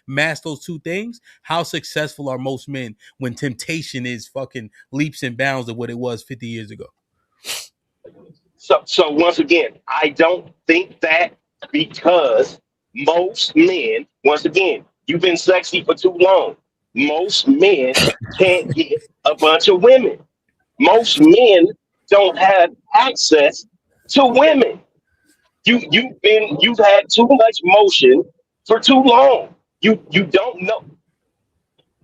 mask those two things. How successful are most men when temptation is fucking leaps and bounds of what it was 50 years ago? So once again, I don't think that, because most men, once again, you've been sexy for too long. Most men can't get a bunch of women. Most men don't have access to women. You've had too much motion for too long. You don't know.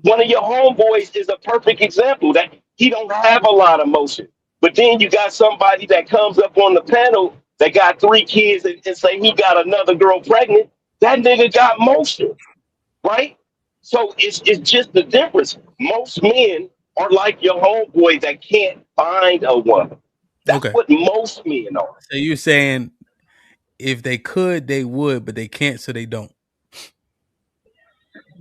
One of your homeboys is a perfect example that he don't have a lot of motion. But then you got somebody that comes up on the panel that got 3 kids and say he got another girl pregnant. That nigga got motion, right? So it's just the difference. Most men are like your homeboy that can't find a woman. That's what most men are. So you're saying if they could, they would, but they can't, so they don't.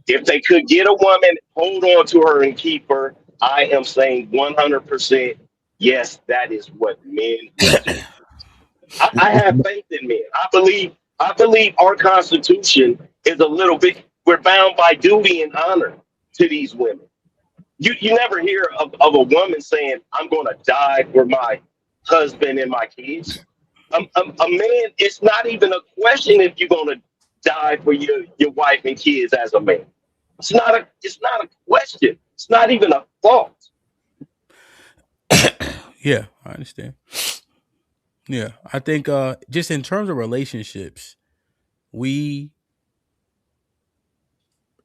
If they could get a woman, hold on to her and keep her, I am saying 100%, yes, that is what men do. I have faith in men. I believe our Constitution is a little bit, we're bound by duty and honor to these women. You never hear of a woman saying, I'm going to die for my husband and my kids. A man, it's not even a question if you're going to die for your wife and kids as a man. It's not a question. It's not even a thought. Yeah, I understand. Yeah, I think just in terms of relationships,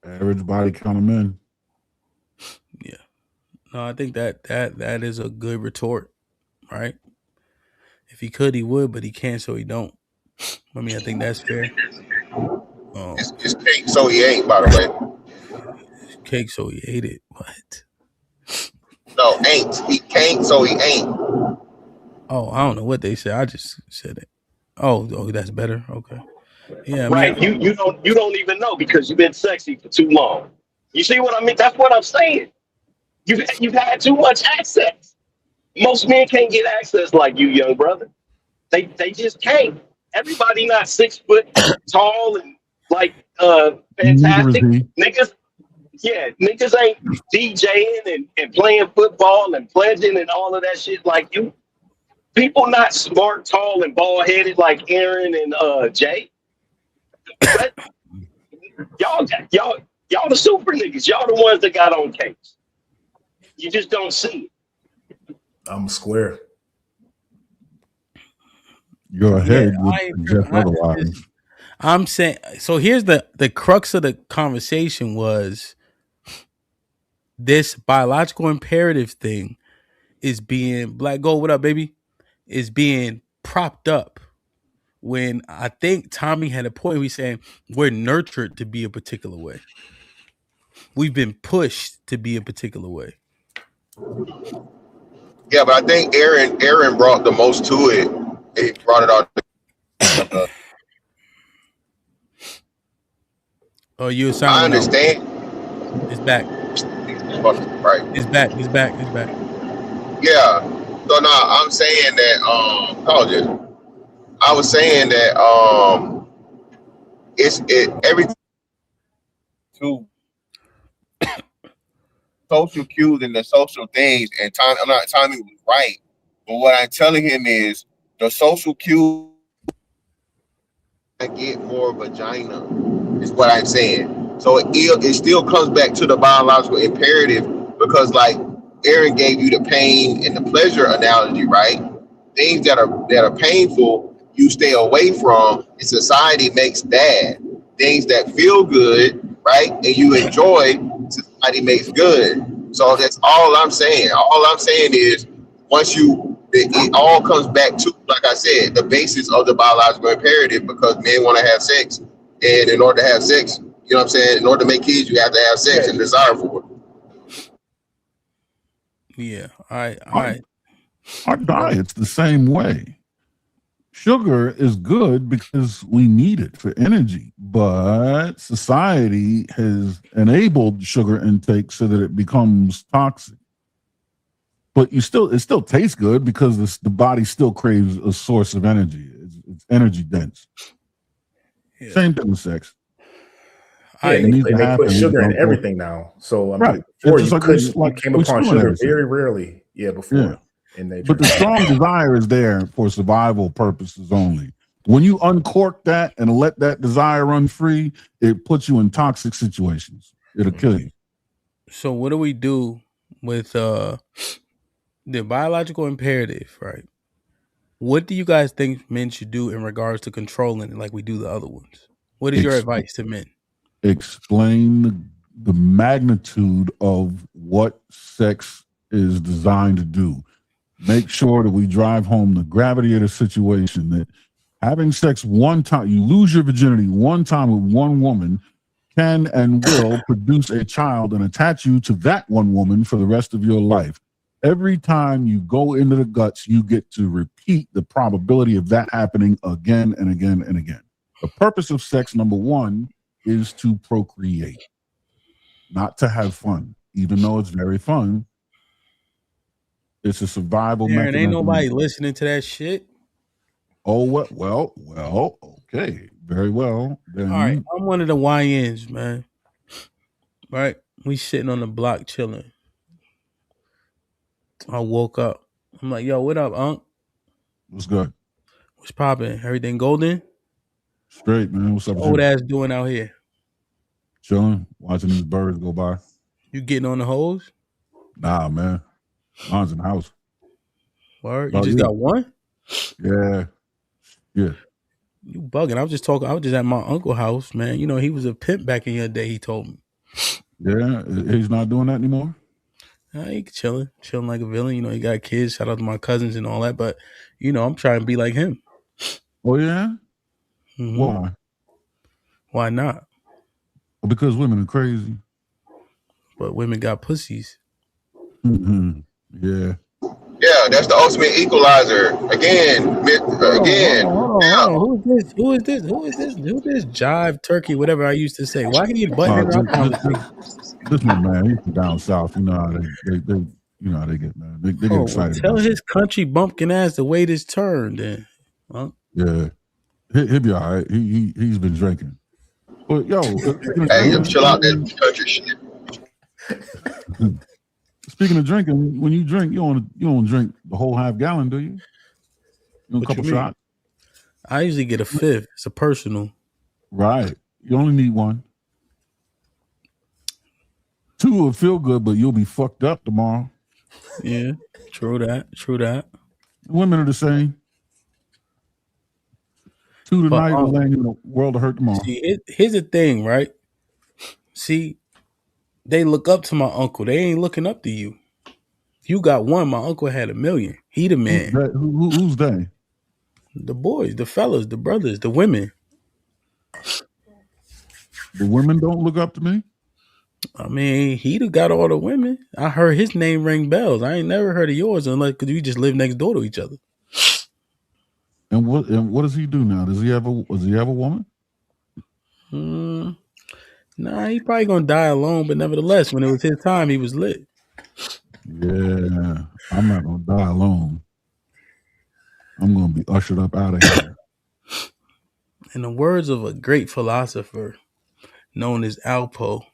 average body count of men. Yeah, no, I think that is a good retort, right? If he could, he would, but he can't, so he don't. I mean, I think that's fair. It's cake, so he ain't. By the way, cake, so he ate it. What? No, ain't. He can't, so he ain't. Oh, I don't know what they said. I just said it. Oh, that's better. Okay. Yeah, I right. mean, You don't even know because you've been sexy for too long. You see what I mean? That's what I'm saying. You've had too much access. Most men can't get access like you, young brother. They just can't. Everybody not 6 foot tall and like fantastic. Niggas ain't DJing and playing football and pledging and all of that shit like you. People not smart, tall, and bald headed like Aaron and Jay. But Y'all the super niggas. Y'all the ones that got on case. You just don't see it. I'm square. Your head would suggest otherwise. I'm saying, so here's the crux of the conversation was this biological imperative thing is being Black Gold, what up, baby? Is being propped up when I think Tommy had a point. He's saying we're nurtured to be a particular way. We've been pushed to be a particular way. Yeah, but I think Aaron brought the most to it. He brought it out. Oh, you I understand. It's back. Right. It's back. Yeah. So now I'm saying that I was saying that everything to social cues and the social things, and I'm not telling him was right, but what I'm telling him is the social cues I get more vagina is what I'm saying. So it still comes back to the biological imperative, because like Aaron gave you the pain and the pleasure analogy, right? Things that are painful, you stay away from, and society makes bad. Things that feel good, right, and you enjoy, society makes good. So that's all I'm saying. All I'm saying is it all comes back to, like I said, the basis of the biological imperative, because men want to have sex, and in order to have sex, you know what I'm saying, in order to make kids, you have to have sex and desire for it. Yeah. All right. Our diet's the same way. Sugar is good because we need it for energy, but society has enabled sugar intake so that it becomes toxic. But it still tastes good because the body still craves a source of energy. It's energy dense. Yeah. Same thing with sex. Yeah, they put sugar in everything now. So before you came upon sugar very rarely. Yeah, before. Yeah. But the strong desire is there for survival purposes only. When you uncork that and let that desire run free, it puts you in toxic situations. It'll kill you. So what do we do with the biological imperative, right? What do you guys think men should do in regards to controlling it like we do the other ones? What is your advice to men? Explain the magnitude of what sex is designed to do. Make sure that we drive home the gravity of the situation, that having sex one time, you lose your virginity one time with one woman, can and will produce a child and attach you to that one woman for the rest of your life. Every time you go into the guts, you get to repeat the probability of that happening again and again and again. The purpose of sex, number one, is to procreate, not to have fun, even though it's very fun. It's a survival mechanism. Ain't nobody listening to that shit. Oh, well, okay. Very well. Then. All right. I'm one of the YNs, man. Right? We sitting on the block chilling. I woke up. I'm like, yo, what up, Unc? What's good? What's popping? Everything golden? Straight, man. What's up? Old ass doing out here? Chilling, watching these birds go by. You getting on the hose? Nah, man. Mine's in the house. Word? You just got one? Yeah. You bugging. I was just at my uncle's house, man. You know, he was a pimp back in your day, he told me. Yeah, he's not doing that anymore? He chilling like a villain. You know, he got kids. Shout out to my cousins and all that. But, you know, I'm trying to be like him. Oh, yeah? Mm-hmm. Why? Why not? Well, because women are crazy. But women got pussies. Mm-hmm. Yeah. Yeah, that's the ultimate equalizer. Again. Hold on. Who is this? Who is this jive turkey? Whatever I used to say. Why are you butting it up? This my man. He's from down south. You know how they get, man. They get excited. Tell his country bumpkin ass to wait his turn, then. Huh? Yeah, he'll be all right. He's been drinking. But yo, hey, chill out that country shit. Speaking of drinking, when you drink, you don't drink the whole half gallon, do you? A couple shots. I usually get a fifth. It's a personal. Right. You only need one. 2 will feel good, but you'll be fucked up tomorrow. Yeah, true that. True that. Women are the same. 2 tonight will land you in a world of hurt tomorrow. See, here's the thing, right? See, they look up to my uncle. They ain't looking up to you. You got one. My uncle had 1 million. He the man. Who's they? The boys, the fellas, the brothers, the women. The women don't look up to me? I mean, he got all the women. I heard his name ring bells. I ain't never heard of yours unless because we just live next door to each other. And what does he do now? Does he have a woman? Nah, he probably gonna die alone, but nevertheless, when it was his time, he was lit. Yeah, I'm not gonna die alone. I'm gonna be ushered up out of here. In the words of a great philosopher known as Alpo,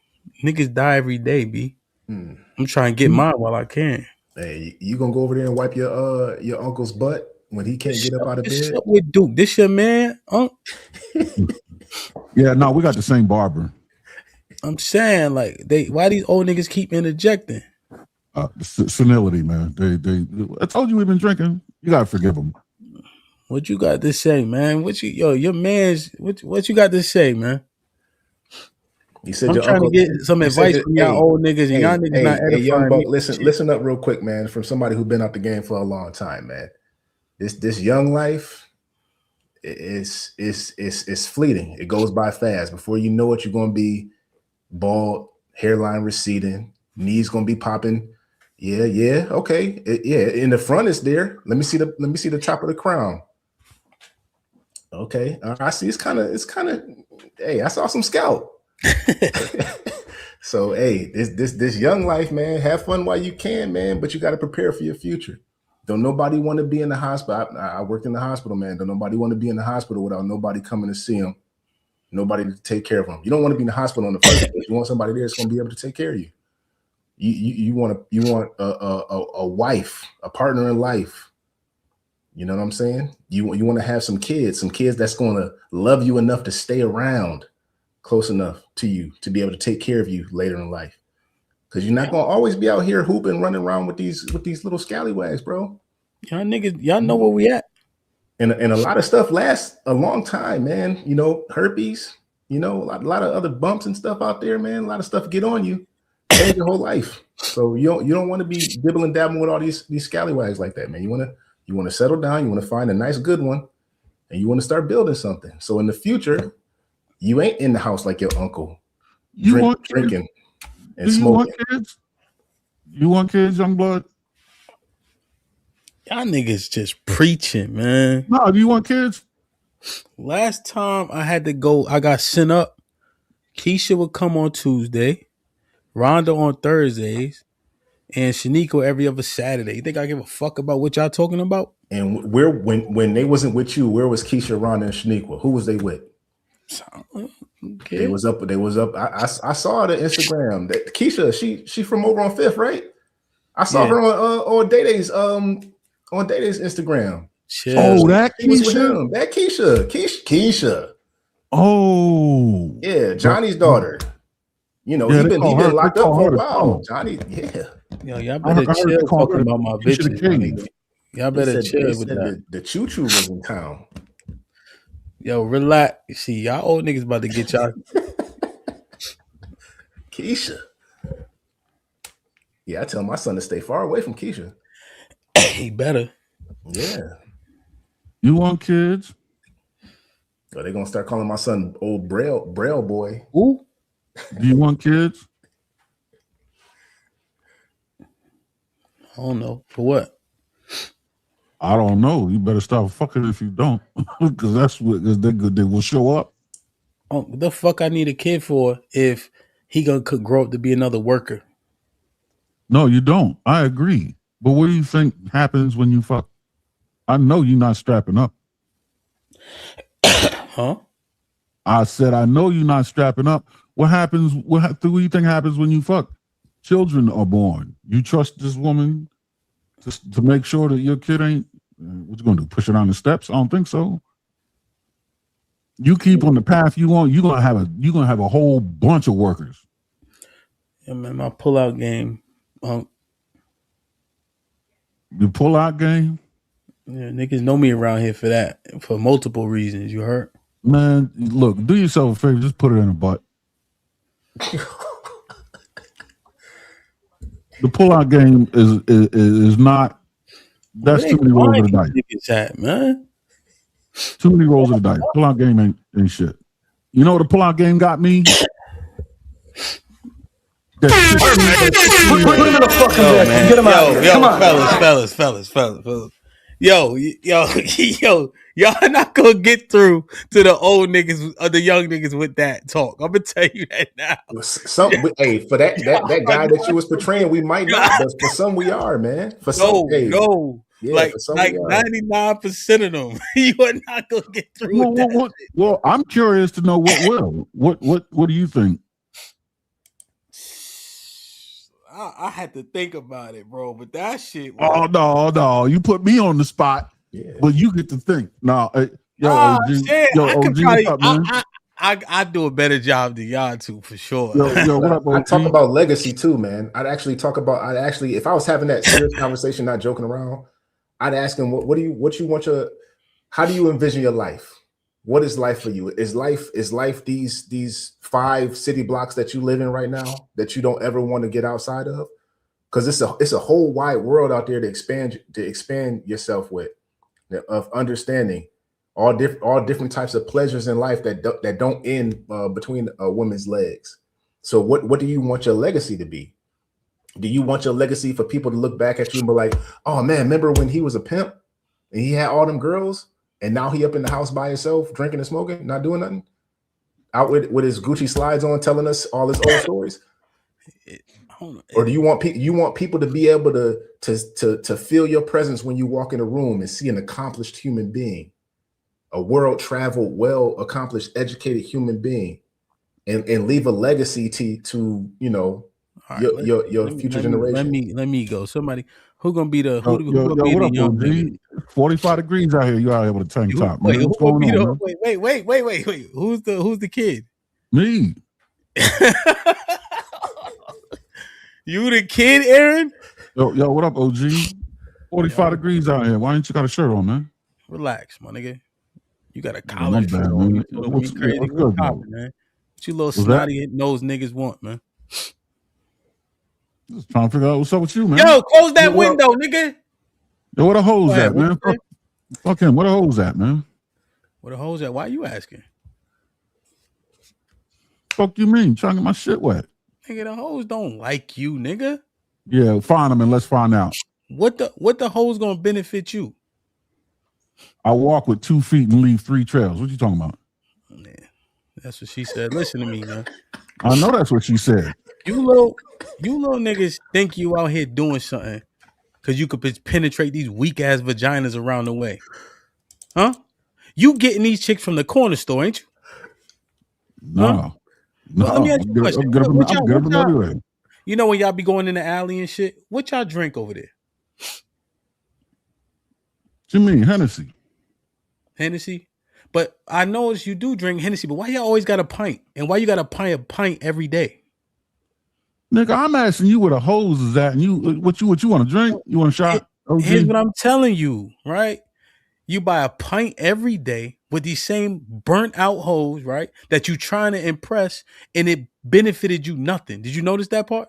niggas die every day, B. I'm trying to get mine while I can. Hey, you gonna go over there and wipe your uncle's butt when he can't get up out of bed? Up with Duke. This your man, Unc? Yeah, no, we got the same barber. I'm saying, like, why these old niggas keep interjecting? Senility, man. I told you we've been drinking. You gotta forgive them. What you got to say, man? Your man's what you got to say, man? You said I'm your trying uncle, to get some advice from y'all old niggas, and y'all niggas not edifying young buck, me. listen up real quick, man. From somebody who's been out the game for a long time, man. This young life is fleeting. It goes by fast. Before you know it, you're gonna be bald, hairline receding, knees gonna be popping. Yeah, okay. In the front is there. Let me see the top of the crown. Okay, I see. It's kind of. Hey, I saw some scalp. So hey, this young life, man, have fun while you can, man, but you got to prepare for your future. Don't nobody want to be in the hospital. I worked in the hospital, man. Don't nobody want to be in the hospital without nobody coming to see them, nobody to take care of them. You don't want to be in the hospital in the first place. You want somebody there that's going to be able to take care of you. You want a wife, a partner in life. You know what I'm saying? You want to have some kids that's going to love you enough to stay around close enough to you to be able to take care of you later in life. Because you're not going to always be out here hooping, running around with these little scallywags, bro. Y'all niggas, y'all know where we at. And a lot of stuff lasts a long time, man. You know, herpes, you know, a lot of other bumps and stuff out there, man. A lot of stuff get on you, change your whole life. So you don't want to be dibbling dabbling with all these scallywags like that, man. You want to settle down. You want to find a nice good one, and you want to start building something. So in the future, you ain't in the house like your uncle, drinking and smoking. You want kids, young blood? Y'all niggas just preaching, man. No, do you want kids? Last time I had to go, I got sent up. Keisha would come on Tuesday, Rhonda on Thursdays, and Shaniqua every other Saturday. You think I give a fuck about what y'all talking about? And when they wasn't with you, where was Keisha, Rhonda, and Shaniqua? Who was they with? Okay. They was up. I saw the Instagram. That Keisha, she from over on Fifth, right? I saw her on Day-Day's Instagram. Oh, that Keisha. That Keisha. Oh, yeah, Johnny's daughter. You know, he been locked up for a while. Johnny, yeah. Yo, y'all better chill talking about my bitches. Y'all better chill with that. The choo-choo was in town. Yo, relax. See, y'all old niggas about to get y'all. Keisha. Yeah, I tell my son to stay far away from Keisha. He better. Yeah. You want kids? Oh, they're gonna start calling my son old Braille boy. Who? Do you want kids? I don't know. For what? I don't know. You better stop fucking if you don't, because that's what they will show up. Oh, what the fuck I need a kid for if he could grow up to be another worker? No, you don't. I agree. But what do you think happens when you fuck? I know you're not strapping up. Huh? I said I know you're not strapping up. What happens? What do you think happens when you fuck? Children are born. You trust this woman to make sure that your kid ain't. What you gonna do? Push it on the steps? I don't think so. You keep on the path you want. You're gonna have a whole bunch of workers. Yeah, man, my pullout game. Your pullout game? Yeah, niggas know me around here for that, for multiple reasons. You heard? Man, look, do yourself a favor. Just put it in a butt. The pullout game is not. That's too many rolls of the dice. At, man? Too many rolls of the dice. Pullout game ain't shit. You know what the pullout game got me? Put him in the fucking bed. Get him out of here. Come on. Fellas. Yo, y'all not gonna get through to the old niggas or the young niggas with that talk. I'm gonna tell you that now. Hey, for that guy that you was portraying, we might not, but for some we are, man. For some, yeah, like 99% of them, you are not gonna get through. Well, I'm curious to know what will. What do you think? I had to think about it, bro. But that shit. Oh no, you put me on the spot. Yeah. But you get to think. No, OG, I do a better job than y'all two for sure. What up, I talk about legacy too, man. I'd actually if I was having that serious conversation, not joking around, I'd ask him, how do you envision your life? What is life for you? Is life these 5 city blocks that you live in right now that you don't ever want to get outside of? Because it's a whole wide world out there to expand yourself with, of understanding all different types of pleasures in life that don't end between a woman's legs. So what do you want your legacy to be? Do you want your legacy for people to look back at you and be like, oh man, remember when he was a pimp and he had all them girls? And now he up in the house by himself, drinking and smoking, not doing nothing, out with his Gucci slides on, telling us all his old stories. Or do you want people to be able to feel your presence when you walk in a room and see an accomplished human being, a world-traveled, well-accomplished, educated human being, and leave a legacy to your future generation? Let me go. Somebody who gonna be the what up, OG? 45 degrees out here. You out here with a tank top, man. What's going on, man? Wait. Who's the kid? Me. You the kid, Aaron? Yo, what up, OG? 45 degrees out here. Why ain't you got a shirt on, man? Relax, my nigga. You got a collar shirt on. Man. What's crazy? What's good, man? What you little snotty nosed niggas want, man? Just trying to figure out what's up with you, man. Yo, close that window, nigga. Yo, where the hoes at, man? Fuck him. Where the hoes at, man? Where the hoes at? Why are you asking? Fuck you mean? Trying to get my shit wet. Nigga, the hoes don't like you, nigga. Yeah, find them and let's find out. What the hoes gonna benefit you? I walk with 2 feet and leave 3 trails. What you talking about? Yeah, that's what she said. Listen to me, man. I know that's what she said. You little niggas think you out here doing something because you could penetrate these weak ass vaginas around the way, huh? You getting these chicks from the corner store, ain't you? No. Well, let me ask you a question. You know when y'all be going in the alley and shit, what y'all drink over there? What you mean, Hennessy? Hennessy? But I noticed you do drink Hennessy, but why y'all always got a pint? And why you got a pint every day? Nigga, I'm asking you where the hose is at, and you what you want to drink? You want a shot? Here's what I'm telling you, right? You buy a pint every day with these same burnt out hoes, right? That you trying to impress, and it benefited you nothing. Did you notice that part?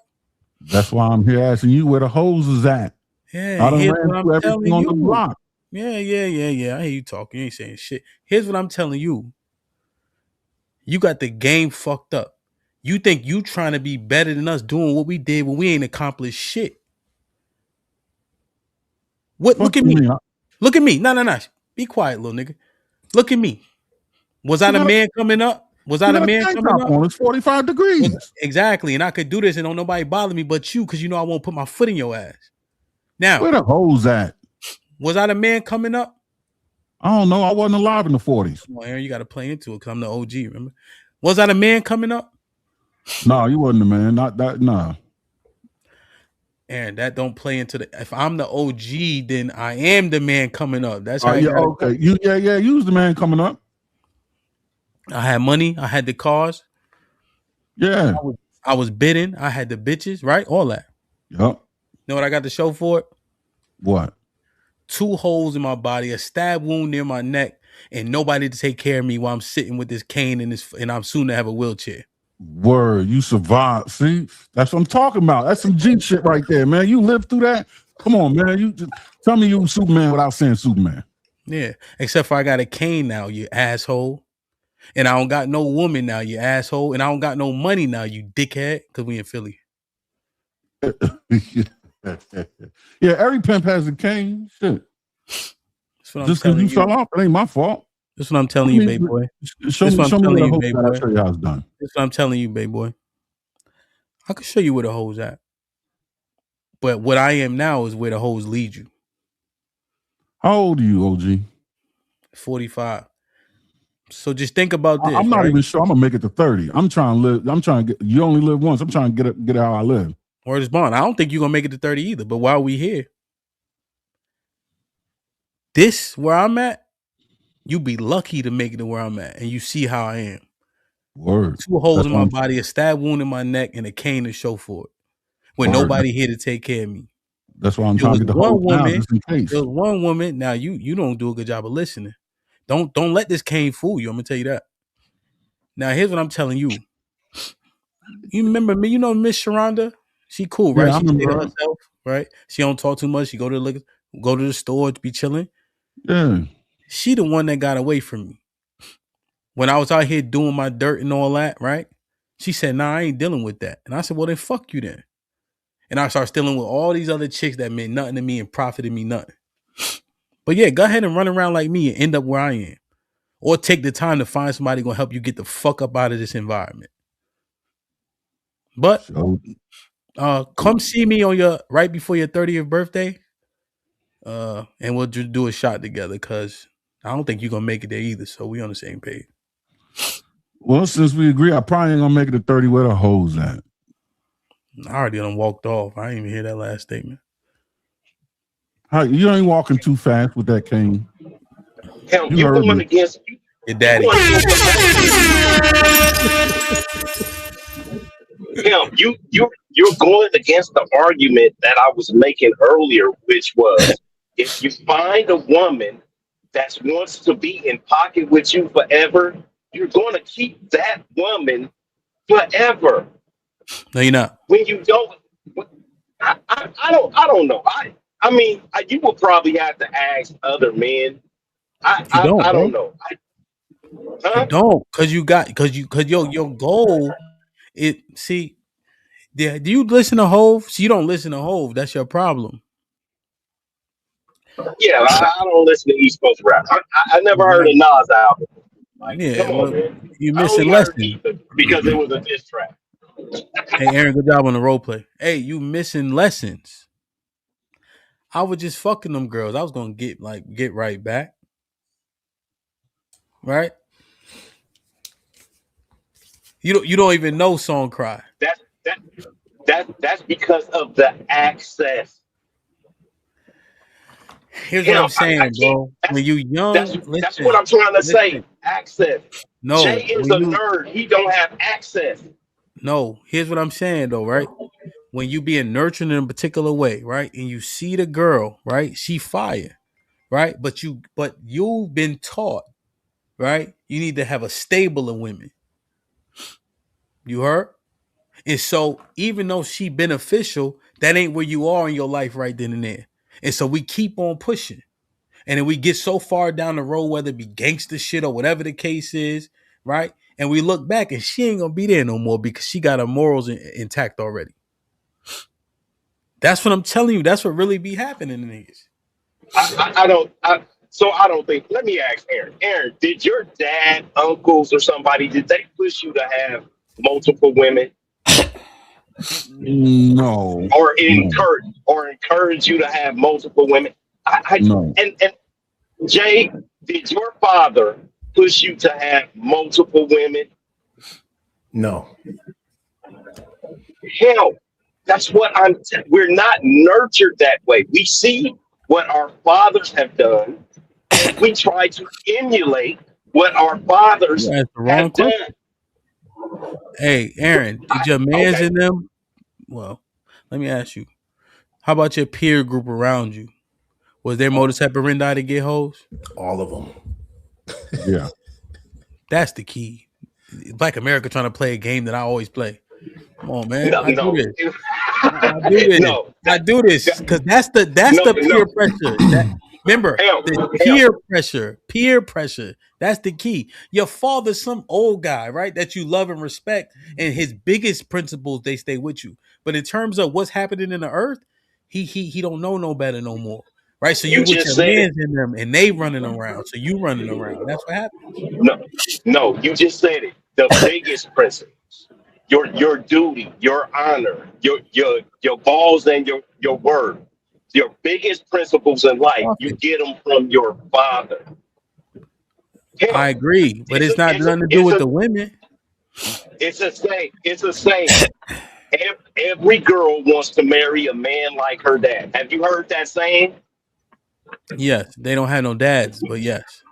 That's why I'm here asking you where the hose is at. Yeah, I done ran through everything on the block. Yeah. I hear you talking. You ain't saying shit. Here's what I'm telling you. You got the game fucked up. You think you trying to be better than us doing what we did when we ain't accomplished shit. What? Look at me. Look at me. No. Be quiet, little nigga. Look at me. Was I the man coming up? Was I the man coming up? It's 45 degrees. Exactly. And I could do this and don't nobody bother me but you because you know I won't put my foot in your ass. Now, where the hose at? Was I the man coming up? I don't know. I wasn't alive in the 40s. Come on, Aaron, you got to play into it because I'm the OG, remember? Was I the man coming up? No, you wasn't the man. Not that, no. Aaron, that don't play into the. If I'm the OG, then I am the man coming up. That's how. Okay. You was the man coming up. I had money. I had the cars. Yeah. I was bidding. I had the bitches, right? All that. Yep. Know what I got to show for it? What? 2 holes in my body, a stab wound near my neck, and nobody to take care of me while I'm sitting with this cane and I'm soon to have a wheelchair. Word, you survived. See, that's what I'm talking about. That's some G shit right there, man. You lived through that. Come on, man. You just tell me you Superman without saying Superman. Yeah, except for I got a cane now, you asshole. And I don't got no woman now, you asshole. And I don't got no money now, you dickhead, because we in Philly. Yeah, every pimp has a cane. Shit. Just because you fell off, it ain't my fault. That's what I'm telling you, baby boy. Show me where the hoes at. I'll show you how it's done. That's what I'm telling you, baby boy. I can show you where the hoes at. But what I am now is where the hoes lead you. How old are you, OG? 45. So just think about this. I'm not even sure I'm gonna make it to 30. I'm trying to live. I'm trying to get. You only live once. I'm trying to get how I live. Or it's bond. I don't think you're gonna make it to 30 either. But while we here, this where I'm at, you be lucky to make it to where I'm at, and you see how I am. Word. 2 holes in my body, a stab wound in my neck, and a cane to show for it. With nobody here to take care of me. That's why I'm trying to get the whole now, just in case. There was one woman. Now you don't do a good job of listening. Don't let this cane fool you. I'm gonna tell you that. Now here's what I'm telling you. You remember me? You know Miss Sharonda? She cool, right? Yeah, She stay to herself, right? She don't talk too much. She go to the store to be chilling. Yeah. She the one that got away from me. When I was out here doing my dirt and all that, right? She said, nah, I ain't dealing with that. And I said, well, then fuck you then. And I started dealing with all these other chicks that meant nothing to me and profited me nothing. But yeah, go ahead and run around like me and end up where I am. Or take the time to find somebody gonna help you get the fuck up out of this environment. But come see me on your right before your 30th birthday. And we'll just do a shot together because I don't think you're gonna make it there either. So we on the same page. Well, since we agree, I probably ain't gonna make it to 30. Where the hoes at? I already done walked off. I didn't even hear that last statement. How you ain't walking too fast with that cane? Hell, you going against your daddy. Hell, you're going against the argument that I was making earlier, which was if you find a woman that wants to be in pocket with you forever, you're going to keep that woman forever. No, you're not. When you don't, I don't know. I mean, you will probably have to ask other men. I don't know. You don't, because your goal. Do you listen to Hove? See, you don't listen to Hove. That's your problem. Yeah, I don't listen to East Coast rap. I never heard a Nas album. Like, yeah, come on, man. You missing lessons because it was a diss track. Hey, Aaron, good job on the role play. Hey, you missing lessons. I was just fucking them girls. I was gonna get right back. Right? You don't even know Song Cry. That's because of the access. Here's what I'm saying, bro. When you young, that's what I'm trying to say. Access. No, Jay is a nerd. He don't have access. No, here's what I'm saying though, right? When you being nurtured in a particular way, right, and you see the girl, right, she fire, right, but you've been taught, right, you need to have a stable of women. You heard? And so even though she beneficial, that ain't where you are in your life right then and there. And so we keep on pushing. And then we get so far down the road, whether it be gangster shit or whatever the case is, right? And we look back and she ain't gonna be there no more because she got her morals intact already. That's what I'm telling you. That's what really be happening in these. I don't think. Let me ask Aaron. Aaron, did your dad, uncles, or somebody, did they push you to have multiple women? No. Or encourage you to have multiple women? No. And Jay, did your father push you to have multiple women? No. Hell, that's what we're not nurtured that way. We see what our fathers have done, and we try to emulate what our fathers have done. Hey, Aaron, did your mans in them? Well, let me ask you. How about your peer group around you? Was there modus operandi to get hoes? All of them. Yeah. That's the key. Black America trying to play a game that I always play. Come on, man. No, I do no. this. I do this. No. I do this because that's the peer pressure. Remember, the peer pressure. That's the key. Your father's some old guy, right? That you love and respect, and his biggest principles they stay with you. But in terms of what's happening in the earth, he don't know no better no more, right? So you with your mans in them, and they running around, so you running around. That's what happens. No, you just said it. The biggest principles. Your duty, your honor, your balls and your word. Your biggest principles in life, you get them from your father. Hell, I agree, but it's not nothing to do with the women. It's a saying. It's a saying. Every girl wants to marry a man like her dad. Have you heard that saying? Yes, they don't have no dads, but yes.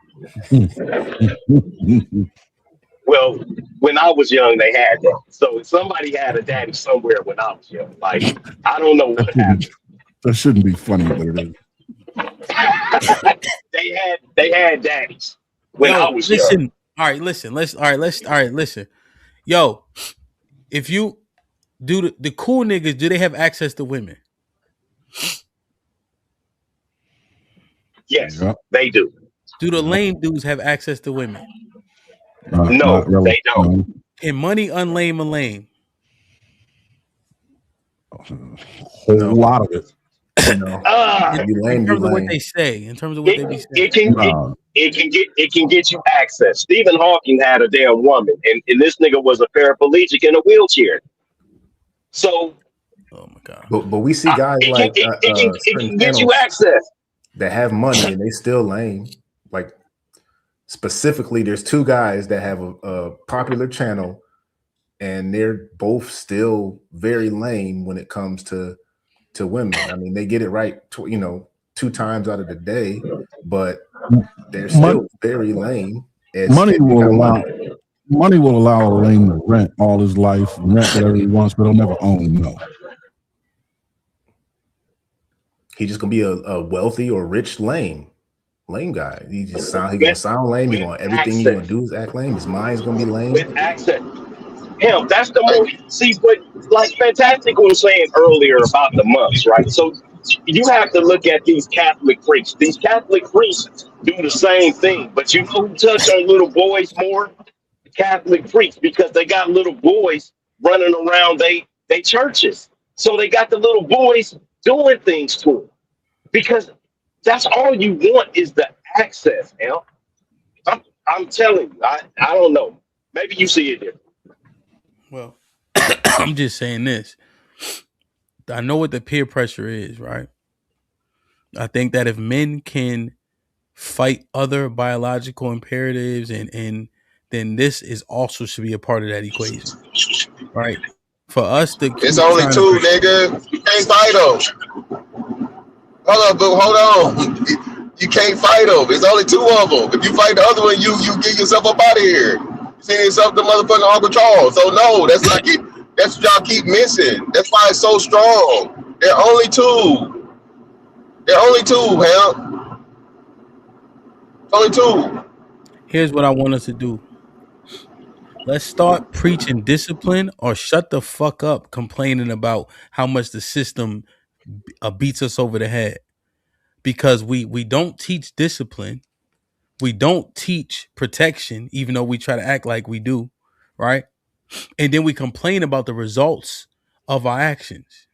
Well, when I was young, they had that. So somebody had a daddy somewhere when I was young. Like, I don't know what happened. That shouldn't be funny, but it is. They had daddies when I was young. All right, listen. Listen. Yo, if you do the cool niggas, do they have access to women? Yes, they do. Do the lame dudes have access to women? No, they don't. Can money unlame a lame? Whole lot of it. In terms of what they say, it can get you access. Stephen Hawking had a damn woman, and this nigga was a paraplegic in a wheelchair. So, oh my god! But we see guys it can get you access that have money and they still lame. Like specifically, there's two guys that have a popular channel, and they're both still very lame when it comes to women. I mean, they get it right, 2 times out of the day, but they're still very lame. Money will allow a lame to rent all his life, rent whatever he wants, but he'll never own. No, he's just gonna be a wealthy or rich lame guy. He gonna sound lame. He gonna everything he gonna do is act lame. His mind's gonna be lame. With access. Him, that's the movie. See, what like Fantastic was saying earlier about the months, right? So you have to look at these Catholic priests. These Catholic priests do the same thing, but you know who touch on little boys more? Catholic priests, because they got little boys running around they churches. So they got the little boys doing things to them. Because that's all you want is the access, Al. I'm telling you, I don't know. Maybe you see it different. Well, I'm just saying this. I know what the peer pressure is, right? I think that if men can fight other biological imperatives and then this is also should be a part of that equation, right? For us to it's only 2, nigga. You can't fight them. Hold on, boo. Hold on. You can't fight them. It's only 2 of them. If you fight the other one, you get yourself up out of here. You see yourself the motherfucking Uncle Charles. So no, that's what y'all keep missing. That's why it's so strong. They're only 2. They're only 2, hell. Only 2. Here's what I want us to do. Let's start preaching discipline or shut the fuck up complaining about how much the system beats us over the head. Because we don't teach discipline. We don't teach protection, even though we try to act like we do, right? And then we complain about the results of our actions,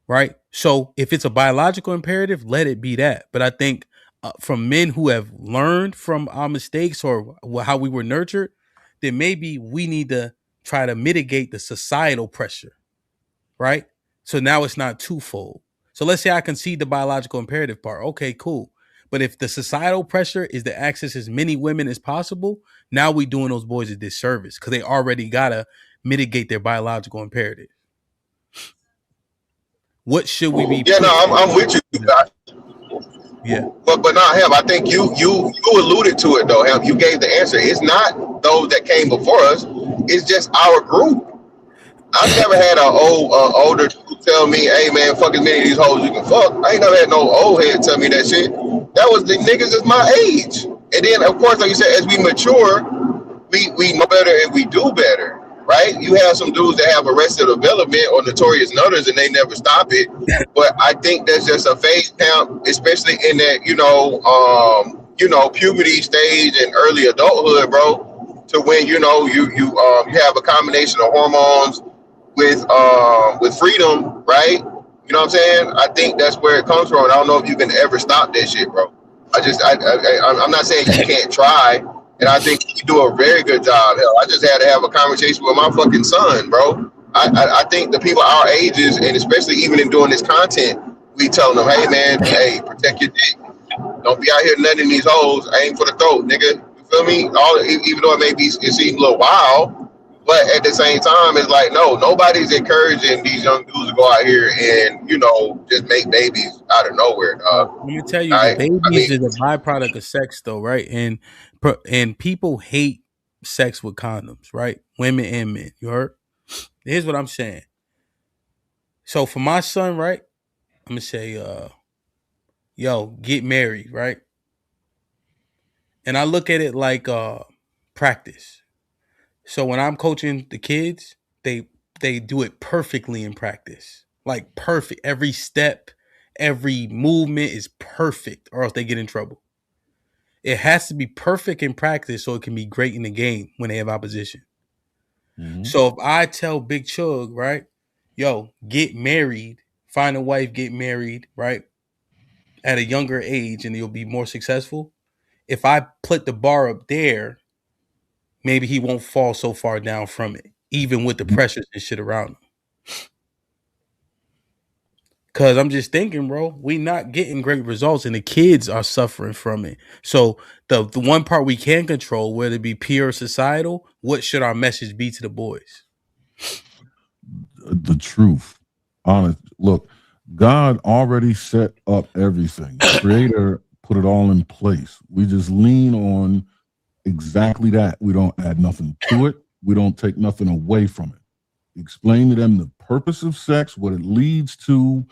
right? So if it's a biological imperative, let it be that. But I think from men who have learned from our mistakes or how we were nurtured, then maybe we need to try to mitigate the societal pressure, right? So now it's not twofold. So let's say I concede the biological imperative part. Okay, cool. But if the societal pressure is to access as many women as possible, now we doing those boys a disservice because they already got to mitigate their biological imperative. What should we be? Yeah, no, I'm with you guys. Yeah. But not him. I think you alluded to it though. Him. You gave the answer. It's not those that came before us. it's just our group. I've never had an older dude tell me, "Hey man, fuck as many of these hoes you can fuck." I ain't never had no old head tell me that shit. That was the niggas is my age. And then of course, like you said, as we mature, we know better and we do better, right? You have some dudes that have arrested development or notorious nutters and they never stop it. But I think that's just a phase count, especially in that puberty stage and early adulthood, bro. To when you have a combination of hormones with freedom, right? You know what I'm saying? I think that's where it comes from. I don't know if you can ever stop that shit, bro. I'm not saying you can't try, and I think you do a very good job. Hell, I just had to have a conversation with my fucking son, bro. I think the people our ages, and especially even in doing this content, we telling them, hey man, hey, protect your dick. Don't be out here nutting these hoes. Aim for the throat, nigga. You feel me? Even though it seems a little wild, but at the same time, it's like, no, nobody's encouraging these young dudes to go out here and, just make babies out of nowhere. Let me tell you, the babies is a byproduct of sex, though, right? And people hate sex with condoms, right? Women and men. You heard? Here's what I'm saying. So for my son, right? I'm gonna say, yo, get married, right? And I look at it like practice. So when I'm coaching the kids, they do it perfectly in practice. Like perfect. Every step, every movement is perfect, or else they get in trouble. It has to be perfect in practice so it can be great in the game when they have opposition. Mm-hmm. So if I tell Big Chug, right, yo, get married, find a wife, get married, right, at a younger age, and you'll be more successful. If I put the bar up there, maybe he won't fall so far down from it, even with the pressures and shit around him. Because I'm just thinking, bro, we not getting great results and the kids are suffering from it. So the one part we can control, whether it be peer or societal, what should our message be to the boys? The truth. Honest. Look, God already set up everything. The Creator put it all in place. We just lean on exactly that. We don't add nothing to it. We don't take nothing away from it. Explain to them the purpose of sex, what it leads to,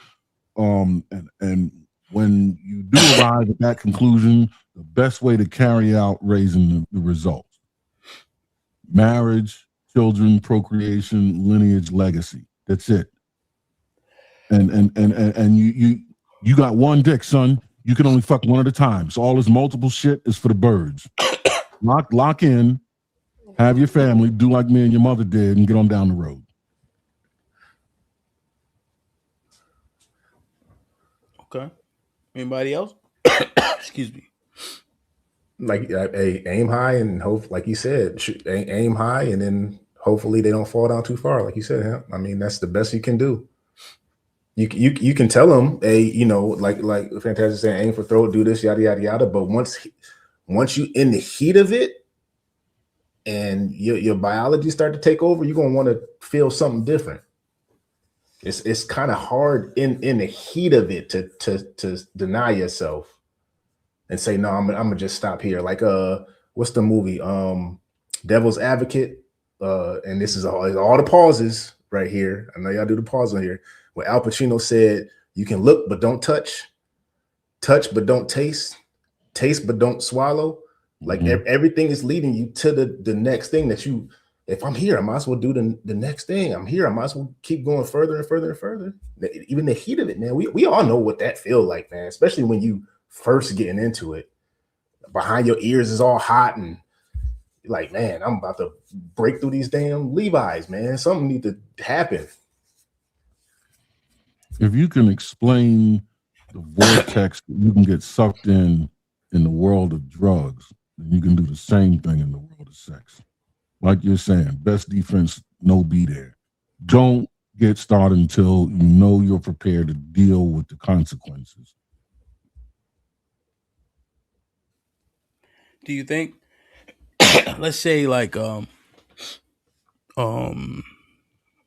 and when you do arrive at that conclusion, the best way to carry out raising the results. Marriage, children, procreation, lineage, legacy. That's it. And you got one dick, son. You can only fuck one at a time. So all this multiple shit is for the birds. Lock in, have your family, do like me and your mother did, and get on down the road. Okay. Anybody else? Excuse me. Like, aim high and hope, like you said, aim high, and then hopefully they don't fall down too far. Like you said, huh? I mean, that's the best you can do. You can tell them, like Fantastic saying, aim for throat, do this, yada yada yada. But once you in the heat of it, and your biology start to take over, you're gonna want to feel something different. It's kind of hard in the heat of it to deny yourself and say, no, I'm gonna just stop here. Like what's the movie? Devil's Advocate. And this is all the pauses right here. I know y'all do the pause on here. Where Al Pacino said, you can look but don't touch but don't taste but don't swallow. Like everything is leading you to the next thing that you. If I'm here, I might as well do the next thing. I'm here, I might as well keep going further and further and further. Even the heat of it, man. We all know what that feels like, man. Especially when you first getting into it. Behind your ears is all hot and like, man, I'm about to break through these damn Levi's, man. Something need to happen. If you can explain the vortex that you can get sucked in the world of drugs, then you can do the same thing in the world of sex. Like you're saying, best defense, no be there. Don't get started until you know you're prepared to deal with the consequences. Do you think, let's say like, we talk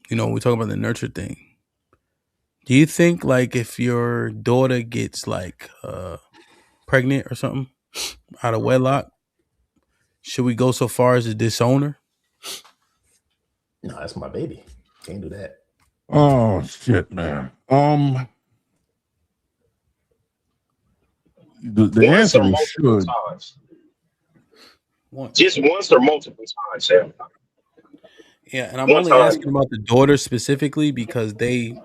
about the nurture thing. Do you think like if your daughter gets like pregnant or something out of wedlock, should we go so far as to disown her? No, that's my baby. Can't do that. Oh shit, man. The Once or answer is multiple should. times. Just once or multiple times, Sam. Yeah, and I'm One only time. asking about the daughter specifically because they,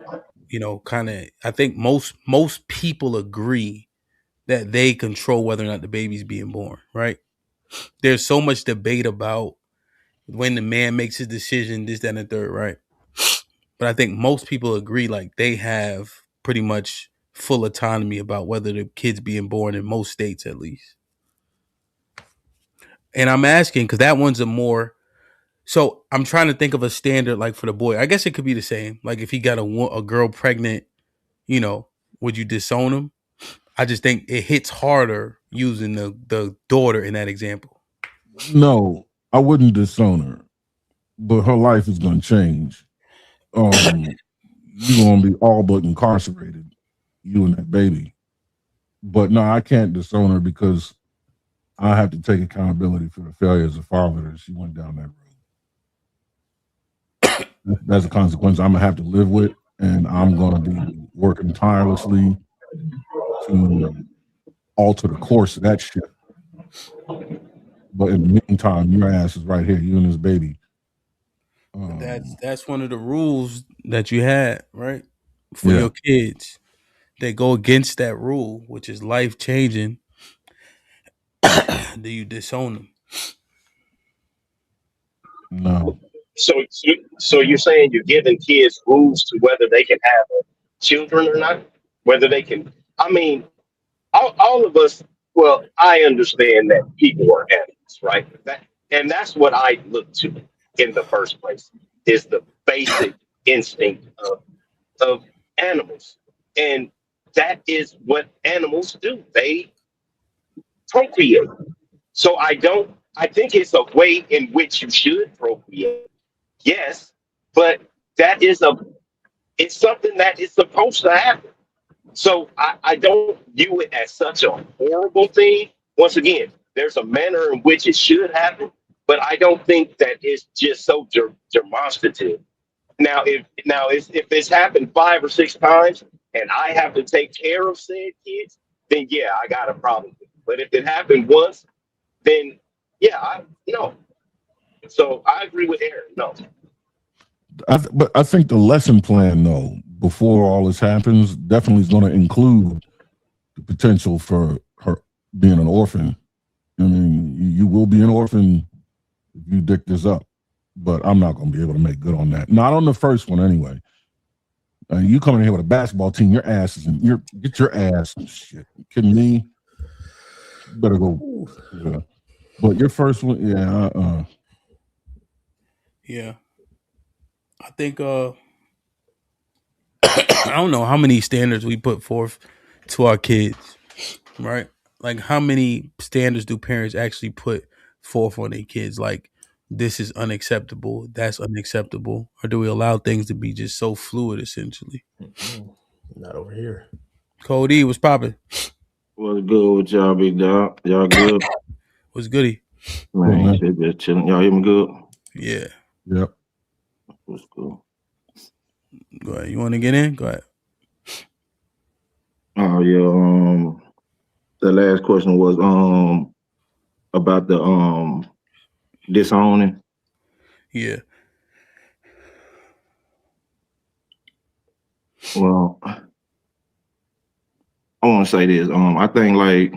kind of. I think most people agree that they control whether or not the baby's being born. Right? There's so much debate about when the man makes his decision, this, that, and the third. Right? But I think most people agree like they have pretty much full autonomy about whether the kid's being born in most states, at least. And I'm asking because that one's a more. So I'm trying to think of a standard like for the boy. I guess it could be the same. Like if he got a girl pregnant, would you disown him? I just think it hits harder using the daughter in that example. No, I wouldn't disown her, but her life is going to change. You're going to be all but incarcerated, you and that baby. But no, I can't disown her because I have to take accountability for the failure as a father that she went down that road. That's a consequence I'm going to have to live with, and I'm going to be working tirelessly to alter the course of that shit. But in the meantime, your ass is right here, you and this baby. That's one of the rules that you had, right? For your kids. They go against that rule, which is life changing. Do you disown them? No. So you're saying you're giving kids rules to whether they can have children or not? Whether they can, I mean, all of us, well, I understand that people are animals, right? And that's what I look to in the first place, is the basic instinct of animals. And that is what animals do. They procreate. So I think it's a way in which you should procreate. Yes, but it's something that is supposed to happen. So I don't view it as such a horrible thing. Once again, there's a manner in which it should happen, but I don't think that it's just so demonstrative. Now, if it's happened 5 or 6 times and I have to take care of said kids, then yeah, I got a problem with it. But if it happened once, then yeah, no. So I agree with Aaron. No. But I think the lesson plan, though, before all this happens, definitely is going to include the potential for her being an orphan. I mean, you will be an orphan if you dick this up, but I'm not going to be able to make good on that. Not on the first one, anyway. You coming in here with a basketball team, your ass is get your ass. Shit, you kidding me? You better go. Yeah. But your first one, yeah. Yeah. I think I don't know how many standards we put forth to our kids, right? Like how many standards do parents actually put forth on their kids? Like this is unacceptable, that's unacceptable, or do we allow things to be just so fluid essentially? Not over here. Cody, what's popping? What's good with y'all, big dog? Y'all good? What's goody? Man, shit, just chilling. Y'all hear me good? Yeah. Yep. What's cool? Go ahead. You want to get in? Go ahead. Oh yeah. The last question was about the disowning. Yeah. Well, I want to say this. I think like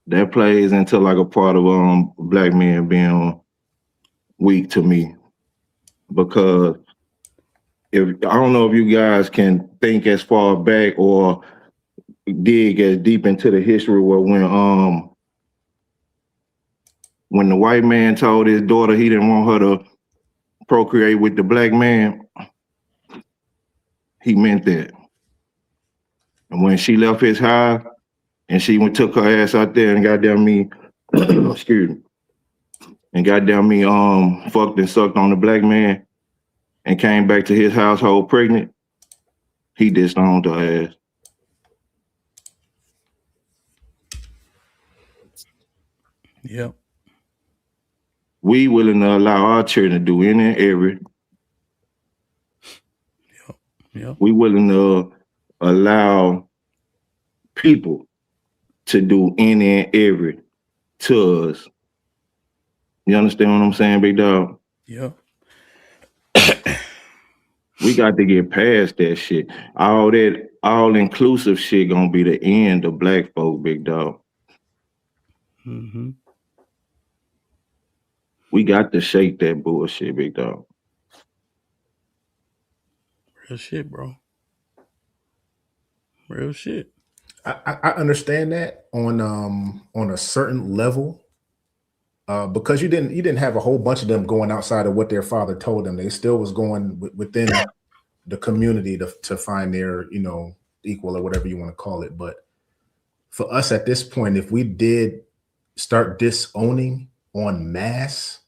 that plays into like a part of black men being weak to me, because if I don't know if you guys can think as far back or dig as deep into the history where when the white man told his daughter he didn't want her to procreate with the black man, he meant that. And when she left his house and she took her ass out there and goddamn me, excuse me, and goddamn me fucked and sucked on the black man and came back to his household pregnant, he disowned her ass. Yep. We willing to allow our children to do any and every. Yeah. We willing to allow people to do any and every to us. You understand what I'm saying, big dog? Yeah. We got to get past that shit. All that all-inclusive shit gonna be the end of black folk, big dog. Mm-hmm. We got to shake that bullshit, big dog. Real shit, bro. Real shit. I understand that on a certain level, because you didn't have a whole bunch of them going outside of what their father told them. They still was going within the community to find their equal or whatever you want to call it. But for us at this point, if we did start disowning en masse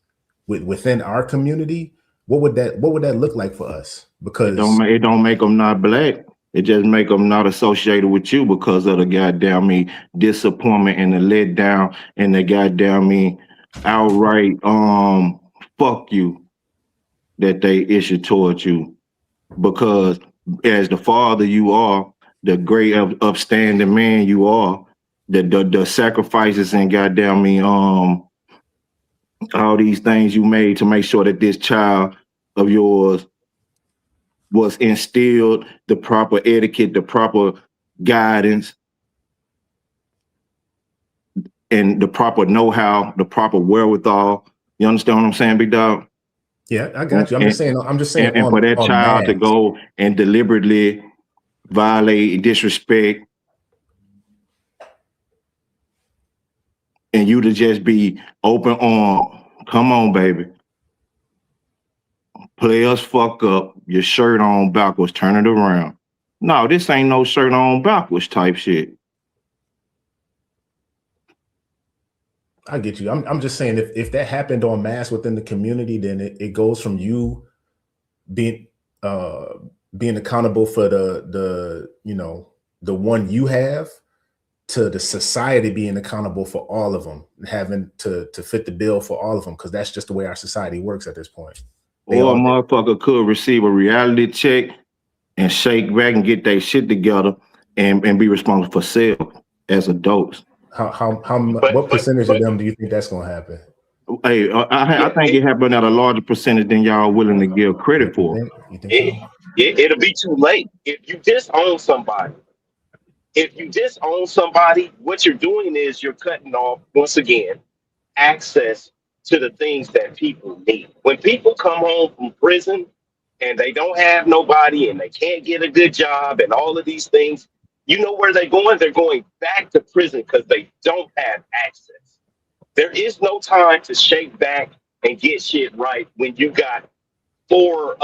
within our community, what would that look like for us? Because it don't make them not black. It just make them not associated with you because of the goddamn disappointment and the letdown and the goddamn outright fuck you that they issue towards you. Because as the father you are, the great upstanding man you are, the sacrifices and goddamn all these things you made to make sure that this child of yours was instilled, the proper etiquette, the proper guidance, and the proper know-how, the proper wherewithal. You understand what I'm saying, big dog? Yeah, I got you. I'm just saying. And for that child to go and deliberately violate, disrespect, and you to just be open on, come on, baby. Play us fuck up, your shirt on backwards, turn it around. No, this ain't no shirt on backwards type shit. I get you. I'm just saying if that happened en masse within the community, then it goes from you being accountable for the one you have to the society being accountable for all of them, having to fit the bill for all of them, because that's just the way our society works at this point. Or a motherfucker could receive a reality check and shake back and get their shit together and be responsible for self as adults. What percentage of them do you think that's gonna happen? Hey, I think it happened at a larger percentage than y'all willing to give credit for. It'll be too late if you disown somebody. If you disown somebody, what you're doing is you're cutting off, once again, access to the things that people need. When people come home from prison and they don't have nobody and they can't get a good job and all of these things, you know where they're going? They're going back to prison because they don't have access. There is no time to shake back and get shit right when you got 4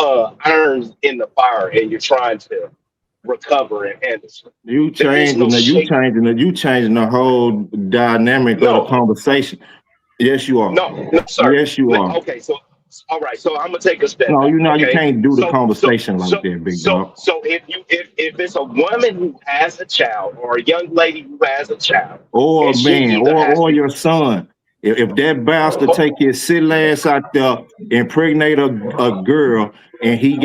irons in the fire and you're trying to recover and handle it. You changing the whole dynamic of the conversation. Yes, you are. No, sir. Yes, you are. Okay, so all right, so I'm gonna take a step. No, back, you can't do the conversation like that, big dog. So if it's a woman who has a child or a young lady who has a child, or a man, or your son, if that bastard take his silly ass out there, impregnate a girl, and he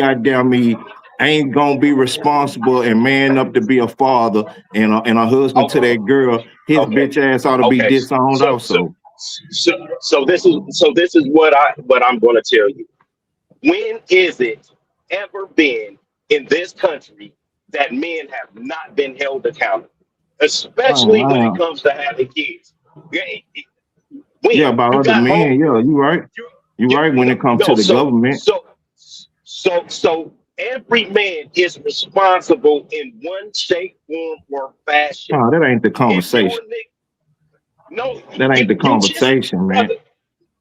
ain't gonna be responsible and man up to be a father and a husband to that girl, his bitch ass ought to be disowned also. So this is what I'm going to tell you. When is it ever been in this country that men have not been held accountable, especially when it comes to having kids? By other men, you right. You right when it comes to the government. So every man is responsible in one shape, form, or fashion. Oh, that ain't the conversation. No, that ain't the conversation, man.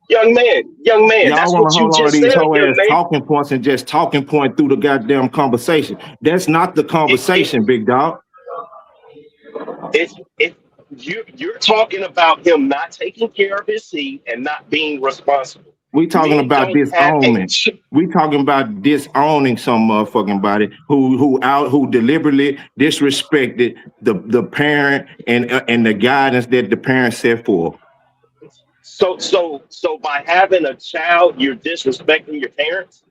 Young man. Y'all want to hold on to these whole ass talking points and just talking point through the goddamn conversation. That's not the conversation, big dog. You're talking about him not taking care of his seed and not being responsible. We talking about disowning. We talking about disowning some motherfucking body who deliberately disrespected the parent and the guidance that the parent set for. So by having a child, you're disrespecting your parents?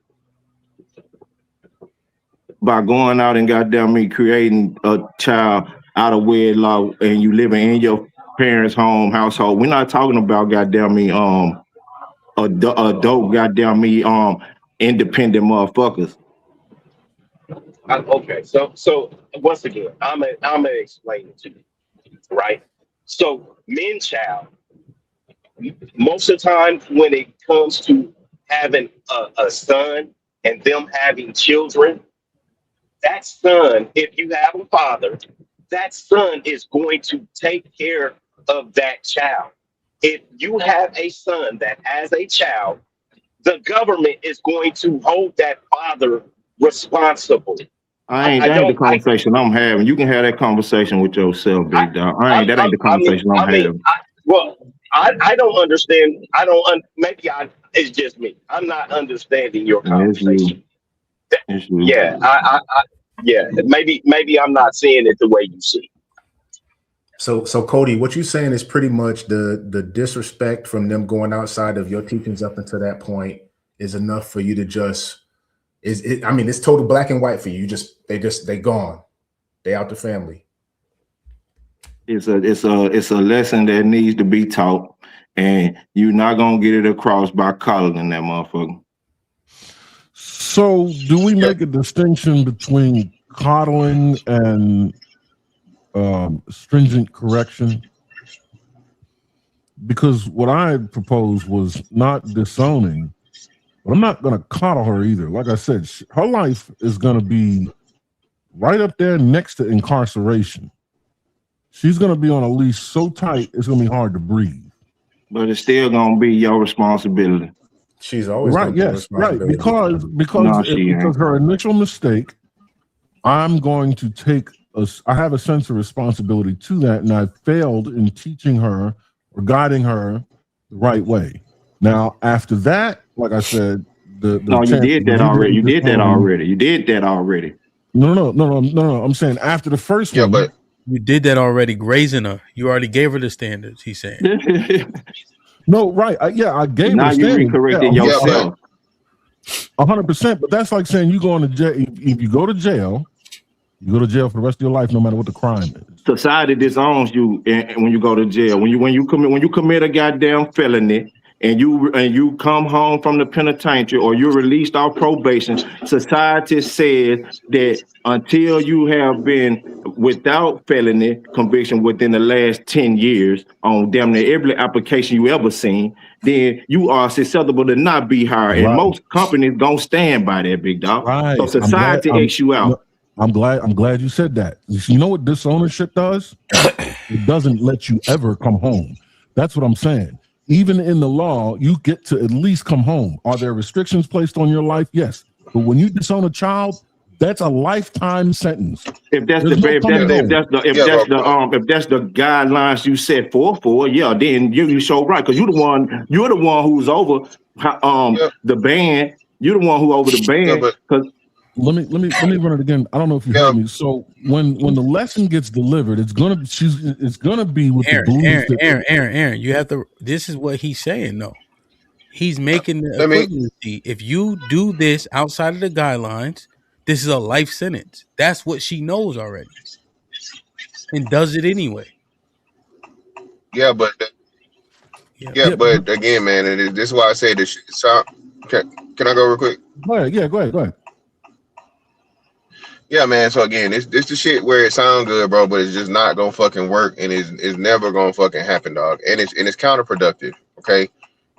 By going out and goddamn me creating a child out of wedlock and you living in your parents' household. We're not talking about goddamn me adult goddamn me independent motherfuckers. Okay, so once again, I'm gonna explain it to you, right? So men child, most of the time when it comes to having a son and them having children, that son, if you have a father, that son is going to take care of that child. If you have a son that has a child, the government is going to hold that father responsible. That ain't the conversation I'm having. You can have that conversation with yourself, big dog. That ain't the conversation I'm having. I don't understand. It's just me. I'm not understanding your conversation. Yeah, maybe I'm not seeing it the way you see it. So Cody, what you're saying is pretty much the disrespect from them going outside of your teachings up until that point is enough for you to just it's total black and white for you. They gone. They out the family. It's a lesson that needs to be taught, and you're not gonna get it across by coddling that motherfucker. So do we make a distinction between coddling and stringent correction? Because what I proposed was not disowning, but I'm not going to coddle her either. Like I said, her life is going to be right up there next to incarceration. She's going to be on a leash so tight, it's going to be hard to breathe. But it's still going to be your responsibility. She's always right. Yes, right. Because her initial mistake, I'm going to take I have a sense of responsibility to that, and I failed in teaching her or guiding her the right way. Now, after that, like I said, you did that already. You did that already. No. I'm saying after the first one. But you did that already, grazing her. You already gave her the standards. He's saying. No, right? I gave her the standards. Now you're correcting yourself. 100%. But that's like saying you go into jail. If you go to jail. You go to jail for the rest of your life, no matter what the crime is. Society disowns you when you go to jail. When you commit a goddamn felony and you come home from the penitentiary or you're released off probation, society says that until you have been without felony conviction within the last 10 years on damn near every application you ever seen, then you are susceptible to not be hired. Right. And most companies don't stand by that, big dog. Right. So society X you out. I'm glad you said that. You know what disownership does? It doesn't let you ever come home. That's what I'm saying. Even in the law, you get to at least come home. Are there restrictions placed on your life? Yes. But when you disown a child, that's a lifetime sentence. If that's the guidelines you set forth for, yeah, then you show right, because you're the one who's over the ban. You're the one who over the ban. Let me run it again. I don't know if you heard me. So when the lesson gets delivered, it's gonna be with Aaron. You have to. This is what he's saying. No, he's making the equivalency. If you do this outside of the guidelines, this is a life sentence. That's what she knows already, and does it anyway. Yeah, but again, man, this is why I say this. Can I go real quick? Go ahead. Yeah, man. So again, this the shit where it sounds good, bro, but it's just not gonna fucking work, and it's never gonna fucking happen, dog. And it's counterproductive. Okay,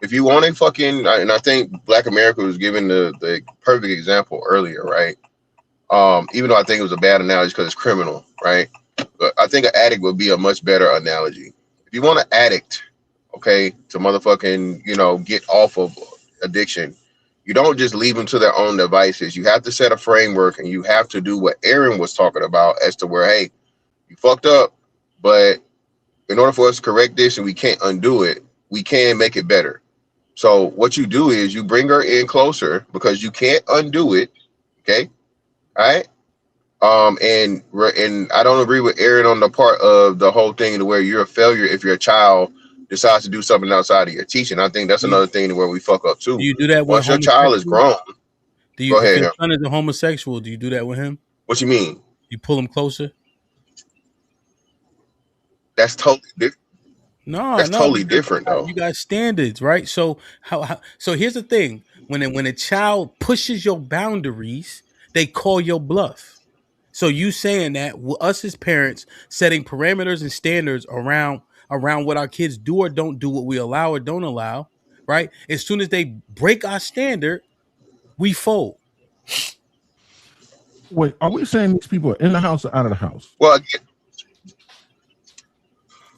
if you want to fucking, and I think Black America was given the perfect example earlier, right? Even though I think it was a bad analogy because it's criminal, right? But I think an addict would be a much better analogy. If you want an addict, okay, to motherfucking, get off of addiction, you don't just leave them to their own devices. You have to set a framework, and you have to do what Aaron was talking about as to where, hey, you fucked up, but in order for us to correct this and we can't undo it, we can make it better. So what you do is you bring her in closer because you can't undo it. Okay. All right. And I don't agree with Aaron on the part of the whole thing to where you're a failure if your child decides to do something outside of your teaching. I think that's another thing where we fuck up too. Do you do that once your child is grown? Go ahead. If your son is a homosexual, do you do that with him? What you mean? You pull him closer? That's totally different. No, that's totally different though. You got standards, right? So so here's the thing: when a child pushes your boundaries, they call your bluff. So you saying that us as parents setting parameters and standards around what our kids do or don't do, what we allow or don't allow, right? As soon as they break our standard, we fold. Wait, are we saying these people are in the house or out of the house? Well,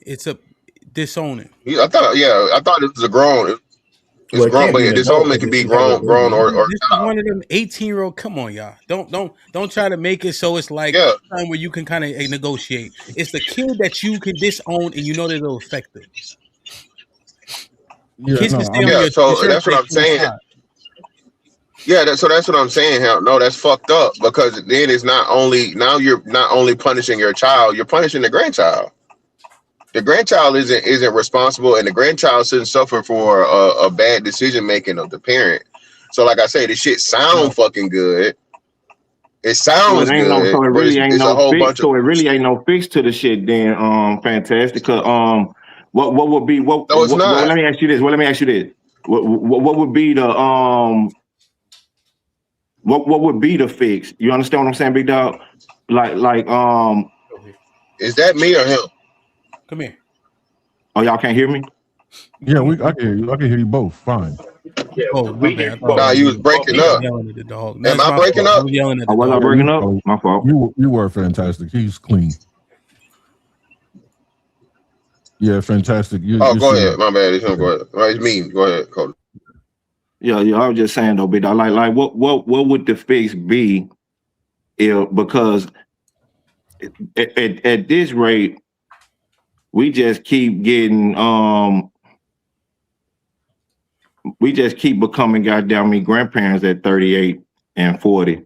it's a disowning. I thought it was a grown. It's grown, but disownment can be grown or this is one of them 18-year-old. Come on, y'all. Don't try to make it so it's like time where you can kind of negotiate. It's the kid that you can disown and you know that it'll affect them. Kids can stay on your so that's what I'm saying. So that's what I'm saying. No, that's fucked up because then it's not only you're not only punishing your child, you're punishing the grandchild. The grandchild isn't responsible, and the grandchild shouldn't suffer for a bad decision making of the parent. So, like I say, this shit sound fucking good. It sounds good. So it really ain't no fix to the shit. Then, fantastic. What would be what? No, it's not. Let me ask you this. What would be the what would be the fix? You understand what I'm saying, big dog? Like is that me or him? Come here. Oh, y'all can't hear me? Yeah, I can hear you. I can hear you both. Fine. Yeah, nah, you was breaking up. Am I breaking up? Was I breaking up? My fault. You were fantastic. He's clean. Yeah, fantastic. Go ahead. My bad. It's him. Go ahead. Right, it's me. Go ahead, Cody. Yeah. I was just saying though, big dog. Like, what would the fix be? Because at this rate, we just keep getting we just keep becoming goddamn me grandparents at 38 and 40,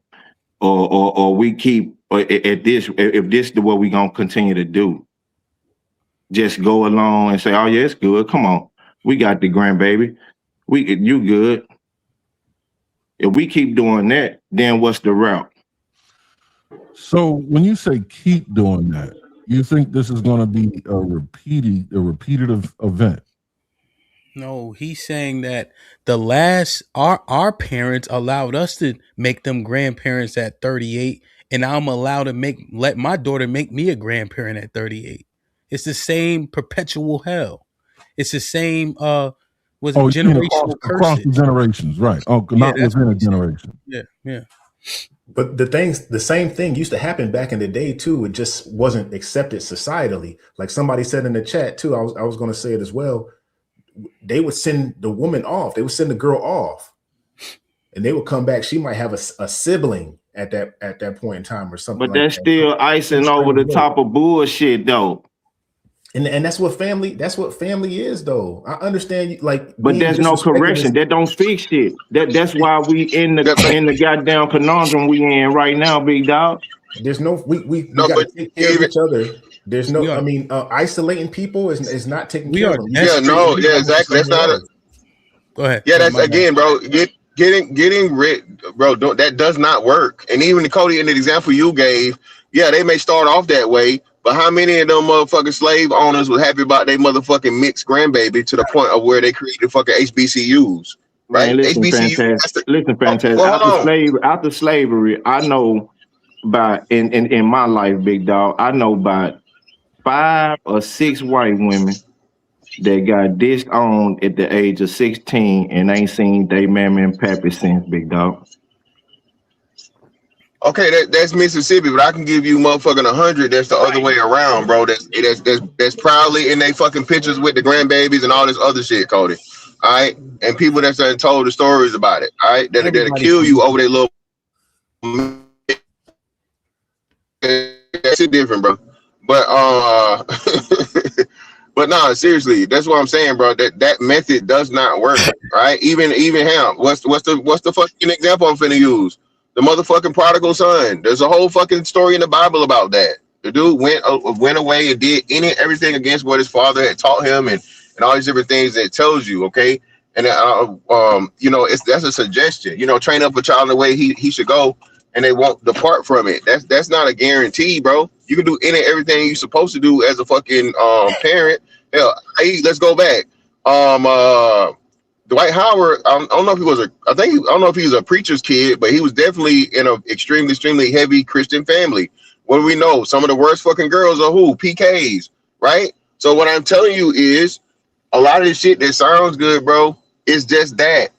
or we keep at this. If this is the what we gonna continue to do, just go along and say, oh yeah, it's good. Come on, we got the grandbaby. You good? If we keep doing that, then what's the route? So when you say keep doing that, you think this is going to be a repetitive event? No, he's saying that our parents allowed us to make them grandparents at 38, and I'm allowed to let my daughter make me a grandparent at 38. It's the same perpetual hell. It's the same generational across the generations, right? Oh, not within a generation. Yeah. But the same thing used to happen back in the day too. It just wasn't accepted societally. Like somebody said in the chat too, I was going to say it as well. They would send the woman off. They would send the girl off, and they would come back. She might have a sibling at that point in time or something. But that's still icing over the top of bullshit, though. And that's what family is, though. I understand you like, but there's no correction. That don't fix shit. That's why we in the goddamn conundrum we in right now, big dog. There's no we gotta take care of each other. There's no, I mean, isolating people is not taking care of them. Exactly. That's not go ahead. Yeah, that's again, bro. Getting rid, bro. That does not work. And even Cody, in the example you gave, yeah, they may start off that way, but how many of them motherfucking slave owners was happy about their motherfucking mixed grandbaby to the point of where they created fucking HBCUs, right? Man, listen, fantastic. After slavery, I know by in my life, big dog, I know about 5 or 6 white women that got disowned at the age of 16 and ain't seen they mammy and pappy since, big dog. Okay, that's Mississippi, but I can give you motherfucking 100 that's the other way around, bro. That's proudly in they fucking pictures with the grandbabies and all this other shit, Cody. All right, and people that's told the stories about it. All right, that'll kill you over their little. That's it different, bro. But but no, seriously, that's what I'm saying, bro. That method does not work, right? Even HAMP. What's the fucking example I'm finna use? The motherfucking prodigal son. There's a whole fucking story in the Bible about that. The dude went away and did everything against what his father had taught him, and and all these different things that it tells you, okay? And you know, that's a suggestion. You know, train up a child in the way he should go, and they won't depart from it. That's not a guarantee, bro. You can do any everything you're supposed to do as a fucking parent. Hell, hey, let's go back. Dwight Howard, I don't know if he was I don't know if he was a preacher's kid, but he was definitely in an extremely heavy Christian family. What do we know? Some of the worst fucking girls are who? PKs, right? So what I'm telling you is a lot of this shit that sounds good, bro, is just that.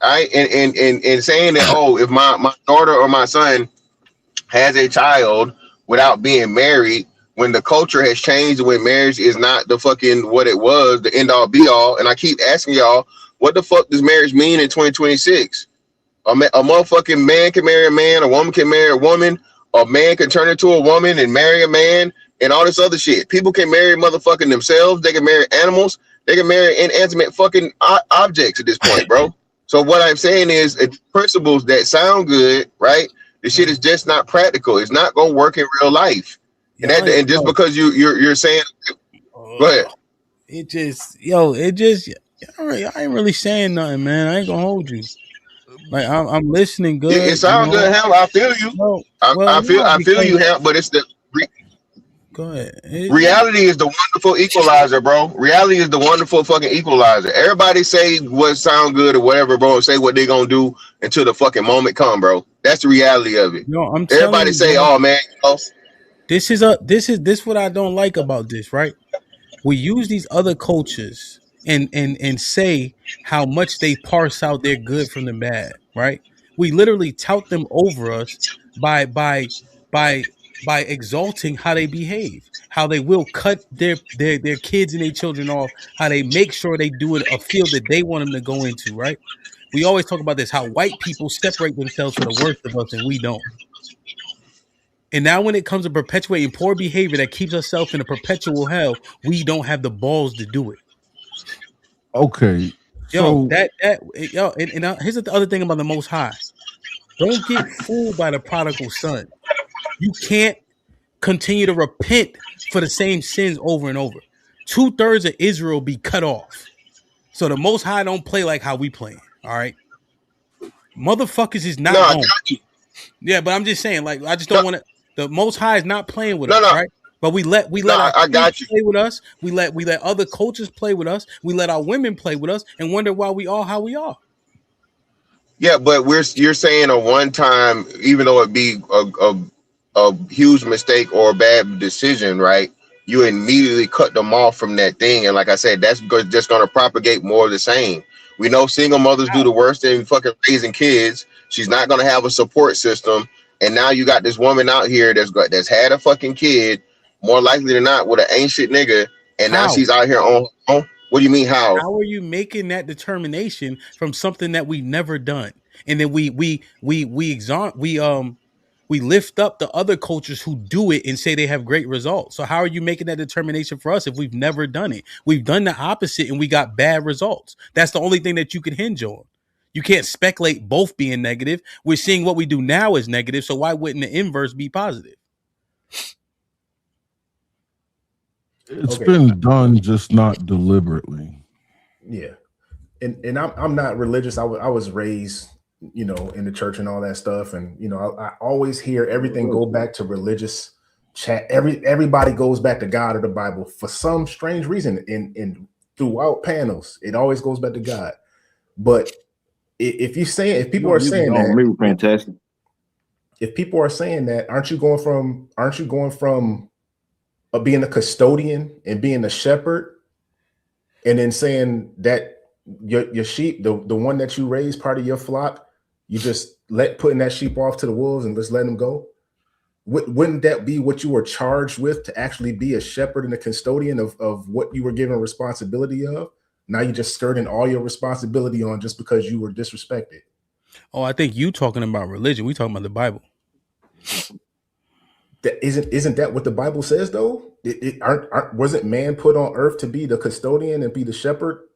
Right? And saying that, oh, if my daughter or my son has a child without being married, when the culture has changed, when marriage is not the fucking what it was, the end all be all. And I keep asking y'all, what the fuck does marriage mean in 2026? A motherfucking man can marry a man, a woman can marry a woman, a man can turn into a woman and marry a man, and all this other shit. People can marry motherfucking themselves, they can marry animals, they can marry inanimate fucking objects at this point, bro. So what I'm saying is, it's principles that sound good, right? The shit is just not practical. It's not gonna work in real life. And and just because you're saying, go ahead. It just, I ain't really saying nothing, man. I ain't gonna hold you. Like I'm listening good. It sounds good, Ham. I feel you. I feel you, Ham. But it's the go ahead. Reality is the wonderful equalizer, bro. Reality is the wonderful fucking equalizer. Everybody say what sound good or whatever, bro. Say what they gonna do until the fucking moment come, bro. That's the reality of it. No, Everybody say, bro, oh man, this is what I don't like about this, right? We use these other cultures and say how much they parse out their good from the bad, right? We literally tout them over us by exalting how they behave, how they will cut their kids and their children off, how they make sure they do it a field that they want them to go into, right? We always talk about this, how white people separate themselves from the worst of us and we don't. And now when it comes to perpetuating poor behavior that keeps ourselves in a perpetual hell, we don't have the balls to do it. Okay. Yo, here's the other thing about the Most High. Don't get fooled by the prodigal son. You can't continue to repent for the same sins over and over. 2/3 of Israel be cut off. So the Most High don't play like how we playing. All right. Motherfuckers is not home. Yeah, but I'm just saying, like, I just don't want to. The Most High is not playing with us, right? But we let our kids play with us. We let other cultures play with us. We let our women play with us and wonder why we are how we are. Yeah, but you're saying a one time, even though it be a huge mistake or a bad decision, right? You immediately cut them off from that thing, and like I said, that's just going to propagate more of the same. We know single mothers do the worst in fucking raising kids. She's not going to have a support system. And now you got this woman out here that's had a fucking kid, more likely than not, with an ancient nigga, and now she's out here on. What do you mean how? How are you making that determination from something that we never done? And then we lift up the other cultures who do it and say they have great results. So how are you making that determination for us if we've never done it? We've done the opposite and we got bad results. That's the only thing that you can hinge on. You can't speculate both being negative. We're seeing what we do now is negative, so why wouldn't the inverse be positive? It's been done, just not deliberately. Yeah, and I'm not religious. I was raised, in the church and all that stuff, and I always hear everything go back to religious chat. Everybody goes back to God or the Bible for some strange reason. In throughout panels, it always goes back to God, but if people are saying that, fantastic. If people are saying that, aren't you going from being a custodian and being a shepherd, and then saying that your sheep, the one that you raise, part of your flock, you just putting that sheep off to the wolves and just letting them go? Wouldn't that be what you were charged with, to actually be a shepherd and a custodian of what you were given responsibility of? Now you're just skirting all your responsibility on just because you were disrespected. Oh, I think you talking about religion. We talking about the Bible. That isn't that what the Bible says though? Wasn't man put on earth to be the custodian and be the shepherd?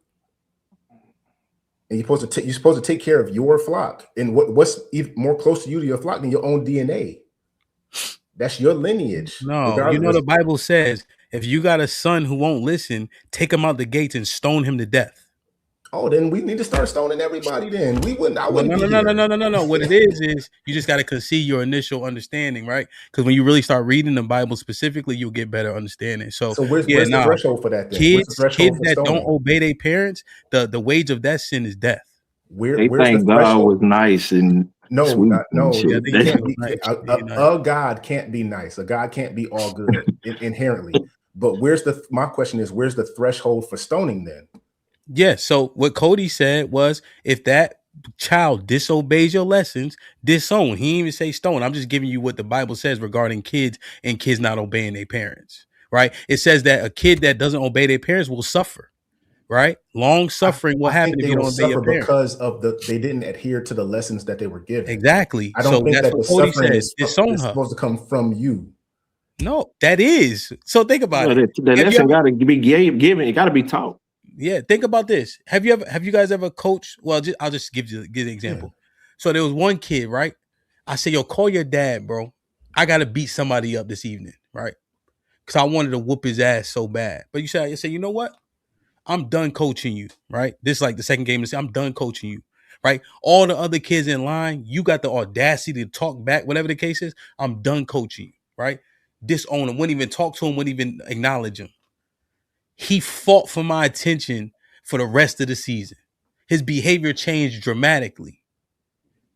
And you're supposed to take care of your flock. And what's even more close to you to your flock than your own DNA? That's your lineage. No, the Bible says If you got a son who won't listen, take him out the gates and stone him to death. Oh, then we need to start stoning everybody. Then I wouldn't be here. No. What it is you just got to concede your initial understanding, right? Because when you really start reading the Bible specifically, you'll get better understanding. So where's the threshold for that? Then? Kids that don't obey their parents, the wage of that sin is death. They think God was nice and sweet. A God can't be nice. A God can't be all good inherently. But my question is, where's the threshold for stoning then? Yeah. So what Cody said was, if that child disobeys your lessons, disown. He didn't even say stone. I'm just giving you what the Bible says regarding kids and kids not obeying their parents. Right? It says that a kid that doesn't obey their parents will suffer. Right? Long suffering will happen if you don't obey your parents. Because of they didn't adhere to the lessons that they were given. Exactly. I don't think that the suffering is supposed to come from you. No, that is. So think about it. The lesson got to be given. It got to be taught. Yeah, think about this. Have you guys ever coached? Well, I'll just give an example. Yeah. So there was one kid, right? I said, yo, call your dad, bro. I got to beat somebody up this evening, right? Because I wanted to whoop his ass so bad. But you say, you know what? I'm done coaching you, right? This is like the second game. I'm done coaching you, right? All the other kids in line, you got the audacity to talk back, whatever the case is. I'm done coaching you, right? Disown him, wouldn't even talk to him, wouldn't even acknowledge him. He fought for my attention for the rest of the season. His behavior changed dramatically.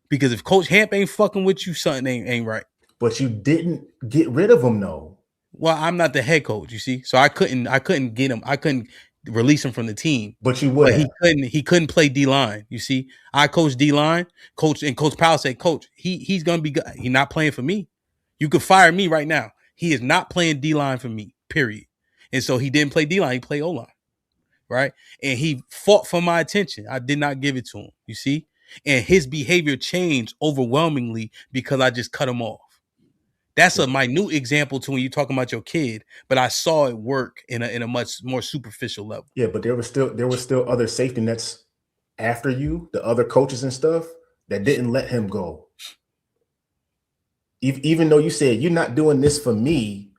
Because if Coach Hamp ain't fucking with you, something ain't right. But you didn't get rid of him, though. Well, I'm not the head coach, you see. So I couldn't get him. I couldn't release him from the team. But you would. He couldn't play D-line, you see. I coach D-line, Coach Powell said, Coach, he's gonna be good. He's not playing for me. You could fire me right now. He is not playing D-line for me, period. And so he didn't play D-line, he played O-line, right? And he fought for my attention. I did not give it to him, you see? And his behavior changed overwhelmingly because I just cut him off. That's a minute example to when you're talking about your kid, but I saw it work in a much more superficial level. Yeah, but there was still other safety nets after you, the other coaches and stuff that didn't let him go. Even though you said you're not doing this for me,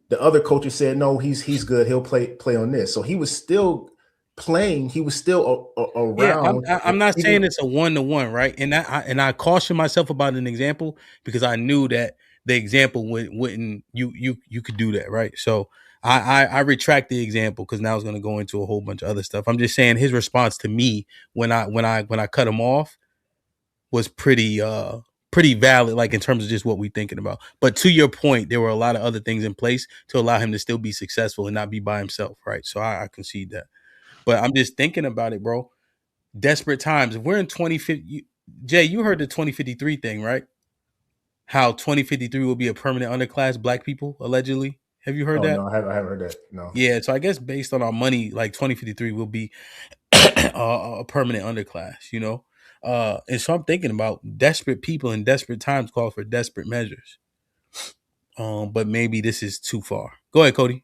the other coaches said no, he's good. He'll play on this. So he was still playing. He was still around. Yeah, I'm not saying it's a 1-to-1, right? And I caution myself about an example because I knew that the example wouldn't you could do that, right? So I retract the example because now it's going to go into a whole bunch of other stuff. I'm just saying his response to me when I cut him off was pretty valid, like in terms of just what we're thinking about. But to your point, there were a lot of other things in place to allow him to still be successful and not be by himself, right? So I concede that. But I'm just thinking about it, bro. Desperate times. If we're in 2050, Jay, you heard the 2053 thing, right? How 2053 will be a permanent underclass, black people, allegedly. Have you heard that? No, I haven't heard that. No. Yeah, so I guess based on our money, like 2053 will be a permanent underclass, you know? And so I'm thinking about desperate people in desperate times call for desperate measures. But maybe this is too far. Go ahead, Cody.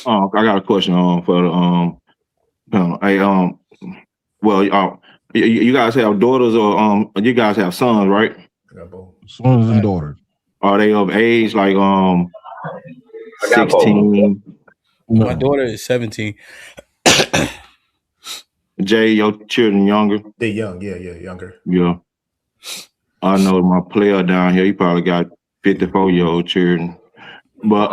I got a question for the you guys have daughters or you guys have sons, right? Sons and daughters. Are they of age like 16? My daughter is 17. Jay, your children younger? They're young, yeah, younger. Yeah. I know my player down here, he probably got 54-year-old children. But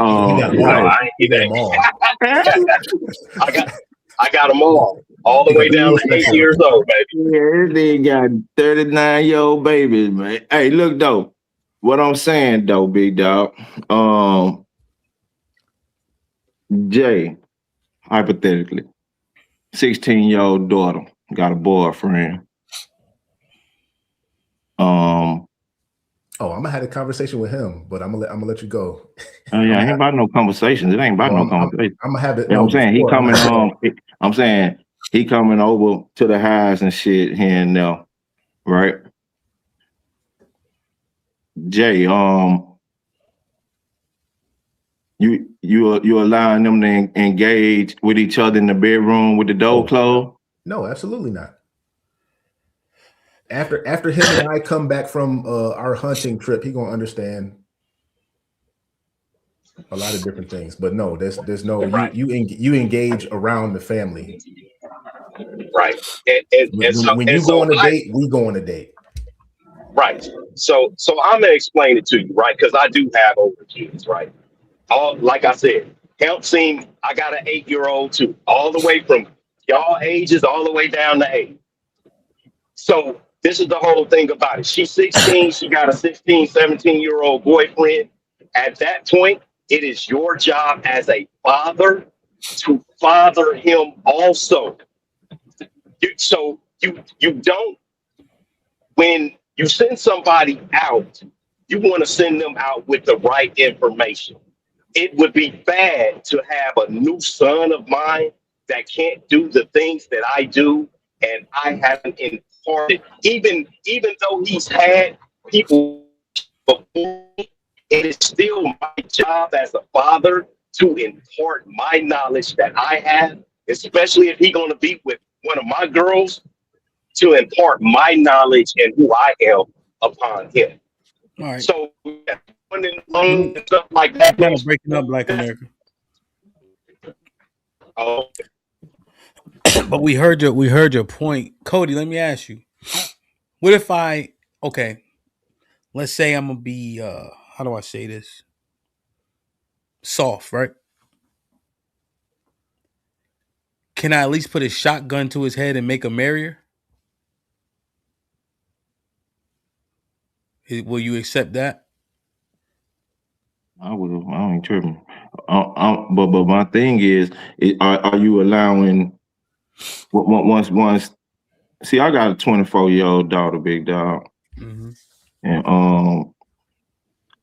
I got them all the way down to 8 years old, baby. Yeah, they got 39-year-old babies, man. Hey, look though, what I'm saying though, big dog. Jay, hypothetically, 16-year-old daughter got a boyfriend. I'm gonna have a conversation with him, but I'm gonna let you go. Yeah, ain't about no conversations. It ain't about no conversations. I'm gonna have it. You know what I'm saying? He coming home. I'm saying he coming over to the house and shit here and there, right? Jay, you allowing them to engage with each other in the bedroom with the door closed? No, absolutely not. After him and I come back from our hunting trip, he gonna understand. A lot of different things, but no, there's no you engage around the family, right? And when you go on a date, we go on a date, right? So I'm gonna explain it to you, right? Because I do have older kids, right? All like I said, HAMP seen. I got an 8-year-old too, all the way from y'all ages all the way down to 8. So this is the whole thing about it. She's 16. She got a 16, 17-year-old boyfriend. At that point, it is your job as a father to father him also. You don't, when you send somebody out, you want to send them out with the right information. It would be bad to have a new son of mine that can't do the things that I do, and I haven't imparted. Even though he's had people before me, it is still my job as a father to impart my knowledge that I have, especially if he's going to be with one of my girls, to impart my knowledge and who I am upon him. All right. So and stuff like that. Kind of breaking up Black America. Oh. But we heard your point. Cody, let me ask you. What if let's say I'm gonna be how do I say this? Soft, right? Can I at least put a shotgun to his head and make him marry her? Will you accept that? I ain't tripping. But my thing is, are you allowing once? See, I got a 24-year-old daughter, big dog, and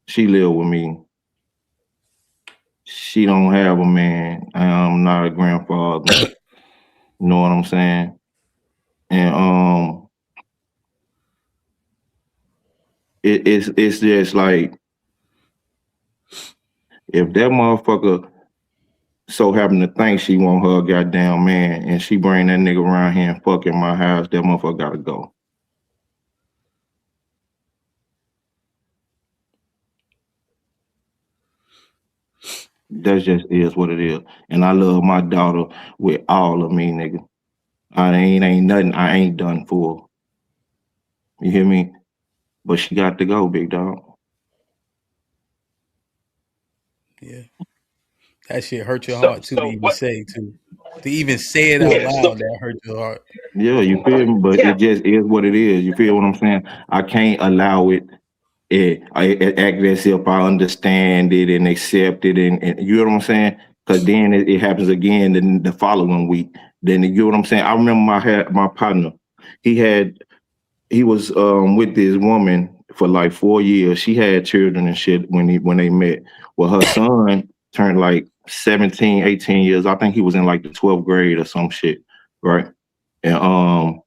she live with me. She don't have a man. I'm not a grandfather. You know what I'm saying? And it's just like, if that motherfucker so happen to think she want her goddamn man and she bring that nigga around here and fuck in my house, that motherfucker gotta go. That just is what it is. And I love my daughter with all of me, nigga. Ain't nothing I ain't done for her. You hear me? But she got to go, big dog. Yeah. That shit hurt your heart too, to even say too. To even say it out loud, that hurt your heart. Yeah, you feel me? But it just is what it is. You feel what I'm saying? I can't allow it. I act as if I understand it and accept it, and you know what I'm saying? Because then it happens again the following week. Then you know what I'm saying? I remember my partner. He was with this woman for like 4 years. She had children and shit when they met. Well, her son turned like 17, 18 years. I think he was in like the 12th grade or some shit, right? And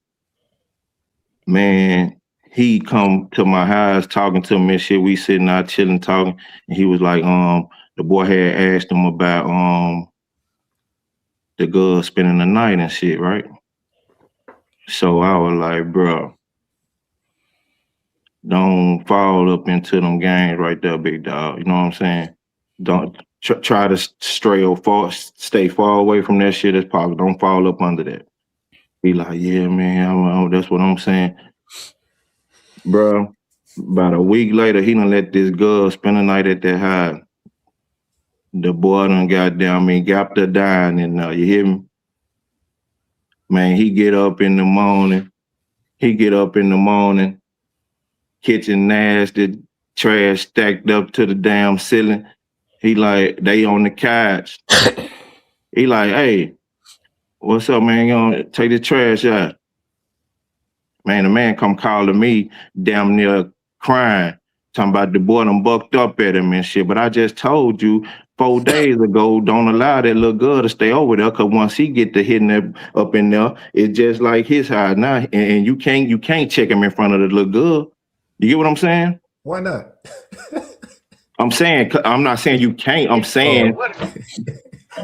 man, he come to my house talking to me and shit. We sitting out chilling, talking, and he was like, the boy had asked him about the girl spending the night and shit, right? So I was like, bro, don't fall up into them games right there, big dog. You know what I'm saying? Don't try to stay far away from that shit as possible. Don't fall up under that. Be like, yeah, man, that's what I'm saying. Bro, about a week later, he done let this girl spend the night at that house. The boy done got the dying in there, you hear me? Man, he get up in the morning, kitchen nasty, trash stacked up to the damn ceiling. He like, they on the couch. He like, hey, what's up, man? You gonna take the trash out? Man, the man come calling me damn near crying, talking about the boy done bucked up at him and shit. But I just told you 4 days ago, don't allow that little girl to stay over there, because once he get to hitting that up in there, it's just like his house now. And you can't check him in front of the little girl. You get what I'm saying? Why not? I'm not saying you can't. I'm saying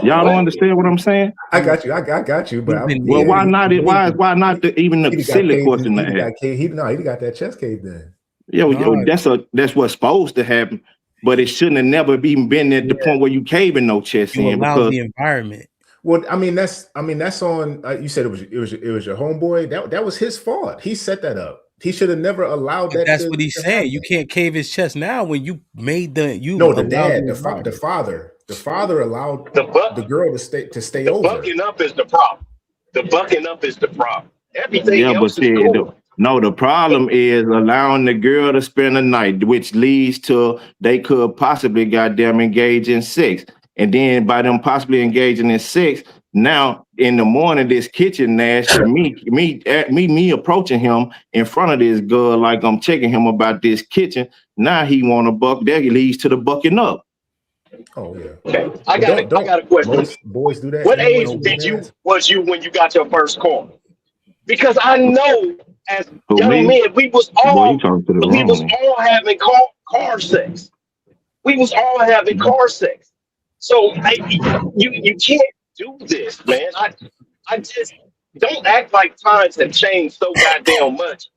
y'all don't understand what I'm saying. I got you. But why not? Why not even the silly question to ask? He got that chest case then. Yeah, that's what's supposed to happen. but it shouldn't have never even been at the point where you caving no chest You in allow because the environment. Well, I mean that's on. You said it was your homeboy. That was his fault. He set that up. He should have never allowed that. That's what he's saying. happen. You can't cave his chest now when you made the the dad, the father allowed the girl to stay over. Bucking up is the problem. The bucking up is the problem. Everything else but is cool. the problem is allowing the girl to spend the night, which leads to they could possibly goddamn engage in sex. And then by them possibly engaging in sex, now in the morning, this kitchen nasty, me approaching him in front of this girl like I'm checking him about this kitchen. Now he want to buck. That leads to the bucking up. Oh yeah. Okay. I got a question. Boys do that. What age was you when you got your first car? Because I know as young men, we was all having car sex. We was all having car sex. So you can't do this, man. I just don't act like times have changed so goddamn much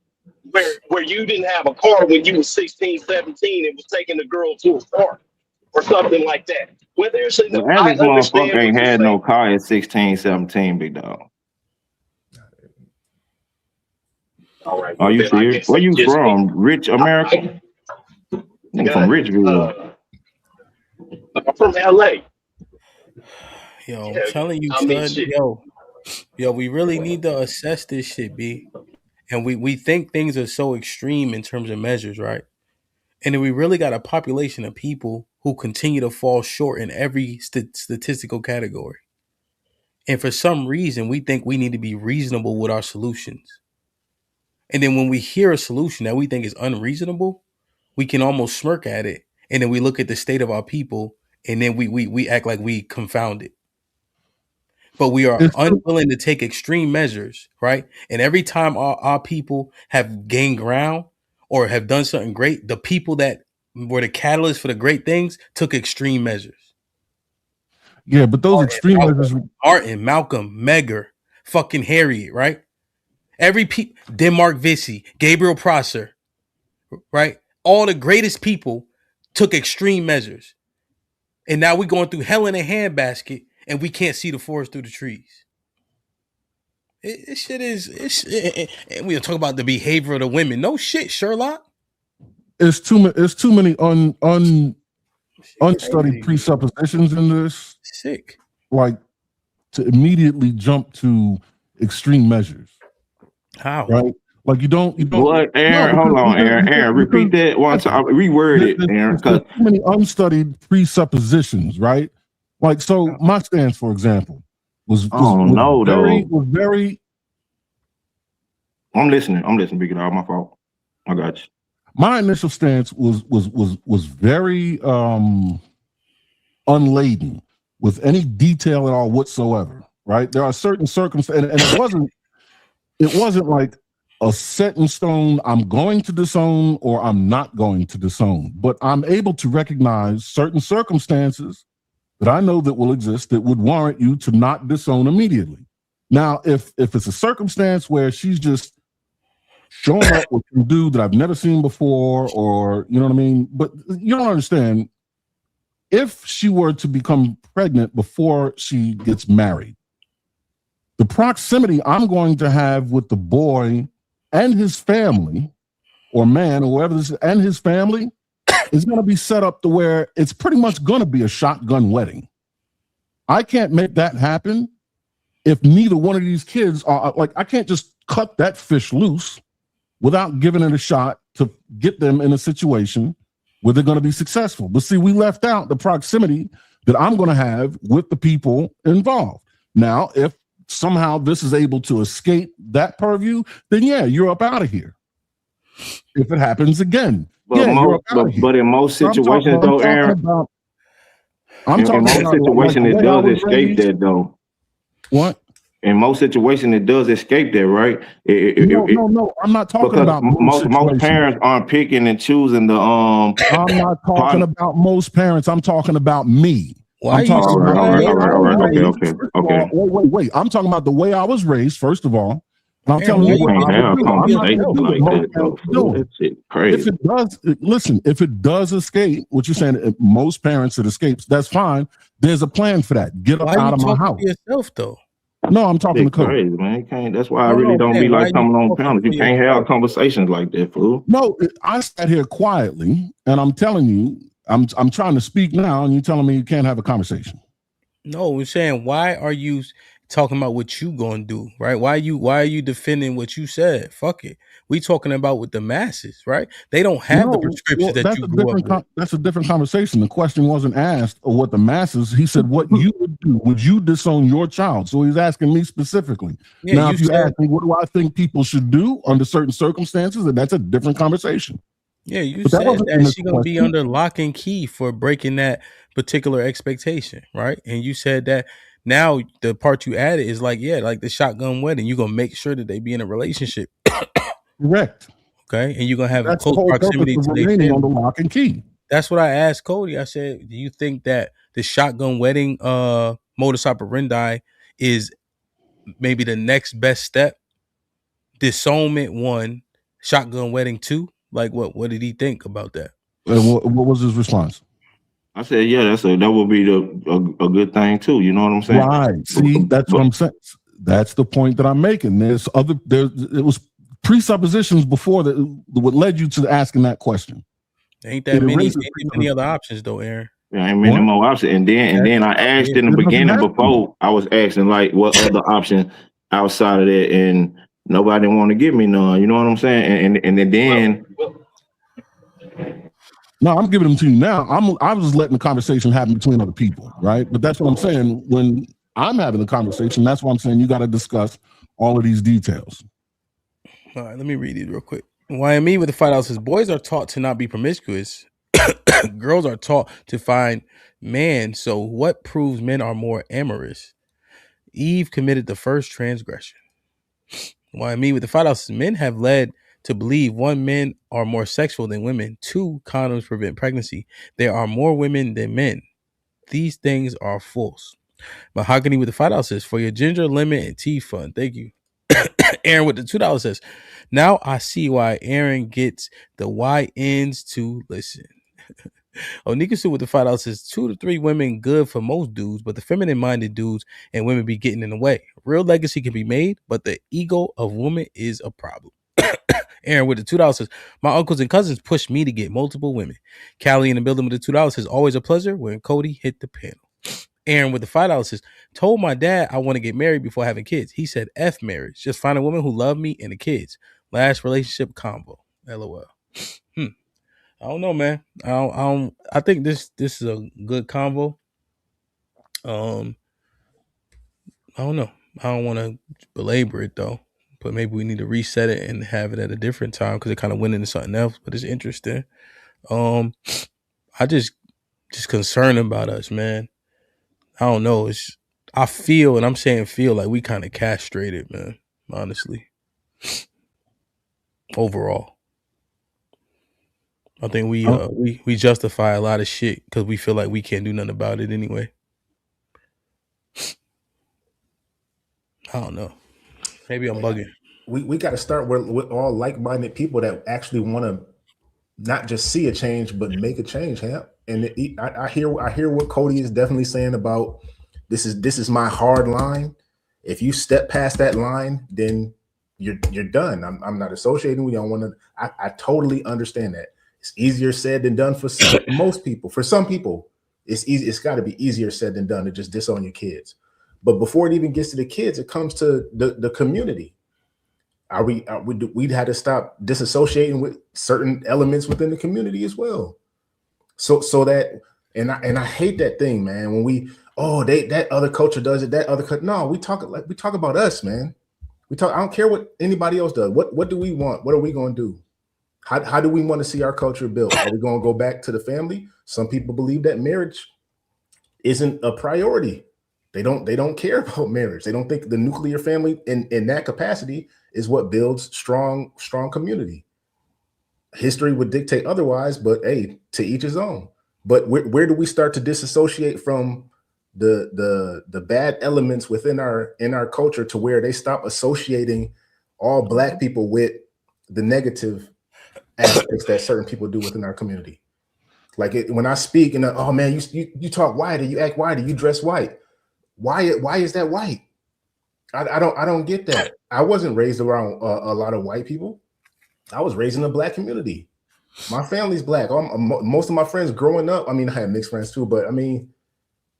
where you didn't have a car when you was 16, 17 and was taking the girl to a park or something like that. Where there's The average motherfucker ain't had no car at 16, 17, big dog. All right. Are you serious? Where you from? Rich America? I'm from Richville. I'm from LA. Yo, I'm telling you, son, yo, we really need to assess this shit, B. And we think things are so extreme in terms of measures, right? And then we really got a population of people who continue to fall short in every statistical category. And for some reason, we think we need to be reasonable with our solutions. And then when we hear a solution that we think is unreasonable, we can almost smirk at it. And then we look at the state of our people, and then we act like we confound it. But we are unwilling to take extreme measures, right? And every time our people have gained ground or have done something great, the people that were the catalyst for the great things took extreme measures. Yeah, but those extreme measures. Martin, Malcolm, Megger, fucking Harriet, right? Denmark Vesey, Gabriel Prosser, right? All the greatest people took extreme measures. And now we're going through hell in a handbasket and we can't see the forest through the trees. It shit is, and we'll talk about the behavior of the women. No shit, Sherlock. It's too many unstudied presuppositions in this. Sick. Like to immediately jump to extreme measures. How? Right? Like you don't. What, Aaron? Hold on, Aaron. Repeat that one time. Reword it, Aaron. There's too many unstudied presuppositions, right? Like so, my stance, for example, was very. I'm listening. Big dog. My fault. I got you. My initial stance was very unladen with any detail at all whatsoever. Right? There are certain circumstances, and it wasn't like a set in stone, I'm going to disown or I'm not going to disown, but I'm able to recognize certain circumstances that I know that will exist that would warrant you to not disown immediately. Now, if it's a circumstance where she's just showing up with some dude that I've never seen before, or you know what I mean, but you don't understand, if she were to become pregnant before she gets married, the proximity I'm going to have with the boy and his family, or man, or whoever this is, and his family, is going to be set up to where it's pretty much going to be a shotgun wedding. I can't make that happen if neither one of these kids are like, I can't just cut that fish loose without giving it a shot to get them in a situation where they're going to be successful. But see, we left out the proximity that I'm going to have with the people involved. Now, if somehow this is able to escape that purview, then yeah, you're up out of here. If it happens again, but in most situations, though, Aaron, I'm talking about in most situations it does escape that, though. What? In most situations, it does escape that, right? No. I'm not talking about most parents aren't picking and choosing the. I'm not talking about most parents. I'm talking about me. Okay. Wait. I'm talking about the way I was raised, first of all, And I'm telling you you what can't I have would do. I'm not conversations gonna do like what that, most though. parents do. That shit crazy. If it does, listen, if it does escape, what you're saying, if most parents it escapes, that's fine. There's a plan for that. Get up Why out you of my talking house. to yourself though? No, I'm talking to Shit Cody. crazy, man. You can't. That's why I No, really no, don't be man, why like you coming on talking panels. You to can't yourself? have conversations like that, fool. No, I sat here quietly, and I'm telling you, I'm trying to speak now, and you're telling me you can't have a conversation. No, we're saying why are you talking about what you gonna do, right? Why are you defending what you said? Fuck it. We talking about with the masses, right? They don't have the prescriptions that that's you a grew up different with. that's a different conversation. The question wasn't asked of what the masses. He said what you would do. Would you disown your child? So he's asking me specifically. Yeah, Now, you if you said- ask me what do I think people should do under certain circumstances, then that's a different conversation. Yeah, you But that said wasn't in that this she gonna be question. under lock and key for breaking that particular expectation, right? And you said that now the part you added is like, yeah, like the shotgun wedding. You're gonna make sure that they be in a relationship. Correct. Okay, and you're gonna have a That's the close whole purpose proximity of to their remaining on the family. lock and key. That's what I asked Cody. I said, do you think that the shotgun wedding modus operandi is maybe the next best step? Disownment 1, shotgun wedding 2. Like what did he think about that? And what was his response? I said, yeah, that would be a good thing too. You know what I'm saying? Right. See, that's what I'm saying. That's the point that I'm making. It was presuppositions before that what led you to asking that question. Ain't that many other options though, Aaron? Yeah, ain't many more options. And then I asked in the beginning before I was asking like what other option outside of that, and nobody want to give me none. You know what I'm saying? And then no, I'm giving them to you now. I was letting the conversation happen between other people, right? But that's what I'm saying. When I'm having a conversation, that's why I'm saying you got to discuss all of these details. All right, let me read these real quick. YME with the $5 says boys are taught to not be promiscuous. Girls are taught to find man. So what proves men are more amorous? Eve committed the first transgression. YME with the $5 says men have led to believe 1, men are more sexual than women. 2, condoms prevent pregnancy. There are more women than men. These things are false. Mahogany with the $5 says for your ginger, lemon, and tea fund. Thank you. Aaron with the $2 says, now I see why Aaron gets the YNs to listen. Onikasu with the $5 says 2 to 3 women good for most dudes, but the feminine minded dudes and women be getting in the way. Real legacy can be made, but the ego of women is a problem. Aaron with the $2 says, my uncles and cousins pushed me to get multiple women. Callie in the building with the $2 says, always a pleasure when Cody hit the panel. Aaron with the $5 says, told my dad I want to get married before having kids. He said, F marriage. Just find a woman who love me and the kids. Last relationship combo. LOL. I don't know, man. I think this is a good convo. I don't know. I don't want to belabor it though, but maybe we need to reset it and have it at a different time because it kind of went into something else. But it's interesting. I just concerned about us, man. I don't know. I feel, and I'm saying feel like we kind of castrated, man. Honestly, overall, I think we justify a lot of shit because we feel like we can't do nothing about it anyway. I don't know. Maybe I'm bugging. We got to start with all like-minded people that actually want to not just see a change but make a change, HAMP. And I hear what Cody is definitely saying about this is my hard line. If you step past that line, then you're done. I'm not associating with you. I want to. I totally understand that. It's easier said than done for most people. For some people, it's easy. It's got to be easier said than done to just disown your kids. But before it even gets to the kids, it comes to the community. We'd had to stop disassociating with certain elements within the community as well. So that, and I hate that thing, man. When that other culture does it, that other culture. No, we talk about us, man. I don't care what anybody else does. What do we want? What are we going to do? How do we want to see our culture built? Are we going to go back to the family? Some people believe that marriage isn't a priority. They don't care about marriage. They don't think the nuclear family in that capacity is what builds strong community. History would dictate otherwise, but hey, to each his own. But where do we start to disassociate from the bad elements within our culture to where they stop associating all black people with the negative aspects that certain people do within our community. Like when I speak and oh man, you talk white or you act white or you dress white. Why is that white? I don't get that. I wasn't raised around a lot of white people. I was raised in a black community. My family's black. Most of my friends growing up, I mean, I had mixed friends too, but I mean,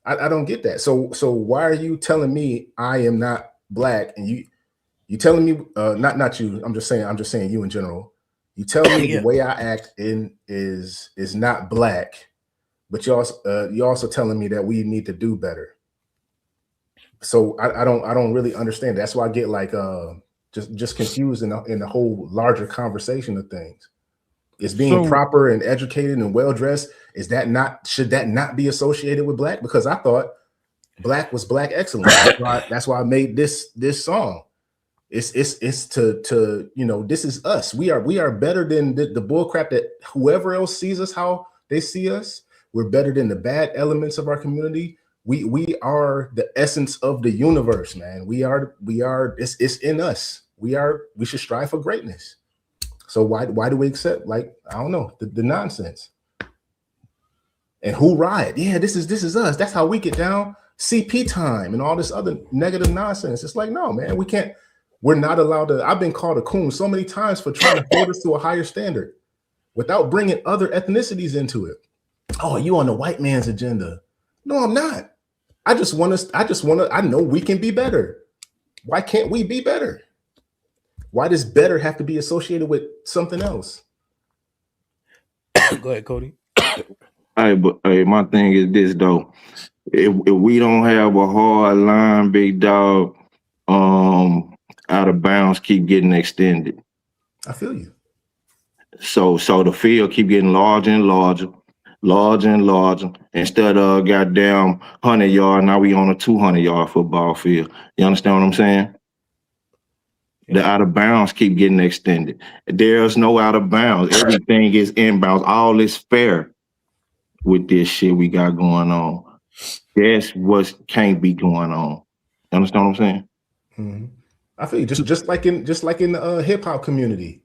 I don't get that. So why are you telling me I am not black and you telling me not you? I'm just saying you in general. You tell me the way I act is not black, but you also telling me that we need to do better. So I don't really understand. That's why I get like just confused in the whole larger conversation of things. Is being proper and educated and well dressed, should that not be associated with black? Because I thought black was black excellence. That's why I made this song. It's to this is us. We are better than the bull crap that whoever else sees us how they see us. We're better than the bad elements of our community. We are the essence of the universe, man. We are it's in us. We should strive for greatness. So why do we accept, like, I don't know, the nonsense? And who riot? Yeah, this is us. That's how we get down. CP time and all this other negative nonsense. It's like, no, man, we're not allowed to. I've been called a coon so many times for trying to hold us to a higher standard without bringing other ethnicities into it. Oh, you on the white man's agenda? No, I'm not. I know we can be better. Why can't we be better? Why does better have to be associated with something else? Go ahead, Cody. Hey, my thing is this though. If we don't have a hard line, big dog, out of bounds keep getting extended. I feel you. So the field keep getting larger and larger. Instead of goddamn 100 yards, now we on a 200-yard football field. You understand what I'm saying? The out of bounds keep getting extended. There's no out of bounds. Everything is inbounds. All is fair with this shit we got going on. That's what can't be going on. You understand what I'm saying? Mm-hmm. I feel you. Just like in the hip hop community.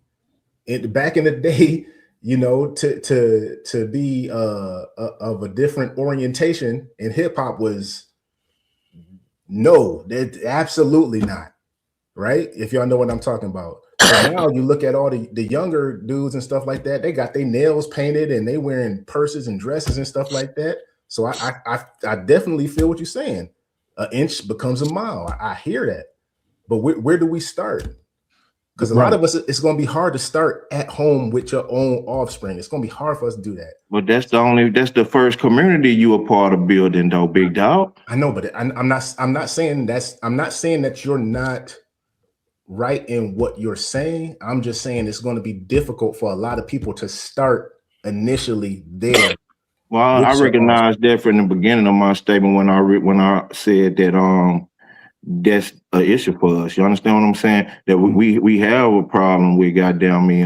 Back in the day, to be of a different orientation in hip hop was no, absolutely not. Right? If y'all know what I'm talking about. So now you look at all the younger dudes and stuff like that, they got their nails painted and they wearing purses and dresses and stuff like that. So I definitely feel what you're saying. An inch becomes a mile. I hear that. But where do we start? Because a lot of us, it's going to be hard to start at home with your own offspring. It's going to be hard for us to do that. But that's the first community you a part of building, though, big dog. I know, but I'm not saying that you're not right in what you're saying. I'm just saying it's going to be difficult for a lot of people to start initially there. Well, I recognized that from the beginning of my statement when I said that that's an issue for us. You understand what I'm saying? That we have a problem with goddamn me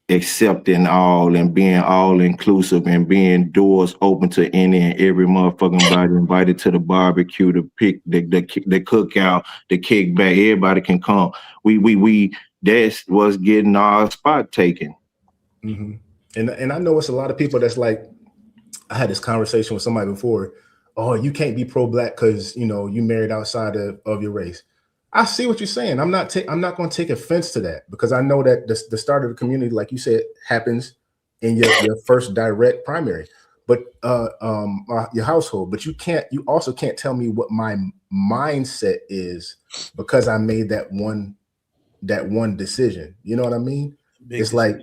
accepting all and being all inclusive and being doors open to any and every motherfucking body invited to the barbecue, the cookout, the kickback. Everybody can come. We that's what's getting our spot taken. Mm-hmm. And I know it's a lot of people that's like, I had this conversation with somebody before. Oh, you can't be pro-black because you married outside of your race. I see what you're saying. I'm not going to take offense to that because I know that the start of the community, like you said, happens in your first direct primary, but your household. But you also can't tell me what my mindset is because I made that one decision. You know what I mean? It's like,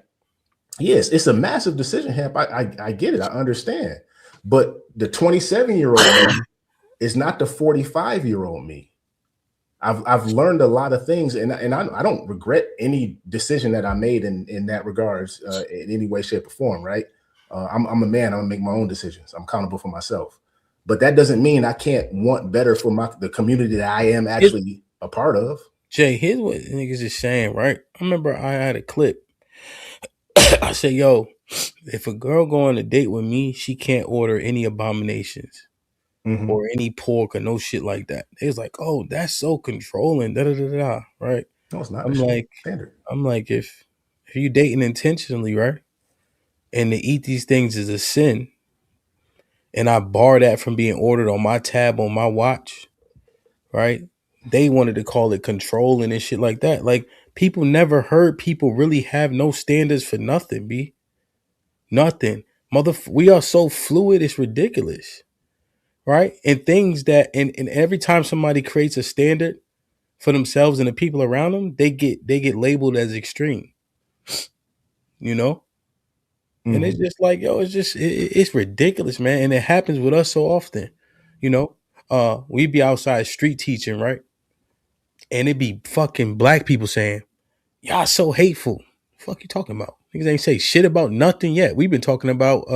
yes, it's a massive decision, Hamp. I get it. I understand. But the 27-year-old me is not the 45-year-old me. I've learned a lot of things, and I don't regret any decision that I made in that regards in any way, shape, or form. Right? I'm a man. I'm gonna make my own decisions. I'm accountable for myself. But that doesn't mean I can't want better for the community that I am actually a part of. Jay, here's what niggas is saying. Right? I remember I had a clip. I said, yo, if a girl go on a date with me, she can't order any abominations or any pork or no shit like that. It was like, oh, that's so controlling, right? No, it's not. I'm like, if you dating intentionally, right? And to eat these things is a sin, and I bar that from being ordered on my tab on my watch, right? They wanted to call it controlling and shit like that. Like, people never heard people really have no standards for nothing, B. Nothing. We are so fluid, it's ridiculous. Right? And things that and every time somebody creates a standard for themselves and the people around them, they get labeled as extreme. You know? And it's just like, yo, it's ridiculous, man. And it happens with us so often. You know, we be outside street teaching, right? And it be fucking black people saying, y'all so hateful. Fuck you talking about? Niggas ain't say shit about nothing yet. We've been talking about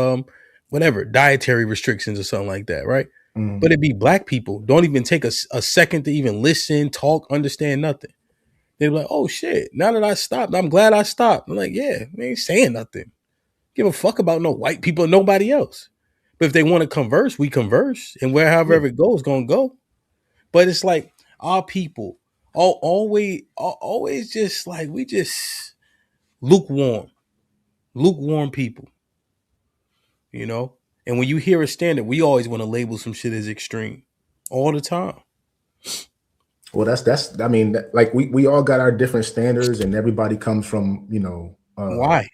whatever, dietary restrictions or something like that, right? But it be black people. Don't even take a second to even listen, talk, understand nothing. They're like, oh shit, now that I stopped, I'm glad I stopped. I'm like, yeah, they ain't saying nothing. Give a fuck about no white people or nobody else. But if they want to converse, we converse. And wherever it goes, gonna go. But it's like our people always just like, we just lukewarm people, you know? And when you hear a standard, we always want to label some shit as extreme all the time. Well, that's I mean, like we all got our different standards, and everybody comes from, you know, why?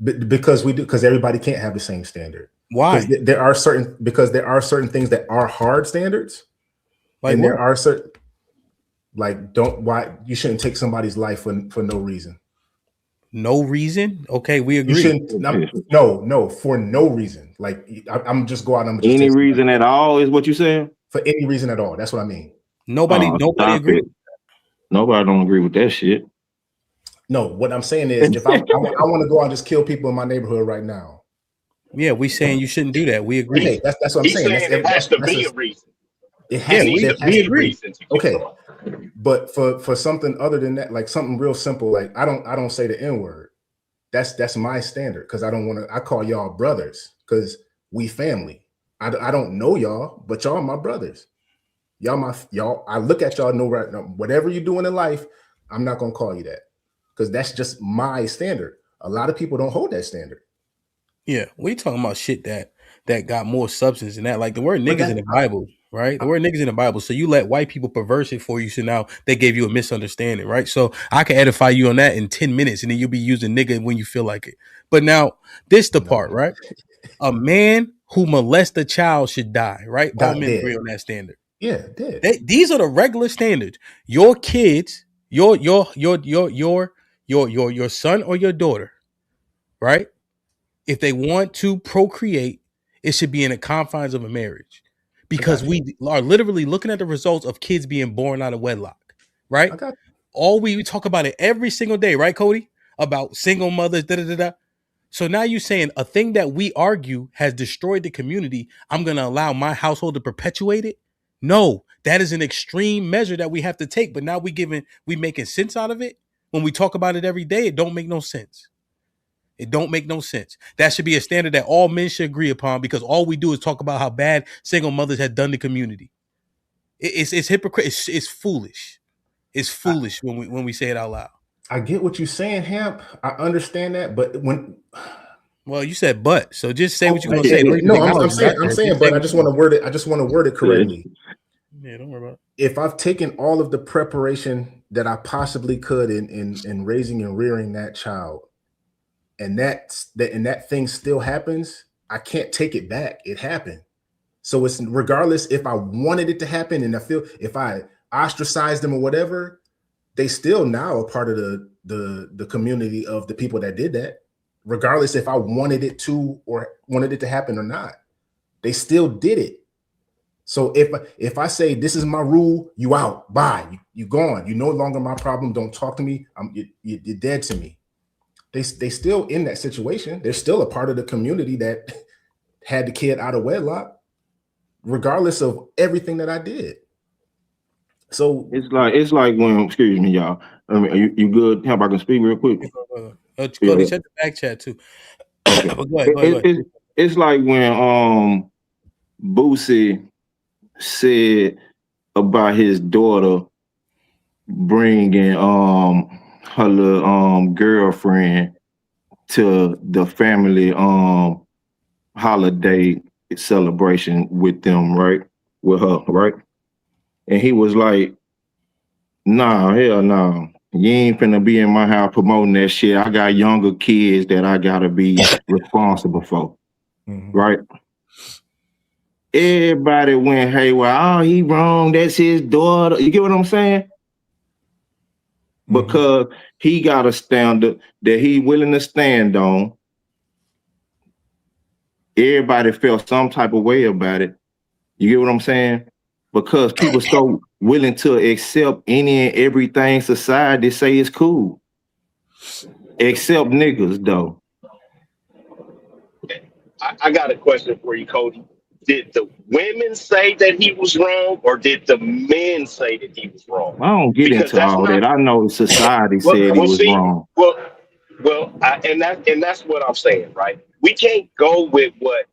Because everybody can't have the same standard. Why? There are certain things that are hard standards, like and what? there are certain, like, why you shouldn't take somebody's life for no reason. No reason? Okay, we agree. You shouldn't. No, for no reason. Like, I'm just go out and any reason at all is what you're saying? For any reason at all. That's what I mean. Nobody agrees. Nobody don't agree with that shit. No, what I'm saying is, if I want to go out and just kill people in my neighborhood right now. Yeah, we saying you shouldn't do that. We agree. Okay, that's what I'm saying. It has to be a reason. It has we agree. Okay, but for something other than that, like something real simple, like I don't say the N-word. That's my standard, because I don't want to. I call y'all brothers because we family. I don't know y'all, but y'all my brothers. Y'all. I look at y'all, know right now, whatever you're doing in life, I'm not gonna call you that, because that's just my standard. A lot of people don't hold that standard. Yeah, we talking about shit that got more substance than that. Like the word niggas in the Bible, right? The word niggas in the Bible. So you let white people perverse it for you. So now they gave you a misunderstanding, right? So I can edify you on that in 10 minutes, and then you'll be using nigga when you feel like it. But now this the part, right? A man who molests a child should die, right? All men agree on that standard. Yeah, dead. These are the regular standards. Your kids, your son or your daughter, right? If they want to procreate, it should be in the confines of a marriage, because we are literally looking at the results of kids being born out of wedlock, right? All we talk about it every single day, right, Cody? About single mothers, da-da-da-da. So now you're saying a thing that we argue has destroyed the community, I'm going to allow my household to perpetuate it? No, that is an extreme measure that we have to take. But now we making sense out of it. When we talk about it every day, it don't make no sense. It don't make no sense. That should be a standard that all men should agree upon, because all we do is talk about how bad single mothers have done the community. It's hypocrite. It's foolish. It's foolish when we say it out loud. I get what you're saying, Hamp. I understand that, but well, you said but, so just say what you're gonna say. No, I'm saying, but I just want to word it. I just want to word it correctly. Yeah, don't worry about it. If I've taken all of the preparation that I possibly could in raising and rearing that child, and that thing still happens, I can't take it back. It happened. So it's regardless if I wanted it to happen, and I feel if I ostracized them or whatever, they still now are part of the community of the people that did that. Regardless if I wanted it to or wanted it to happen or not, they still did it. So if I say this is my rule, you out, bye, you gone, you no longer my problem. Don't talk to me. You're dead to me. They still in that situation. They're still a part of the community that had the kid out of wedlock, regardless of everything that I did. So it's like when, excuse me, y'all. I mean, you good? How about I can speak real quick? Cody, check the back chat too. Go ahead. It's like when Boosie said about his daughter bringing her little girlfriend to the family holiday celebration with them, right? With her, right? And he was like, nah, hell no. You ain't finna be in my house promoting that shit. I got younger kids that I gotta be responsible for. Right? Everybody went, hey, well, oh, he wrong. That's his daughter. You get what I'm saying? Because he got a standard that he willing to stand on. Everybody felt some type of way about it. You get what I'm saying? Because people so willing to accept any and everything society say is cool. Except niggas, though. I got a question for you, Cody. Did the women say that he was wrong, or did the men say that he was wrong? I don't get Because into that's all not. that. I know society Well, said he was see, wrong. and that's what I'm saying, right? We can't go with what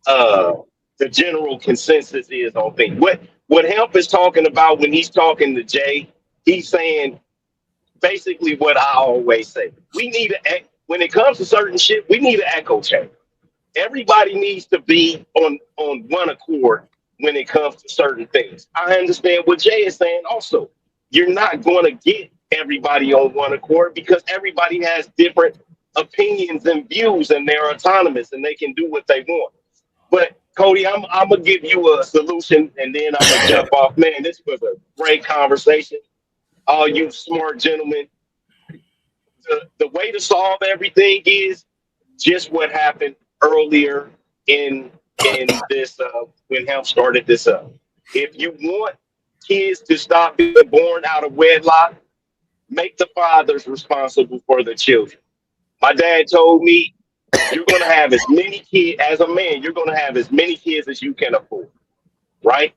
the general consensus is on things. What Hemp is talking about when he's talking to Jay, he's saying basically what I always say. We need when it comes to certain shit, we need an echo chamber. Everybody needs to be on one accord when it comes to certain things. I understand what Jay is saying also. You're not going to get everybody on one accord because everybody has different opinions and views, and they're autonomous and they can do what they want. But Cody, I'm gonna give you a solution and then I'm gonna jump off. Man, this was a great conversation. All you smart gentlemen. The way to solve everything is just what happened earlier in this when Hemp started this up. If you want kids to stop being born out of wedlock, make the fathers responsible for the children. My dad told me you're going to have as many kids as a man. You're going to have as many kids as you can afford, right?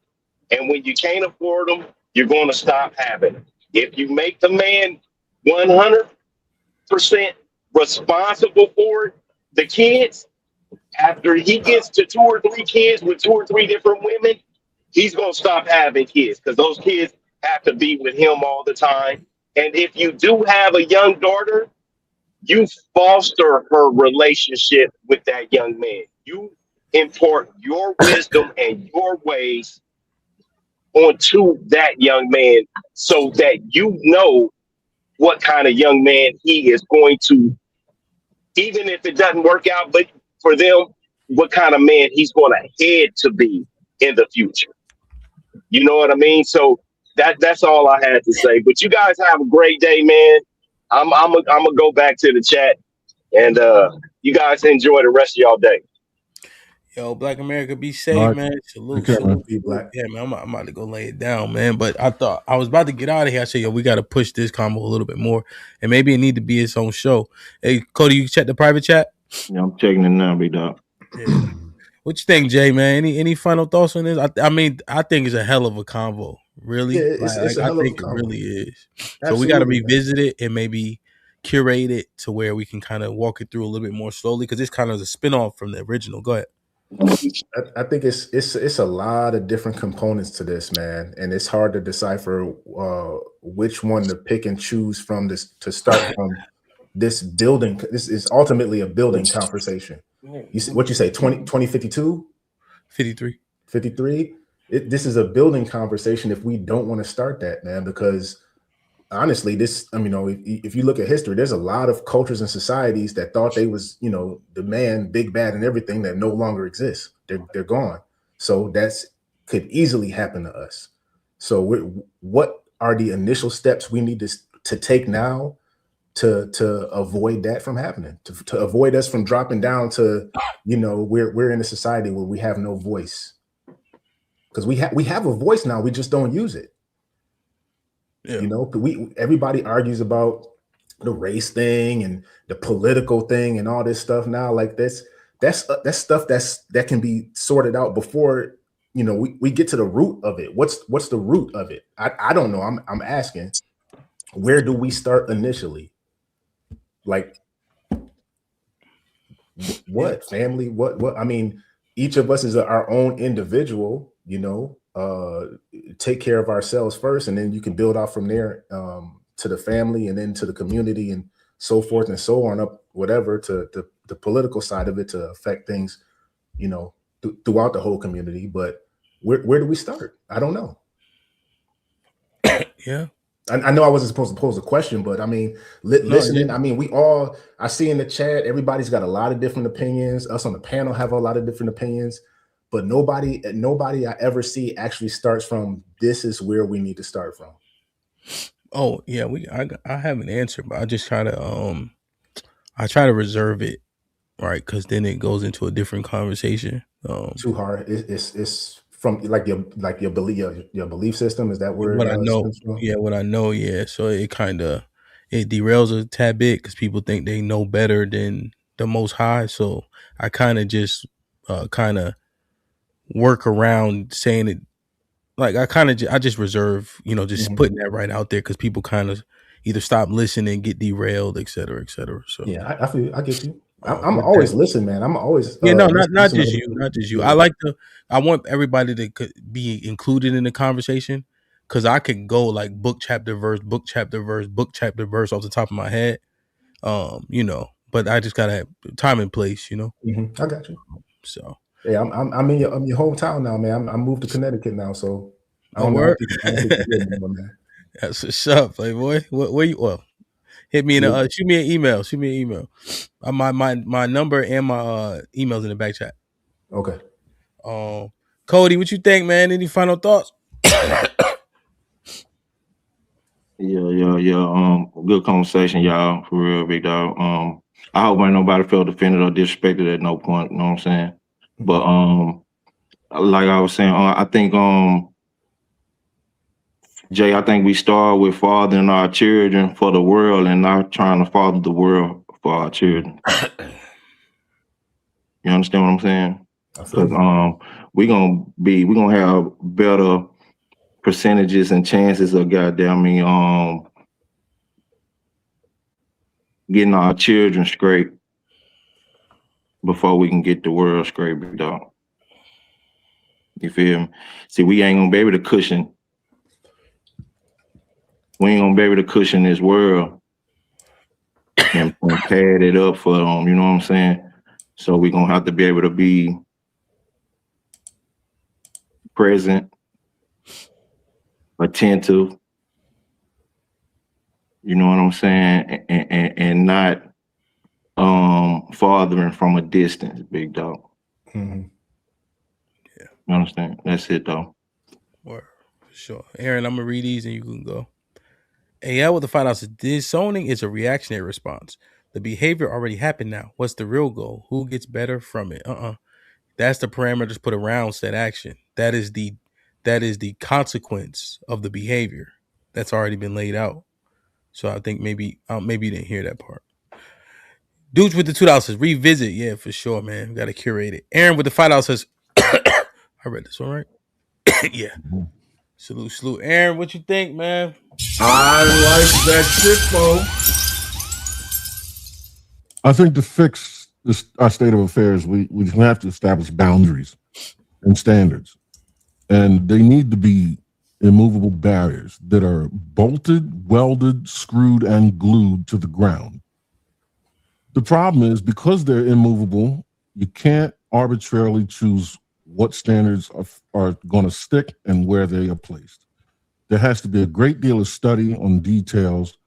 And when you can't afford them, you're going to stop having them. If you make the man 100% responsible for the kids, after he gets to 2 or 3 kids with 2 or 3 different women, he's going to stop having kids because those kids have to be with him all the time. And if you do have a young daughter, you foster her relationship with that young man. You impart your wisdom and your ways onto that young man so that you know what kind of young man he is going to, even if it doesn't work out, but for them, what kind of man he's going to head to be in the future. You know what I mean? So that's all I had to say. But you guys have a great day, man. I'm gonna go back to the chat, and you guys enjoy the rest of y'all day. Yo, Black America, be safe, man. Salute. Yeah, man, I'm about to go lay it down, man. But I thought I was about to get out of here. I said, yo, we got to push this combo a little bit more, and maybe it need to be its own show. Hey, Cody, you check the private chat? Yeah, I'm checking it now, big dog. Yeah. What you think, Jay, man? Any final thoughts on this? I mean, I think it's a hell of a convo. Really, Yeah, it's a hell of a think convo. it really is. Absolutely, so we got to man. revisit it and maybe curate it to where we can kind of walk it through a little bit more slowly because it's kind of a spinoff from the original. Go ahead. I think it's a lot of different components to this, man, and it's hard to decipher which one to pick and choose from this to start from. This building, this is ultimately a building conversation. What you say, 2052? 53? This is a building conversation if we don't want to start that, man, because honestly, if you look at history, there's a lot of cultures and societies that thought they was, the man, big bad and everything that no longer exists. They're gone. So that's could easily happen to us. So what are the initial steps we need to take now to avoid that from happening, to avoid us from dropping down to, we're in a society where we have no voice, because we have a voice now, we just don't use it. Yeah. Everybody argues about the race thing and the political thing and all this stuff now. Like that's stuff that can be sorted out before we get to the root of it. What's the root of it? I don't know. I'm asking, where do we start initially? Like what family? What? I mean, each of us is our own individual, take care of ourselves first, and then you can build out from there to the family, and then to the community, and so forth and so on, up whatever to the political side of it, to affect things, you know, throughout the whole community. But where do we start? I don't know. Yeah. I know I wasn't supposed to pose a question, but I mean, listening, yeah. I mean, I see in the chat, everybody's got a lot of different opinions. Us on the panel have a lot of different opinions, but nobody I ever see actually starts from, this is where we need to start from. Oh yeah, I have an answer, but I just try to reserve it, right? Because then it goes into a different conversation. Too hard. It's from like your belief system. Is that where what I know? stems from? Yeah, what I know. Yeah, so it derails a tad bit because people think they know better than the Most High. So I kind of just work around saying it. Like I just reserve, just putting that right out there because people kind of either stop listening, get derailed, et cetera, et cetera. So yeah, I get you. I'm always listening, man. I'm always not just you, not just you. Yeah. I want everybody to be included in the conversation because I could go like book chapter verse book chapter verse book chapter verse off the top of my head, But I just gotta have time and place, I got you. So yeah, I'm in your hometown now, man. I'm moved to Connecticut now, so I don't know. I don't think you're good anymore, man. That's what's up, Playboy. Where you? Well, hit me in. Shoot me an email. Shoot me an email. My number and my emails in the back chat. Okay. Cody, what you think, man? Any final thoughts? Yeah. Good conversation, y'all. For real, big dog. I hope ain't nobody felt offended or disrespected at no point. You know what I'm saying? But like I was saying, I think Jay, I think we start with fathering our children for the world and not trying to father the world for our children. You understand what I'm saying? Because we're gonna have better percentages and chances of getting our children straight before we can get the world straight, big dog. You feel me? See, we ain't gonna be able to cushion. We ain't gonna be able to cushion this world and pad it up for them, you know what I'm saying? So we're gonna have to be able to be present, attentive, you know what I'm saying, and not fathering from a distance, big dog. Mm-hmm. Yeah. You understand? That's it, though. For sure. Aaron, I'm gonna read these and you can go. AI with the find out says disowning is a reactionary response. The behavior already happened now. What's the real goal? Who gets better from it? That's the parameters put around said action. That is the consequence of the behavior that's already been laid out. So I think maybe you didn't hear that part. Dudes with the $2 says revisit. Yeah, for sure, man. We gotta curate it. Aaron with the $5 says I read this one right. Yeah. Salute. Aaron, what you think, man? I like that shit, Bo. I think to fix our state of affairs, we have to establish boundaries and standards. And they need to be immovable barriers that are bolted, welded, screwed, and glued to the ground. The problem is because they're immovable, you can't arbitrarily choose what standards are going to stick and where they are placed. There has to be a great deal of study on details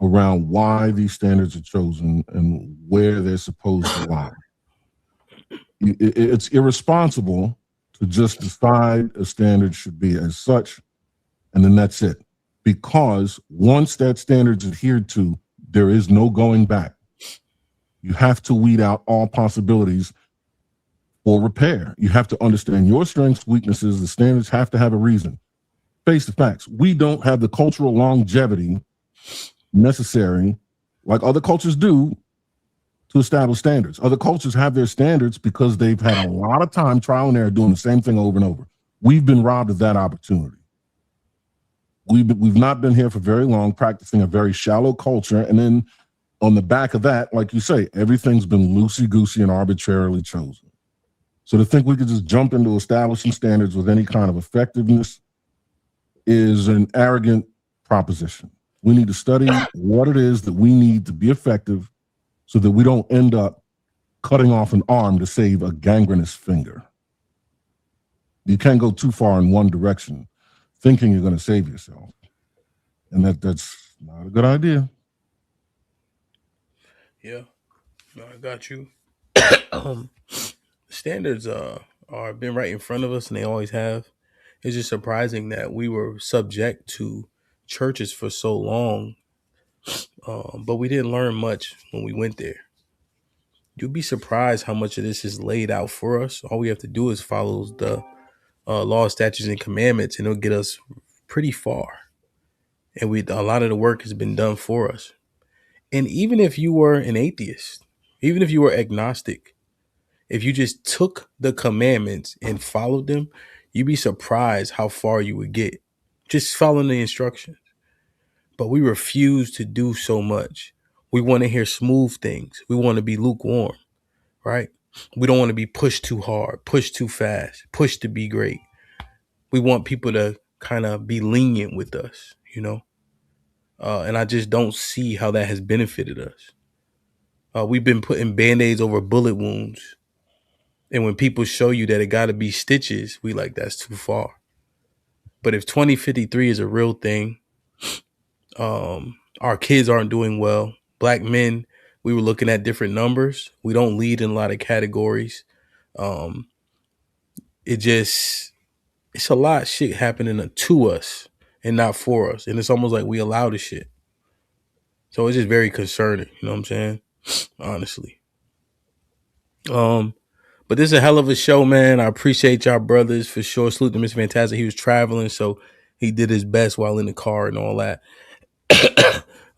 around why these standards are chosen and where they're supposed to lie. It's irresponsible to just decide a standard should be as such, and then that's it. Because once that standard's adhered to, there is no going back. You have to weed out all possibilities for repair. You have to understand your strengths, weaknesses. The standards have to have a reason. Face the facts. We don't have the cultural longevity necessary, like other cultures do, to establish standards. Other cultures have their standards because they've had a lot of time, trial and error, doing the same thing over and over. We've been robbed of that opportunity. We've not been here for very long, practicing a very shallow culture, and then on the back of that, like you say, everything's been loosey-goosey and arbitrarily chosen. So to think we could just jump into establishing standards with any kind of effectiveness is an arrogant proposition. We need to study what it is that we need to be effective so that we don't end up cutting off an arm to save a gangrenous finger. You can't go too far in one direction thinking you're going to save yourself. And that's not a good idea. Yeah, no, I got you. Standards are been right in front of us, and they always have. It's just surprising that we were subject to churches for so long, but we didn't learn much when we went there. You'd be surprised how much of this is laid out for us. All we have to do is follow the law, statutes, and commandments, and it'll get us pretty far. And a lot of the work has been done for us. And even if you were an atheist, even if you were agnostic, if you just took the commandments and followed them, you'd be surprised how far you would get just following the instructions. But we refuse to do so much. We want to hear smooth things. We want to be lukewarm, right? We don't want to be pushed too hard, pushed too fast, pushed to be great. We want people to kind of be lenient with us, you know? And I just don't see how that has benefited us. We've been putting Band-Aids over bullet wounds. And when people show you that it got to be stitches, we like, that's too far. But if 2053 is a real thing, our kids aren't doing well. Black men, we were looking at different numbers. We don't lead in a lot of categories. It's a lot of shit happening to us and not for us. And it's almost like we allow the shit. So it's just very concerning. You know what I'm saying? Honestly. But this is a hell of a show, man. I appreciate y'all brothers for sure. Salute to Mr. Fantastic. He was traveling, so he did his best while in the car and all that.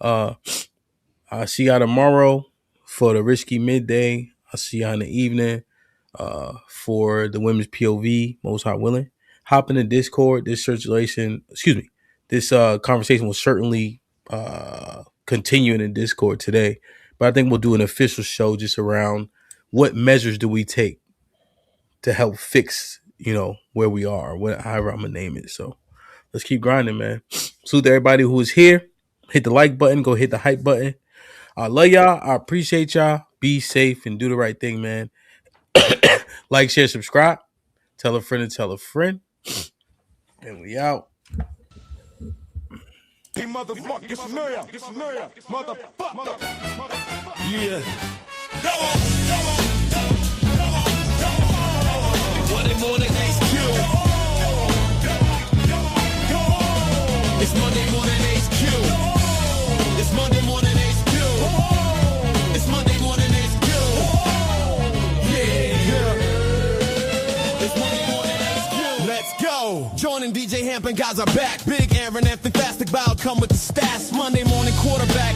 I'll see y'all tomorrow for the Risky Midday. I'll see y'all in the evening for the Women's POV, most high willing. Hop in the Discord. This conversation will certainly continue in the Discord today. But I think we'll do an official show just around what measures do we take to help fix, where we are, however I'm going to name it. So let's keep grinding, man. Salute to everybody who is here. Hit the like button. Go hit the hype button. I love y'all. I appreciate y'all. Be safe and do the right thing, man. Like, share, subscribe. Tell a friend and tell a friend. And we out. Hey, motherfucker, motherfucker. Yeah. Monday morning, HQ. It's Monday morning, HQ. It's Monday morning, HQ. It's Monday morning, HQ. Yeah. It's Monday morning, HQ. Let's go. Joining DJ HAMP and guys are back. Big Aaron and Fantastic Bow come with the stats. Monday morning quarterback.